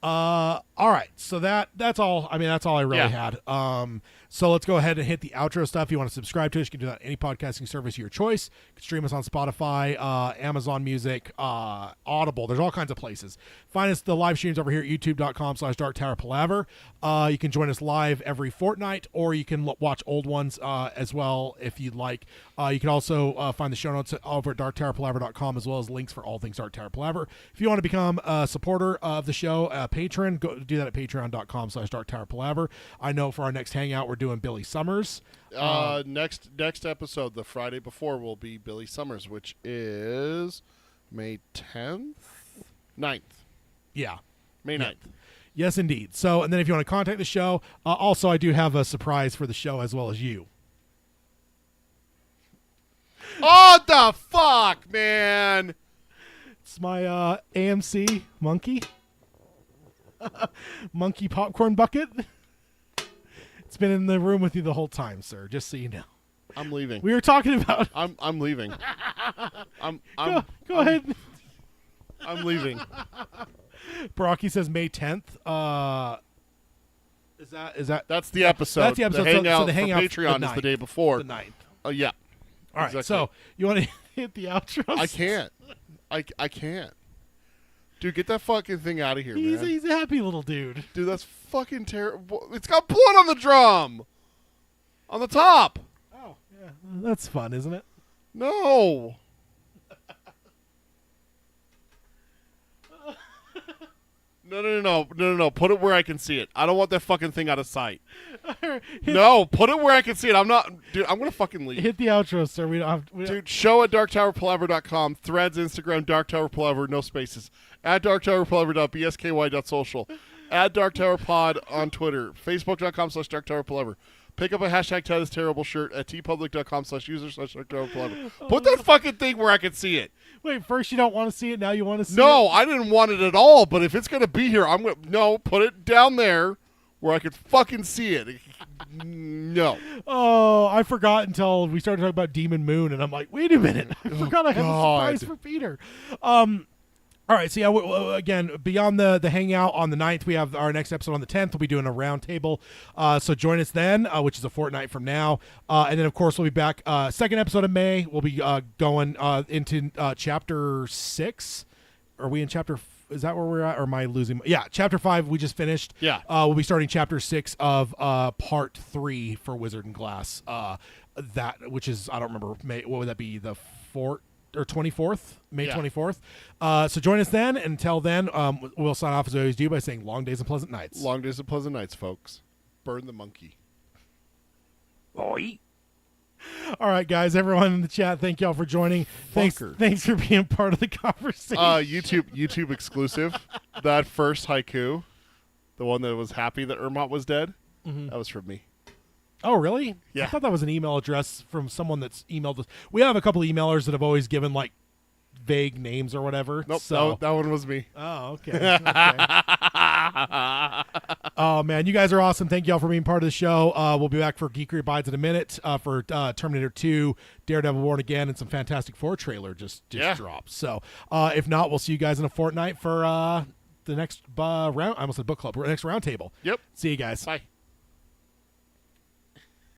All right. So that's all. I mean, that's all I really had. So let's go ahead and hit the outro stuff. If you want to subscribe to us, you can do that on any podcasting service of your choice. You can stream us on Spotify, Amazon Music, Audible. There's all kinds of places. Find us the live streams over here at youtube.com/darktowerpalaver. You can join us live every fortnight, or you can watch old ones as well if you'd like. You can also find the show notes over at darktowerpalaver.com, as well as links for all things Dark Tower Palaver. If you want to become a supporter of the show, patron, go do that at patreon.com/darktowerpalaver. I know for our next hangout, we're doing Billy Summers. Next episode, the Friday before, will be Billy Summers, which is May 10th? 9th. Yeah. May 9th. Yes, indeed. So, and then if you want to contact the show, also I do have a surprise for the show as well as you. Oh, the fuck, man! It's my AMC monkey. Monkey popcorn bucket. It's been in the room with you the whole time, sir, just so you know. I'm leaving. We were talking about... I'm leaving. Go ahead. I'm leaving. Baraki says May 10th. Is that That's the episode. That's the episode. The hangout, so the hangout for Patreon is the day before. The 9th. Oh, yeah. All right, exactly. So you want to hit the outro? I can't. I can't. Dude, get that fucking thing out of here, man. He's a happy little dude. Dude, that's fucking terrible. It's got blood on the drum. On the top. Oh, yeah. That's fun, isn't it? No. No. Put it where I can see it. I don't want that fucking thing out of sight. No, put it where I can see it. I'm not... Dude, I'm going to fucking leave. Hit the outro, sir. Dude, show at darktowerpalaver.com. Threads, Instagram, Dark Tower Palaver, no spaces. At darktowerpalaver.bsky.social. At darktowerpod on Twitter. Facebook.com/darktowerpalaver. Pick up a hashtag Ted is terrible shirt at tpublic.com/user/darktowerpalaver. Put that fucking thing where I can see it. Wait, first you don't want to see it, now you want to see it? No, I didn't want it at all, but if it's going to be here, I'm going to... No, put it down there where I could fucking see it. No. Oh, I forgot until we started talking about Demon Moon, and I'm like, wait a minute. I forgot I have a surprise for Peter. All right, so yeah, again, beyond the hangout on the 9th, we have our next episode on the 10th. We'll be doing a roundtable, so join us then, which is a fortnight from now. And then, of course, we'll be back second episode of May. We'll be going into Chapter 6. Are we in Chapter... Is that where we're at, or am I losing? Yeah, Chapter 5 we just finished. Yeah. We'll be starting Chapter 6 of Part 3 for Wizard and Glass. Which is, I don't remember, May, what would that be, the 4th? Or 24th, May 24th. So join us then. And until then, we'll sign off as we always do by saying long days and pleasant nights. Long days and pleasant nights, folks. Burn the monkey. Boy. All right, guys, everyone in the chat, thank y'all for joining. Thanks for being part of the conversation. YouTube exclusive. That first haiku, the one that was happy that Ermont was dead, that was from me. Oh, really? Yeah. I thought that was an email address from someone that's emailed us. We have a couple of emailers that have always given, like, vague names or whatever. Nope, so. that one was me. Oh, okay. Oh, man, you guys are awesome. Thank you all for being part of the show. We'll be back for Geekery Abides in a minute for Terminator 2, Daredevil Born Again, and some Fantastic Four trailer just dropped. So if not, we'll see you guys in a fortnight for the next round. I almost said book club. Next round table. Yep. See you guys. Bye.